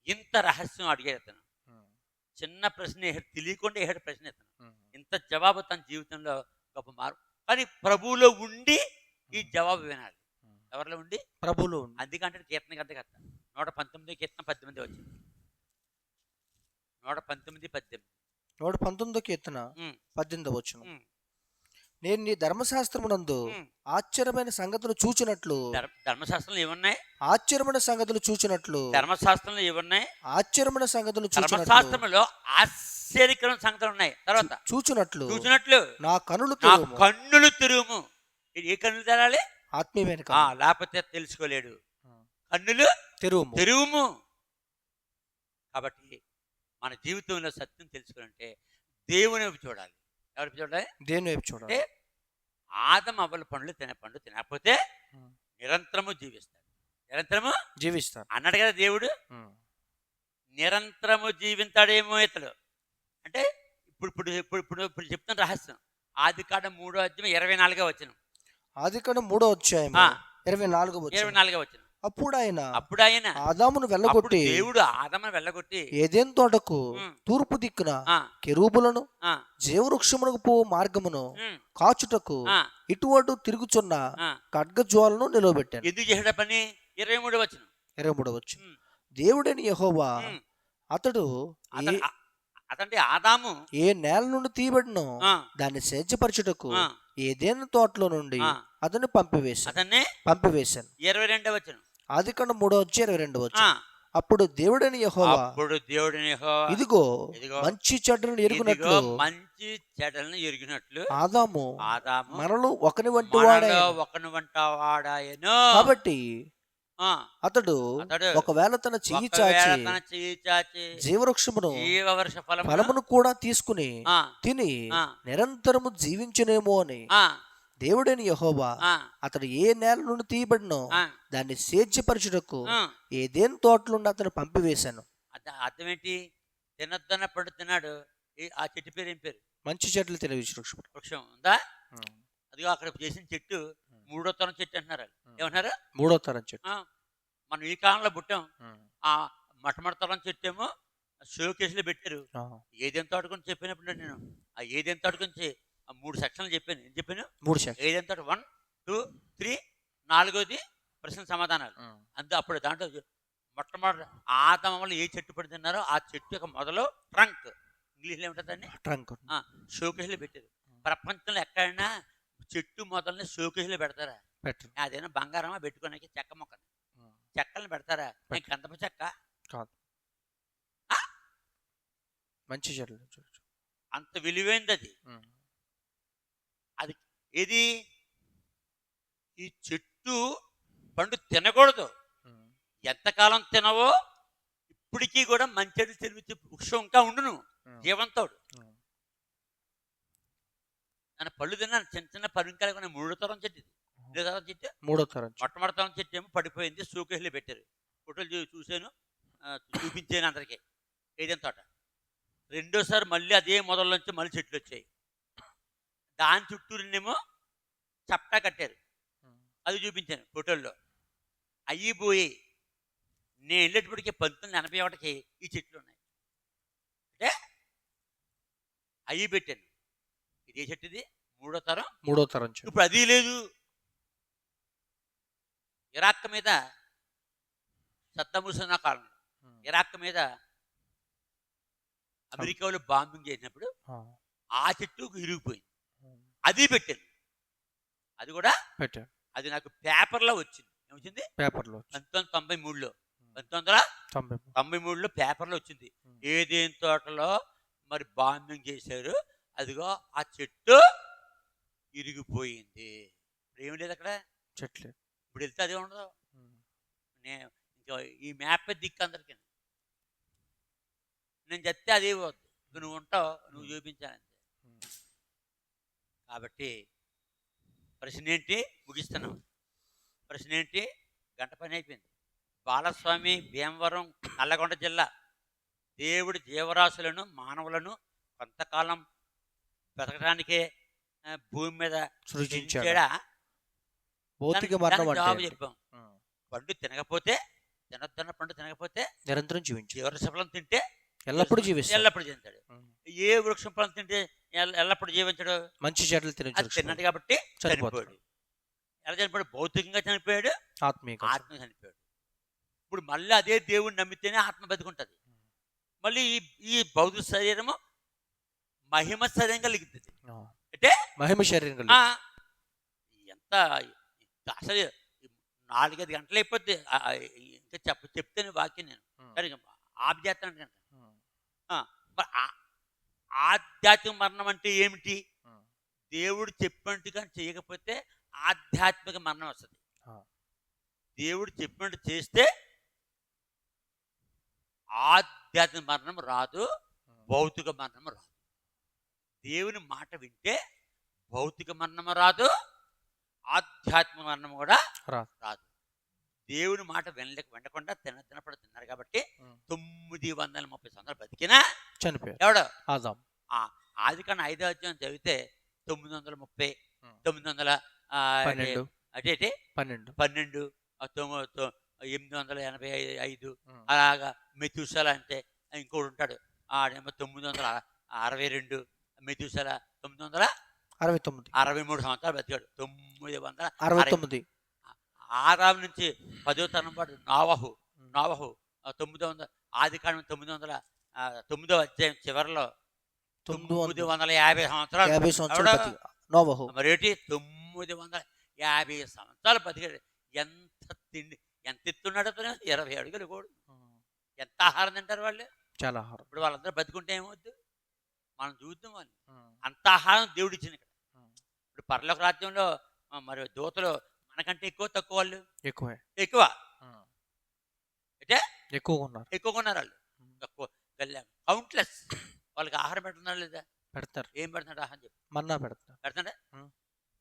ఇంత రహస్యం అడిగాడు అతను. ఉమ్. చిన్న ప్రశ్న తెలియకుండా ఏడు ప్రశ్న ఇతను. ఉమ్. ఇంత జవాబు తన జీవితంలో గొప్ప మార్పు. కానీ ప్రభువులో ఉండి ఈ జవాబు వినాలి. ఉమ్. ఎవరిలో ఉండి? ప్రభువులో ఉంది. అందుకంటే కీర్తన గంట కథ 119 కీర్తన 18 వచ్చింది. 119, 18. 119 కీర్తన ఉమ్, 18 ఉమ్, నేను నీ ధర్మశాస్త్రమునందు ఉమ్. ఆశ్చర్యమైన సంగతులు చూచినట్లు ధర్మశాస్త్రంలో ఏమున్నాయి? ఆశ్చర్యమైన సంగతులు చూచినట్లు ధర్మశాస్త్రంలో ఏమున్నాయి? ఆశ్చర్యమైన సంగతులు చూచినట్లు ధర్మశాస్త్రంలో ఆశ్చర్యకరమైన సంగతులు ఉన్నాయి. తర్వాత చూచినట్లు చూసినట్లు నా కనులు నా తెరువుము. కన్నులు తెరువుము. ఏ కన్నులు తెరాలి? ఆత్మీయమైన కన్నులు. లేకపోతే తెలుసుకోలేడు. కన్నులు తెరువుము. తెరువుము. కాబట్టి మన జీవితంలో సత్యం తెలుసుకోవాలంటే దేవుని వైపు చూడాలి. ఎవరికి చూడాలి? దేని వైపు చూడాలి. అంటే ఆదం అవ్వల పండ్లు తినకపోతే ఉమ్. నిరంతరము జీవిస్తాడు. నిరంతరము జీవిస్తారు. అన్నాడు కదా దేవుడు. ఉమ్. నిరంతరము జీవించాడేమో ఇతడు. అంటే ఇప్పుడు ఇప్పుడు ఇప్పుడు ఇప్పుడు ఇప్పుడు చెప్తున్న రహస్యం. ఆదికాండం 3:24 వచనం. ఆదికాండం 3:24 24 వచనం. అప్పుడు ఆయన అప్పుడు ఆదామును వెళ్ళగొట్టి దేవుడు ఆదామును వెళ్ళగొట్టి ఏదెన్ తోటకు ఉమ్. తూర్పు దిక్కున ఆ, కెరూబులను ఆ, జీవవృక్షమునకు పోవు మార్గమును ఉమ్, కాచుటకు ఆ, ఇటు అటు తిరుగుచున్న ఆ. ఖడ్గజ్వాలను నిలవబెట్టాను. ఎందుకు చేసాడు పని? 23 వచనం. 23వ వచనం. దేవుడైన యెహోవా అతడు అతడి ఆదాము ఏ నేల నుండి తీయబడినో దాన్ని సేద్యపరచుటకు ఏదైనా తోటలో నుండి అతన్ని పంపివేశాను. 22వ వచనం. ఆదికాండం 3:22 వచనం. అప్పుడు దేవుడైన యెహోవా ఇదిగో మంచి చెడ్డలను ఎరిగినట్లు ఆదాము మనలో ఒకని వంటి వాడాయెను. కాబట్టి అతడు ఒకవేళ తన చెయ్యి చాచి జీవవృక్షమును ఫలమును కూడా తీసుకుని తిని నిరంతరము జీవించునేమో అని దేవుడైన యెహోవా అతడు ఏ నేల నుండి తీయబడినో దాన్ని సేద్యపరచుటకు ఏదేని తోటలుండి అతను పంపివేశాను. అర్థం ఏంటి? తినొద్దన్న పడుతున్నాడు. ఆ చెట్టు పేరు ఏం పేరు? మంచి చెట్లు తెలివి వృక్షం ఉందా? అదిగో అక్కడ చేసిన చెట్టు 3వ తరం చెట్టు అంటున్నారు. ఏమన్నారు? 3వ తరం చెట్టు. మనం ఈ కాలంలో పుట్టాం. ఆ మొట్టమొదటి తరం చెట్టు ఏమో షోకేసులో పెట్టారు. ఏదైనా తోట గురించి చెప్పినప్పుడు నేను ఆ ఏదైనా తోట గురించి 3 సెక్షన్లు చెప్పాను. ఏం చెప్పాను? 3 సెక్షన్లు. ఏదైనా తోట 1, 2, 3, 4వది ప్రశ్న సమాధానాలు. అంతే. అప్పుడు దాంట్లో మొట్టమొదటి ఆదాము వల్ల ఏ చెట్టు పడుతున్నారో ఆ చెట్టు యొక్క మొదలు ట్రంక్, ఇంగ్లీష్లో ఏమిటండి? ట్రంక్. షోకేసులో పెట్టారు. ప్రపంచంలో ఎక్కడైనా చెట్టు మొదలని షోకేసులో పెడతారా? అదేనా బంగారమా పెట్టుకోడానికి? చెక్క మొక్కని చెక్కలను పెడతారా? గంధపు చెక్క కాదు, మంచి చెట్లు. అంత విలువైంది అది. అది ఏది? ఈ చెట్టు పండు తినకూడదు. ఎంతకాలం తినవో ఇప్పటికీ కూడా మంచి తెలివిచ్చే వృక్షం ఇంకా ఉండును జీవంతోడు. నన్ను పళ్ళు తిన్నాను. చిన్న చిన్న పరిమికాయలు 3వ తరం చెట్టు ఇది. 3వ తరం చెట్టు. మొట్టమొదటి తరం చెట్టు ఏమో పడిపోయింది. షోకేసులో పెట్టారు. ఫోటోలు చూశాను, చూపించాను అందరికి. ఏదైనా తోట. రెండోసారి మళ్ళీ అదే మొదల్లోంచి మళ్ళీ చెట్లు వచ్చాయి. దాని చుట్టూనేమో చప్టా కట్టారు. అది చూపించాను ఫోటోల్లో. అయ్యిపోయి నేను వెళ్ళేటప్పటికి 1981కి ఈ చెట్లు ఉన్నాయి. అంటే అయ్యి పెట్టాను. ఇదే చెట్టు ఇది 3వ తరం చెట్టు. ఇప్పుడు అది లేదు. ఇరాక్ మీద సద్దాం హుస్సేన్ కాలంలో ఇరాక్ మీద అమెరికా వాళ్ళు బాంబింగ్ చేసినప్పుడు ఆ చెట్టు ఇరిగిపోయింది. అది పెట్టాను. అది కూడా పెట్టాను. అది నాకు పేపర్లో వచ్చింది. ఏమొచ్చింది? పేపర్లో 1993లో 1993లో పేపర్లో వచ్చింది. ఏదేం తోటలో మరి బాంబింగ్ చేశారు. అదిగో ఆ చెట్టు ఇరిగిపోయింది. ఇప్పుడు ఏమి లేదు అక్కడ చెట్లు. ఇప్పుడు వెళ్తే అదే ఉండదు. నేను ఇంకా ఈ మ్యాప్ దిక్కు అందరికీ నేను చెప్తే అదే పోద్దు. నువ్వు ఉంటావు, నువ్వు చూపించాలంతే. కాబట్టి ప్రశ్న ఏంటి? ముగిస్తున్నాం. ప్రశ్న ఏంటి? గంట పని అయిపోయింది. బాలస్వామి, భీమవరం, నల్లగొండ జిల్లా. దేవుడి జీవరాశులను మానవులను కొంతకాలం బ్రతకడానికే భూమి మీద సృష్టించాడా? జవాబు చెప్పాం. పండు తినకపోతే, తినొద్దన్న పండు తినకపోతే నిరంతరం జీవించు. జీవరస ఫలం తింటే ఎల్లప్పుడూ జీవిస్తాడు. ఏ వృక్షం ఫలం తింటే ఎల్లప్పుడు జీవించడు? మంచి చెట్లు తిన్నాడు కాబట్టి చనిపోయాడు. ఎలా చనిపోయాడు? భౌతికంగా చనిపోయాడు, ఆత్మీయంగా చనిపోయాడు. ఇప్పుడు మళ్ళీ అదే దేవుడిని నమ్మితేనే ఆత్మ బతుకుంటుంది. మళ్ళీ ఈ భౌతిక శరీరము మహిమ శరీరంగా లిగుతుంది. అంటే మహిమ శరీరం ఎంత అసలు 4-5 గంటలు అయిపోద్ది. ఇంకా చెప్తేనే వాక్యం నేను సరే ఆబ్జేస్తాను. ఆధ్యాత్మిక మరణం అంటే ఏమిటి? దేవుడు చెప్పినట్టుగా చేయకపోతే ఆధ్యాత్మిక మరణం వస్తుంది. దేవుడు చెప్పినట్టు చేస్తే ఆధ్యాత్మిక మరణం రాదు, భౌతిక మరణం రాదు. దేవుని మాట వింటే భౌతిక మరణం రాదు, ఆధ్యాత్మిక మరణం కూడా రాదు. దేవుని మాట వినకుండా తినపడి తిన్నారు కాబట్టి 930 సంవత్సరాలు బతికినా చనిపోయాడు. ఎవడు? ఆదాం. ఆదికాండం 5వ అధ్యాయం చదివితే 930, 900 అటే 12, 885 అలాగా. మెతూసెల అంటే ఇంకోటి ఉంటాడు, ఆడేమో 962, మెతూసెల 963 సంవత్సరాలు బతికాడు. 969. ఆదాము నుంచి 10వ తరం పాటు నావహు నోవహు 900 ఆదికాండం 909వ అధ్యాయం చివరిలో 950 సంవత్సరాలు 50 సంవత్సరాలు ఎవడో నోవహు మరేటి 950 సంవత్సరాలు బతికాడు. ఎంత తిండి, ఎంత ఎత్తున్నాడు అతను? 20 అడుగులు కూడా. ఎంత ఆహారం తింటారు వాళ్ళు? చాలా ఆహారం. ఇప్పుడు వాళ్ళందరూ బతుకుంటే ఏమవుద్దు? మనం చూద్దాం వాళ్ళు. అంత ఆహారం దేవుడు ఇచ్చింది ఇక్కడ. ఇప్పుడు పరలోక రాజ్యంలో మరి దూతలు మనకంటే ఎక్కువ తక్కువ వాళ్ళు? ఎక్కువే. ఎక్కువ. అంటే ఎక్కువగా ఉన్నారు. ఎక్కువగా ఉన్నారు వాళ్ళు. తక్కువ కౌంట్లెస్. వాళ్ళకి ఆహారం పెడుతున్నారు లేదా? పెడతారు. ఏం పెడుతున్నాడు ఆహారం చెప్పి? మన్నా పెడతారు. పెడుతుండే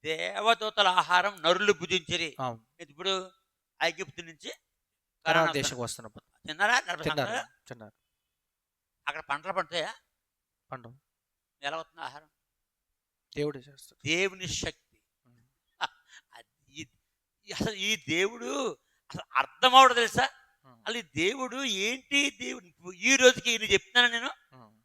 దేవదూతల ఆహారం నరులు భుజించిరి. అవును. ఇప్పుడు ఐగుప్తు నుంచి కనాను దేశంకి వస్తున్నప్పుడు తిన్నారా? తిన్నారు. అక్కడ పంటలు పండుతాయా? పండు. ఎలా అవుతుంది ఆహారం? దేవుడే చేస్తాడు. దేవుని శక్తి. అసలు ఈ దేవుడు అసలు అర్థం అవడం తెలుసా? అసలు ఈ దేవుడు ఏంటి? దేవుడు ఈ రోజుకి ఇన్ని చెప్తున్నానా?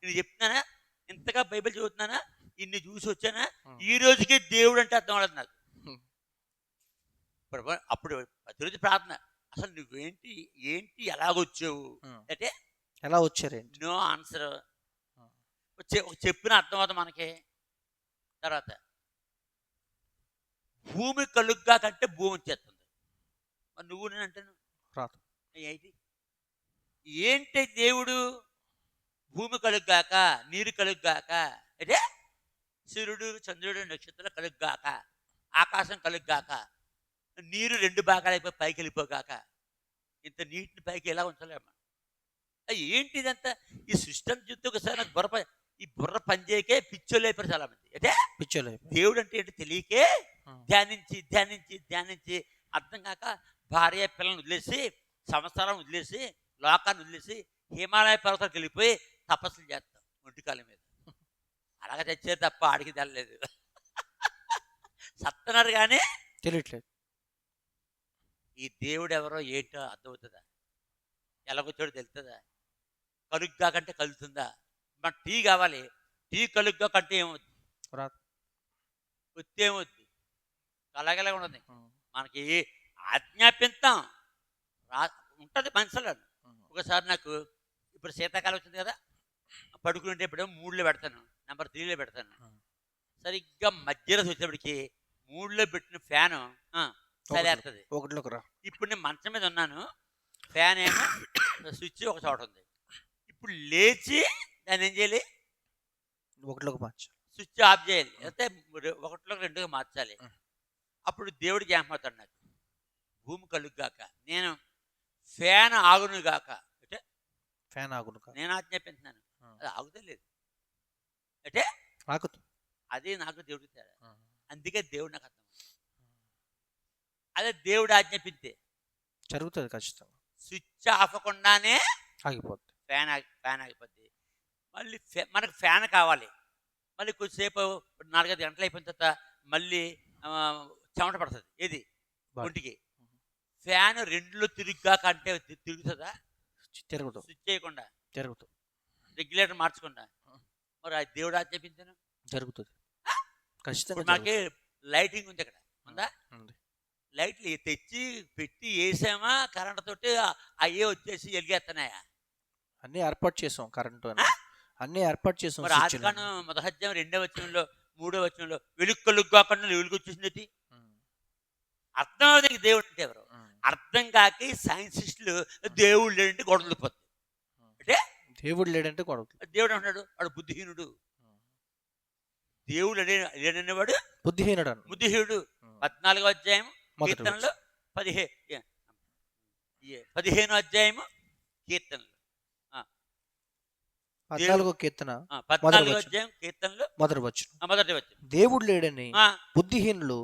నేను చెప్తున్నానా? ఇంతగా బైబిల్ చదువుతున్నానా? ఇన్ని చూసి వచ్చానా? ఈ రోజుకి దేవుడు అంటే అర్థం అవడం నాకు. అప్పుడు ప్రతిరోజు ప్రార్థన, అసలు నువ్వేంటి, ఏంటి, ఎలాగొచ్చావు అంటే ఎలా వచ్చారేంటి? No answer. చెప్పిన అర్థం అవుతుంది మనకి. తర్వాత భూమి కలుగ్గా కంటే భూమి వచ్చేస్తుంది. మరి నువ్వు నేను అంటాను రాదు. ఏంటి దేవుడు? భూమి కలుగ్గాక, నీరు కలుగ్గాక, అంటే సూర్యుడు, చంద్రుడు, నక్షత్రాలు కలుగ్గాక, ఆకాశం కలుగ్గాక, నీరు 2 భాగాలు అయిపోయి పైకి వెళ్ళిపోగాక. ఇంత నీటిని పైకి ఎలా ఉంచలేమ్మా? ఏంటి ఇదంతా? ఈ సృష్టి చూస్తే ఒకసారి నాకు ఈ బుర్ర పనిచేయకే పిచ్చోళ్ళు అయిపోయారు చాలా మంది. అంటే పిచ్చోళ్ళు. దేవుడు అంటే ఏంటి తెలియకే ధ్యానించి ధ్యానించి ధ్యానించి అర్థం కాక భార్య పిల్లల్ని వదిలేసి, సంవత్సరాలను వదిలేసి, లోకాన్ని వదిలేసి హిమాలయ పర్వతాలకు వెళ్ళిపోయి తపస్సులు చేస్తాం ఒంటికాల మీద. అలాగ తెచ్చే తప్ప ఆడికి తెల్లలేదు. సత్తన్నారు కానీ తెలియట్లేదు. ఈ దేవుడు ఎవరో ఏంటో అర్థమవుతుందా? ఎలాగొచ్చాడో తెలుస్తుందా? కలుగ్గా కంటే కలుగుతుందా? మన టీ కావాలి, టీ కలుగ్గా కంటే ఏమవుద్ది? వచ్చి ఏమవుద్ది? అలాగేలా ఉండదు. మనకి ఆజ్ఞాపింతాం ఉంటుంది మనుషులు. ఒకసారి నాకు ఇప్పుడు శీతాకాలం వచ్చింది కదా, పడుకుంటే ఇప్పుడు 3లో పెడతాను, నెంబర్ 3లో పెడతాను. సరిగ్గా మధ్యరాత్రి వచ్చేప్పటికి 3లో పెట్టిన ఫ్యాను చలేస్తుంది. ఇప్పుడు నేను మంచం మీద ఉన్నాను, ఫ్యాన్ ఏమో స్విచ్ ఒక చోట ఉంది. ఇప్పుడు లేచి దాన్ని ఏం చేయాలి? 1లోకి మార్చాలి, స్విచ్ ఆఫ్ చేయాలి, అయితే 1లోకి 2గా మార్చాలి. అప్పుడు దేవుడు జ్ఞాపకమవుతాడు నాకు, భూమి కలుగ్గాక, నేను ఫ్యాన్ ఆగును గాక. అంటే ఫ్యాన్ ఆగును, నేను ఆజ్ఞాపించున్నాను, అది ఆగుతలేదు. అంటే అది నాకు దేవుడికి తేడా. అందుకే దేవుడు నాకు అర్థం. అదే దేవుడు ఆజ్ఞాపిస్తే జరుగుతుంది ఖచ్చితంగా. స్విచ్ ఆపకుండానే ఆగిపోద్ది, ఫ్యాన్ ఆగిపోద్ది. మళ్ళీ మనకు ఫ్యాన్ కావాలి. మళ్ళీ కొద్దిసేపు 4-5 గంటలు అయిపోయిన తర్వాత మళ్ళీ చెమట పడుతుంది. ఏది? ఒంటికి. ఫ్యాన్ 2లో తిరిగ్గా కంటే తిరుగుతుందా? తిరుగుతుంది. స్విచ్ చేయకుండా తిరుగుతుంది, రెగ్యులేటర్ మార్చకుండా. మరి అది దేవుడు ఆజ్ఞాపించాను, జరుగుతుంది ఖచ్చితంగా. మాకే లైటింగ్ ఉంది, అక్కడ ఉందా? లైట్లు తెచ్చి పెట్టి వేసామా కరెంట్ తోటి, అయ్యే వచ్చేసి వెలిగేస్తున్నాయా? అన్ని ఏర్పాటు చేసాం, కరెంటు అన్ని ఏర్పాటు చేసాం. మరి ఆదికాండం 1వ అధ్యాయం 2వ వచనంలో 3వ వచనంలో వెలుగు కలుగ్గాకుండా వెలుగు వచ్చేసింది. అర్థం అవుతుంది దేవుడు అంటే ఎవరు. అర్థం కాక సైన్సిస్టులు దేవుడు లేడంటే గొడవలు పోతుంది. అంటే దేవుడు లేడంటే గొడవలు. దేవుడు అంటున్నాడు వాడు బుద్ధిహీనుడు. దేవుడు లేడనేవాడు బుద్ధిహీనుడు. 14వ అధ్యాయం కీర్తనలు 15వ అధ్యాయము కీర్తనలు 14వ కీర్తన 14వ అధ్యాయం కీర్తనలు మొదటి వచనం. దేవుడు లేడని బుద్ధిహీనులు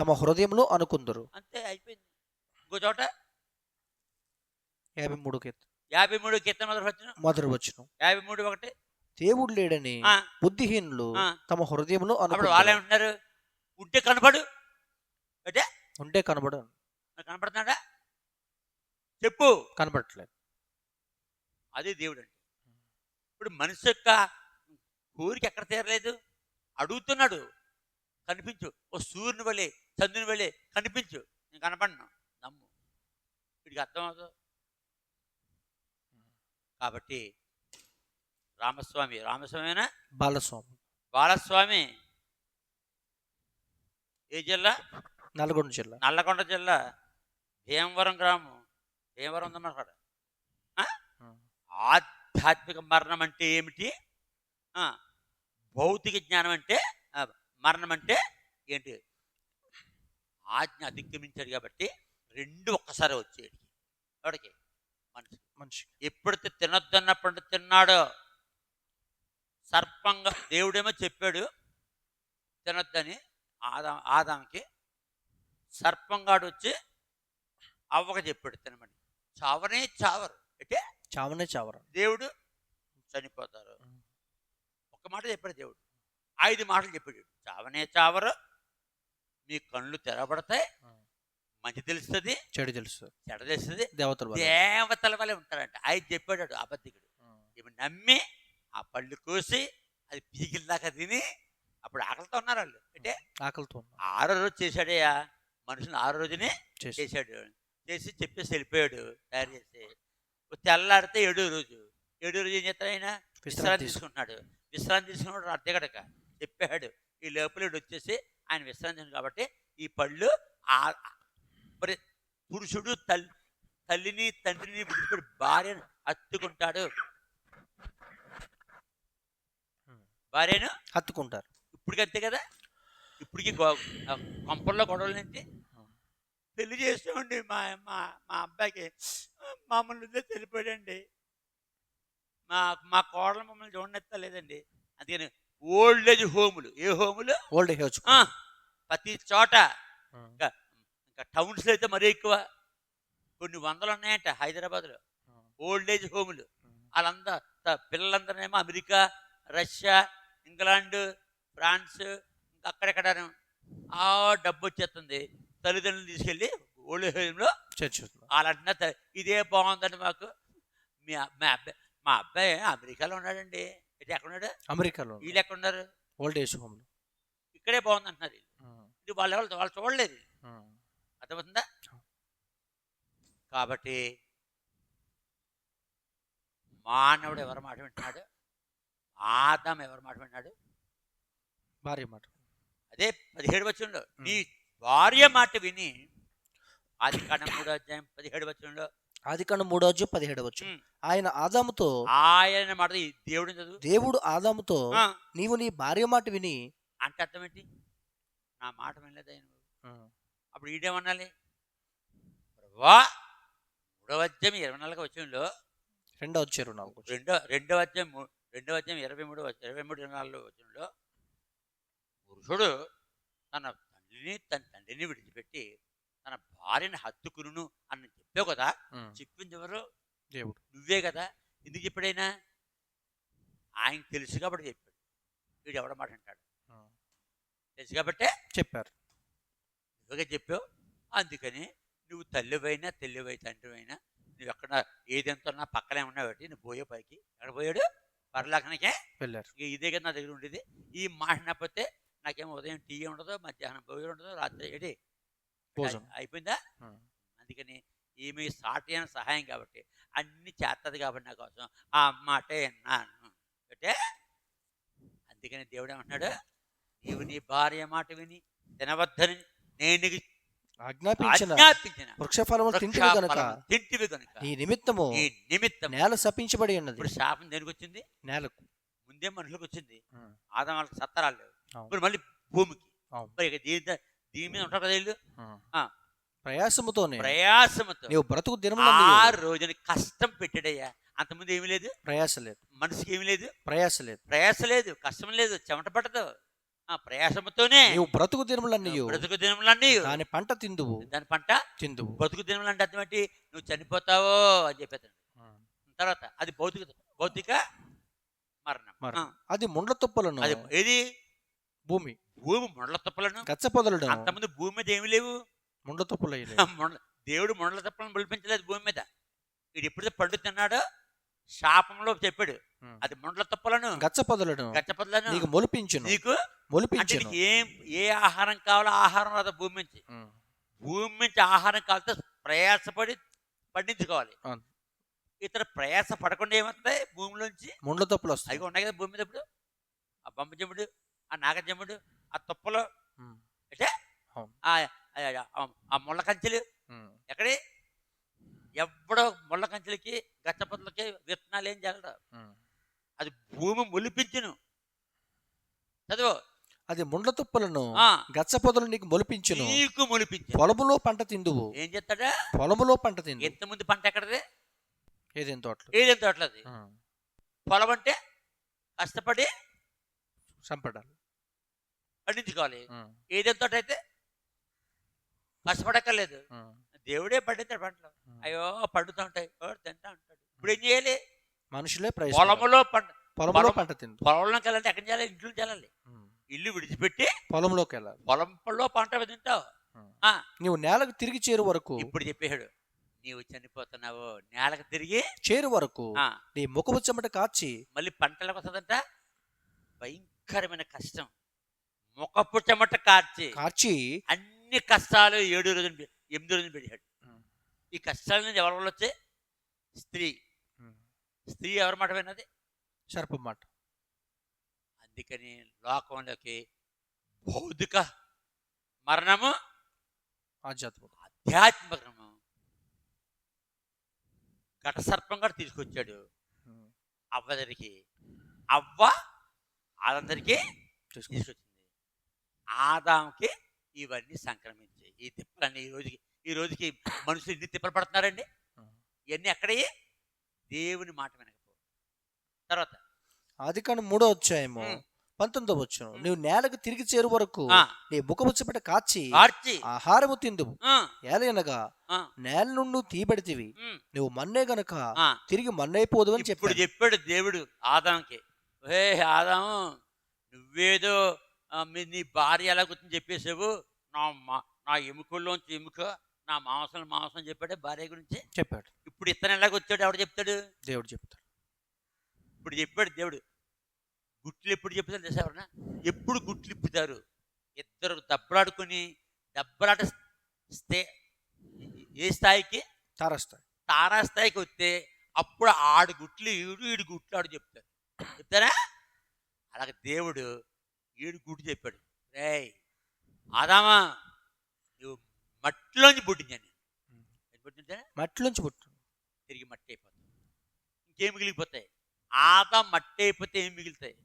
తమ హృదయంలో అనుకుందరు. అంతే, అయిపోయింది. ఇంకో చోట 53 కీర్తన మొదటి వచనం 53:1 దేవుడు లేడని బుద్ధిహీనులు తమ హృదయంలో అనుకుందరు. వాళ్ళు ఏమంటున్నారు? ఉంటే కనపడు అంటే ఉంటే కనబడు. కనపడుతున్నాడా? చెప్పు. కనపడట్లేదు. అదే దేవుడు అంటే. ఇప్పుడు మనిషి యొక్క కోరిక ఎక్కడ తీరలేదు, అడుగుతున్నాడు. కనిపించు, ఓ సూర్యుని వలె చంద్రుని వలె కనిపించు, నేను కనపడను, నమ్ము. వీడికి అర్థమవుతుంది. కాబట్టి రామస్వామినా బాలస్వామి, బాలస్వామి ఏ జిల్లా? నల్గొండ జిల్లా. నల్లగొండ జిల్లా, భీమవరం గ్రామం. భీమవరం ఉందన్నమాట. ఆధ్యాత్మిక మరణం అంటే ఏమిటి, భౌతిక జ్ఞానం అంటే మరణం అంటే ఏంటి? ఆజ్ఞ అతిక్రమించాడు కాబట్టి రెండు ఒక్కసారి వచ్చేది వాడికి, మనిషి ఎప్పుడైతే తినొద్దన్నప్పుడు తిన్నాడో, సర్పంగా దేవుడేమో చెప్పాడు తినొద్దని ఆదాంకి, సర్పంగాడు వచ్చి అవ్వక చెప్పాడు తినమని. చావరు అంటే చావరు, దేవుడు చనిపోతారు. ఒక్క మాట చెప్పాడు దేవుడు, 5 మాటలు చెప్పాడు. చావరు, మీ కళ్ళు తెరబడతాయి, మంచి తెలుస్తుంది, చెడు తెలుస్తుంది, దేవతల వల్లే ఉంటారంట. 5 చెప్పాడు అబద్ధికుడు. ఇవి నమ్మి ఆ పళ్ళు కోసి అది పీకిల్దాకా తిని అప్పుడు ఆకలితో ఉన్నారు వాళ్ళు. అంటే ఆకలితో 6వ రోజు చేశాడయ్యా మనుషులు, 6వ రోజునే చేశాడు. చేసి చెప్పేసి వెళ్ళిపోయాడు తయారు చేసి. తెల్లాడితే 7వ రోజు ఏం చేస్తాడు ఆయన? విశ్రాంతి తీసుకుంటున్నాడు. విశ్రాంతి తీసుకున్నాడు అద్దెగడక చెప్పాడు. ఈ లోపల వచ్చేసి ఆయన విశ్రాంతి కాబట్టి ఈ పళ్ళు మరి పురుషుడు తల్లిని తండ్రిని విడిచిపెట్టి భార్యను హత్తుకుంటాడు, భార్యను హత్తుకుంటారు. ఇప్పటికి అంతే కదా. ఇప్పటికి కొంపల్లో గొడవలు ఏంటి? పెళ్లి చేసామండి మా మా మా అబ్బాయికి, మమ్మల్ని తెలిపాడండి, మా కోడలు మమ్మల్ని చూడనెత్తలేదండి. అందుకని ఓల్డేజ్ హోములు. ఏ హోములు? ఓల్డేజ్ హోమ్స్ ప్రతి చోట. ఇంకా టౌన్స్లో అయితే మరీ ఎక్కువ, కొన్ని వందలు ఉన్నాయంట హైదరాబాద్లో ఓల్డేజ్ హోములు. వాళ్ళందరూ పిల్లలందరూనేమో అమెరికా, రష్యా, ఇంగ్లాండ్, ఫ్రాన్స్, ఇంకా అక్కడెక్కడ డబ్బు వచ్చేస్తుంది. తల్లిదండ్రులు తీసుకెళ్ళి ఓల్డేజ్ హోమ్లో వాళ్ళంటున్నా ఇదే బాగుందండి మాకు. మా అబ్బాయి అమెరికాలో ఉన్నాడండి. ఇది ఎక్కడున్నాడు? అమెరికాలో. వీళ్ళు ఎక్కడున్నారు? ఓల్డేజ్ హోమ్లో. ఇక్కడే బాగుంది అంటున్నారు. ఇది వాళ్ళు చూడలేదు. అర్థమవుతుందా? కాబట్టి మానవుడు ఎవరి మాట వింటున్నాడు? ఆదాము ఎవరి మాట విన్నాడు? భార్య మాట. అదే 17వ వచనంలో నీ భార్య మాట విని, ఆదికాండం 3వ అధ్యాయం 17వ వచనంలో, ఆదికాండం 3వ అధ్యాయం 17వ వచనం, ఆయన మాట దేవుడు చదువు. దేవుడు ఆదాముతో నీవు నీ భార్య మాట విని అంటే అర్థం ఏంటి? నా మాట వినలేదు ఆయన. అప్పుడు ఈడేమనాలి? ప్రభువా 3వ అధ్యాయం 24వ వచనంలో, 2వ అధ్యాయం 23-24 వచనంలో, పురుషుడు తన తండ్రిని విడిచిపెట్టి తన భార్యని హత్తుకును అని చెప్పావు కదా. చెప్పింది ఎవరు? దేవుడు. నువ్వే కదా. ఎందుకు చెప్పాడైనా? ఆయన తెలుసు కాబట్టి చెప్పాడు. వీడు ఎవడ మాట అంటాడు? తెలుసు కాబట్టే చెప్పారు. నువ్వుగా చెప్పావు. అందుకని నువ్వు తల్లివైనా తెల్లివై తండ్రివైనా నువ్వు ఎక్కడ ఏదెంతో నా పక్కనే ఉన్నావు. నువ్వు పోయే పైకి ఎక్కడ పోయాడు? పరలోకానికే వెళ్ళారు. ఇక ఇదే కదా నా దగ్గర ఉండేది. ఈ మాట నప్పితే నాకేమో ఉదయం టీ ఉండదు, మధ్యాహ్నం భోజనం ఉండదు, రాత్రి ఏంటి అయిపోయిందా? అందుకని ఈమె సాటి అయిన సహాయం కాబట్టి అన్ని చేస్తుంది కాబట్టి నా కోసం ఆ మాటే విన్నాను అంటే. అందుకని దేవుడు ఏమంటున్నాడు? నీవు నీ భార్య మాట విని తినవద్దని నేను ఆజ్ఞాపించిన వృక్షఫలములు తింటివి కనుక ఈ నిమిత్తము నేల శపించబడి ఉన్నది. ఇప్పుడు శాపం దేనికి వచ్చింది? నేలకు. ముందే మనుషులకు వచ్చింది. ఆదాం వాళ్ళకి సత్తరాలు లేవు. ఇప్పుడు మళ్ళీ భూమికి. దీని మీద ఉంటారు కదా వీళ్ళు. ప్రయాసముతో నీవు బ్రతుకు దినములు 6 రోజుని కష్టం పెట్టాడయ్యా. అంతకుముందు ఏమి లేదు, ప్రయాస లేదు. మనిషికి ఏమి లేదు, ప్రయాస లేదు, కష్టం లేదు, చెమట పట్టదు. ప్రయాసముతోనే నువ్వు బ్రతుకు దినములన్నీ దాని పంట తిందువు. బ్రతుకు దినములు అంటే అర్థం ఏంటి? నువ్వు చనిపోతావో అని చెప్పేది. తర్వాత అది భౌతిక మరణం. అది ముండ్ల తుప్పలను. అది ఏది? భూమి ముండ్ల తుప్పలను, గచ్చపొదలను. అంతకుముందు భూమి మీద ఏమి లేవు, ముండ్ల తుప్పలు. దేవుడు ముండ్ల తుప్పలను మొలిపించలేదు భూమి మీద. వీడు ఎప్పుడైతే పండు తిన్నాడో శాపంలో చెప్పాడు అది ముండ్ల తుప్పలను, గచ్చపొదలను నీకు మొలిపించును. ఏ ఆహారం కావాలో ఆహారం రాదు భూమి నుంచి. భూమి నుంచి ఆహారం కావాలంటే ప్రయాసపడి పండించుకోవాలి. ఇతర ప్రయాస పడకుండా ఏమవుతాయి భూమిలోంచి ముండ్ల తుప్పలు వస్తాయి. అవి ఉన్నాయి కదా భూమి మీద ఇప్పుడు. ఆ బొమ్మజమ్ముడు, ఆ నాగజమ్ముడు, ఆ తుప్పలు ఉమ్, అంటే అవును. ఆ ముళ్ళ కంచెలు ఉమ్, ఎక్కడి ఎవ్వడో ముళ్ళ కంచెలకి గచ్చపొదలకి విత్తనాలు ఏం జరగదు. ఉమ్. అది భూమి మొలిపించును. చదువు. అది ముండ్ల తుప్పలను ఆ, గచ్చ పొదలు నీకు మొలిపించును, నీకు మొలిపించు. పొలములో పంట తిందువు. ఏం చేస్తాడా? పొలములో పంట తిందు. ఎంతమంది పంట ఎక్కడది? ఏదేం తోటలు. ఏదేం తోటలది. పొలం అంటే కష్టపడి సంపడాలి. పండించుకోవాలి. ఏదేం తోట అయితే కష్టపడక్కర్లేదు. దేవుడే పండిస్తాడు పంటలు. అయ్యో పండుతూ ఉంటాయి, తింటా ఉంటాడు. ఇప్పుడు ఏం చేయాలి? మనుషులే పొలంలో పంట. పొలంలో పంట తిందు. పొలంలోకి వెళ్ళాలంటే ఎక్కడికి వెళ్ళాలి? ఇంట్లోకి వెళ్ళాలి. ఇల్లు విడిచిపెట్టి పొలంలోకి వెళ్ళాలి. పొలంలో పంట తింటావు. నువ్వు నేలకు తిరిగి చేరు వరకు. ఇప్పుడు చెప్పాడు, నీవు చనిపోతున్నావు, నేలకు తిరిగి చేరు వరకు నీ ముఖము చెమట కాచి. మళ్ళీ పంటలకు వస్తుందంట భయంకరమైన కష్టం. ముఖపు చెమట కార్చి అన్ని కష్టాలు 7 రోజులు 8 రోజులు పెట్టాడు. ఈ కష్టాల నుంచి ఎవరి వల్ల వచ్చాయి? స్త్రీ. స్త్రీ ఎవరి మాట విన్నది? సర్పం మాట. అందుకని లోకంలోకి భౌతిక మరణము, ఆధ్యాత్మికము ఘట సర్పం కూడా తీసుకొచ్చాడు అవ్వ దగ్గరికి. అవ్వ ఆదందరికి తీసుకొచ్చింది. ఆదాంకి ఇవన్నీ సంక్రమించాయి. ఈ తిప్పలన్నీ ఈ రోజుకి మనుషులు ఇన్ని తిప్పలు పడుతున్నారండి. ఇవన్నీ ఎక్కడయ్యి? దేవుని మాట వినకపో. తర్వాత ఆదికాండం 3వ అధ్యాయము 19వ వచనం. నువ్వు నేలకు తిరిగి చేరు వరకు నీ ముఖము చెమట కాచి ఆహారము తిందువు. ఏలయనగా నేల నుండి తీయబడితివి, నువ్వు మన్నే గనక తిరిగి మన్నైపోదు అని చెప్పాడు దేవుడు ఆదాంకి. హే ఆదాము, నువ్వేదో నీ భార్య ఎలా గుర్తుని చెప్పేసావు. నా ఎముకల్లోంచి ఎముక, నా మాంసం చెప్పాడు భార్య గురించి చెప్పాడు. ఇప్పుడు ఇతను ఎలాగ వచ్చాడు? ఎవడు చెప్తాడు? దేవుడు చెప్తాడు. ఇప్పుడు చెప్పాడు దేవుడు. గుట్లు ఎప్పుడు చెప్తారు తెలుసా? ఎవరన్నా ఎప్పుడు గుట్లు ఇప్పుతారు? ఇద్దరు దెబ్బలాడుకుని దెబ్బలాట ఏ స్థాయికి? తారాస్థాయికి వస్తే అప్పుడు ఆడు గుట్లు ఈడు గుట్లు ఆడు చెప్తారా? అలాగే దేవుడు ఈడు గుడ్డు చెప్పాడు. రేయ్ ఆదామా, నువ్వు మట్టిలోంచి పుట్టించాను. మట్టిలోంచి పుట్టు, తిరిగి మట్టి అయిపోతావు. ఇంకేం మిగిలిపోతాయి? ఆదా మట్టి అయిపోతే ఏం మిగులుతాయి?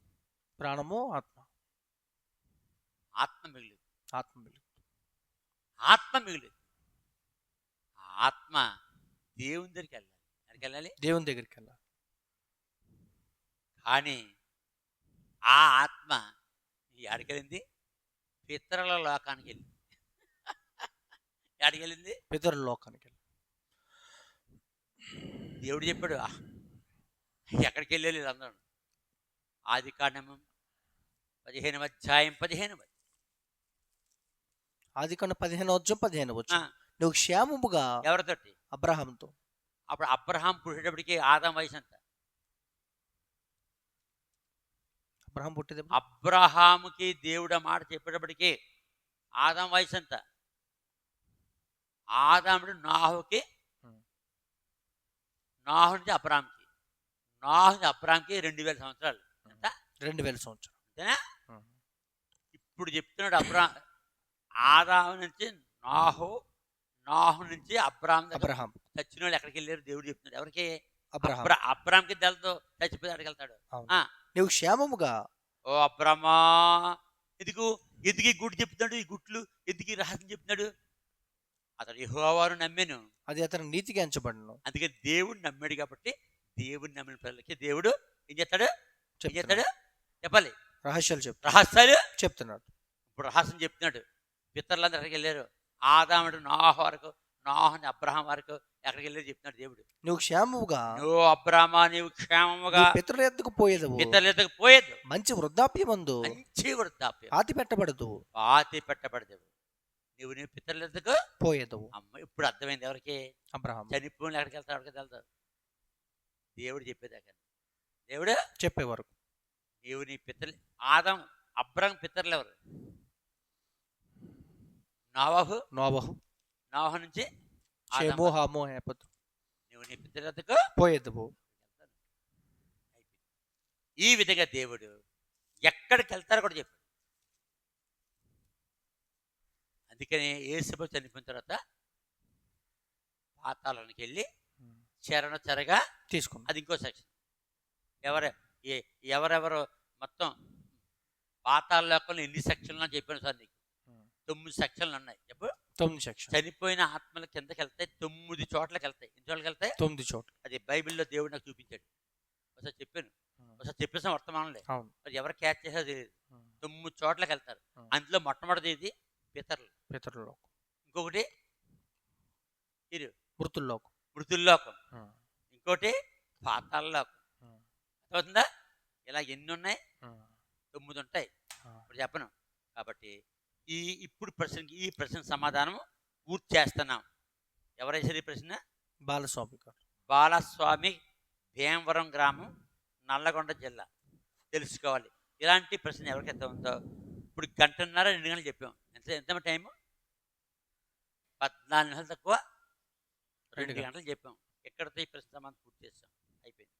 ప్రాణము, ఆత్మ మిగిలి. ఆత్మ దేవుని దగ్గరికి వెళ్ళాలి. ఎక్కడికి వెళ్ళాలి? దేవుని దగ్గరికి వెళ్ళాలి. కానీ ఆ ఆత్మ ఎక్కడికి వెళ్ళింది? పితరుల లోకానికి వెళ్ళింది. ఎక్కడికి వెళ్ళింది? పితరుల లోకానికి వెళ్ళింది. దేవుడు చెప్పాడు ఎక్కడికి వెళ్ళాలి అందరూ. ఆదికాండము 15వ అధ్యాయం 15వ. ఆదికాండం 15వ అధ్యాయం 15వ వచనం. నువ్వు క్షేమముగా. ఎవరితోటి? అబ్రహాముతో. అప్పుడు అబ్రహాం పుట్టేటప్పటికి ఆదాం వయసు ఎంత? అబ్రహాముకి దేవుడు మాట చెప్పేటప్పటికి ఆదాం వయసు ఎంత? ఆదాముడు నాహుకి, నాహు నుంచి అబ్రహాంకి 2000 సంవత్సరాలు. ఎంత? 2000 సంవత్సరాలు. అంతేనా? ఇప్పుడు చెప్తున్నాడు ఆదాము నుంచి నాహు నుంచి అబ్రహాం చచ్చిన వాళ్ళు ఎక్కడికి వెళ్ళారు? దేవుడు చెప్తున్నాడు. ఎవరికి? అబ్రహాంకి తెలుతో చచ్చిపోయి అక్కడికి వెళ్తాడు. నువ్వు క్షేమముగా. ఓ అబ్రహ్మా, ఎందుకు ఈ గుడ్డు చెప్తున్నాడు? ఈ గుట్లు ఎందుకు ఈ రహస్యం చెప్తున్నాడు? అతడు యెహోవాను నమ్మాను, అది అతను నీతిగా ఎంచబడను. అందుకే దేవుడు నమ్మాడు. కాబట్టి దేవుడిని నమ్మిన పిల్లలకి దేవుడు ఏం చేస్తాడు? చెప్పాలి. రహస్యాలు చెప్తున్నాడు. ఇప్పుడు రహస్యం చెప్తున్నాడు. పితరులందరూ ఎక్కడికి వెళ్ళారు? ఆదాముడు నాహు వరకు, నాహుని అబ్రహాం వరకు ఎక్కడికి వెళ్ళారు చెప్తున్నాడు దేవుడు. నువ్వు క్షేమముగా. నువ్వు అబ్రహమా, నీవు క్షేమముగా పితరుల ఎద్దకు పోయేదు. మంచి వృద్ధాప్యమందు. పాతి పెట్టబడదు. నువ్వు నీ పితరుల ఎద్దకు పోయేదు. అమ్మ, ఇప్పుడు అర్థమైంది ఎవరికి? అబ్రహాం. చనిపోయిన ఎక్కడికి వెళ్తాడు? ఎక్కడికి వెళ్తావు? దేవుడు చెప్పేదాకా, దేవుడు చెప్పే వరకు. నీవు నీ పితరులు అబ్రహాం పితరులు ఎవరు? నోవహు నుంచి నువ్వు నువ్వు నీ పితరుల వద్దకు పోయేద్దువు. ఈ విధంగా దేవుడు ఎక్కడికి వెళ్తారో కూడా చెప్పాడు. అందుకని యేసు చనిపోయిన తర్వాత పాతాళానికి వెళ్ళి చెరగా తీసుకున్నాం. అది ఇంకో సెక్షన్. ఎవరెవరు మొత్తం పాతాళ లోకంలో ఎన్ని సెక్షన్లు అని చెప్పాను సార్ నీకు. 9 సెక్షన్లు ఉన్నాయి. చెప్పు. 9 సెక్షన్. చనిపోయిన ఆత్మల కిందకి వెళ్తాయి, 9 చోట్లకి వెళ్తాయి. ఎన్ని చోట్లకి వెళ్తాయి? 9 చోట్ల. అది బైబిల్లో దేవుడు నాకు చూపించాడు. ఒకసారి చెప్పాను, ఒకసారి చెప్పేసాం వర్తమానంలో. మరి ఎవరు క్యాచ్ చేసేది తెలియదు. 9 చోట్లకి వెళ్తారు. అందులో మొట్టమొదటిది ఇది పితరులు. ఇంకొకటి మృతుల్లోకం, ఇంకోటి పాతాళ లోకం. అర్థమవుతుందా? ఇలా ఎన్ని ఉన్నాయి? 9 ఉంటాయి. ఇప్పుడు చెప్పను. కాబట్టి ఇప్పుడు ఈ ప్రశ్న సమాధానం పూర్తి చేస్తున్నాం. ఎవరైనా ఈ ప్రశ్న? బాలస్వామి, భీమవరం గ్రామం, నల్లగొండ జిల్లా. తెలుసుకోవాలి. ఇలాంటి ప్రశ్న ఎవరికైతే ఉందో ఇప్పుడు 1:30 2 గంటలు చెప్పాం. ఎంత టైము? 14 నిమిషాలు తక్కువ 2 గంటలు చెప్పాం. ఎక్కడితో ఈ ప్రశ్న సమాధానం పూర్తి చేస్తాం. అయిపోయింది.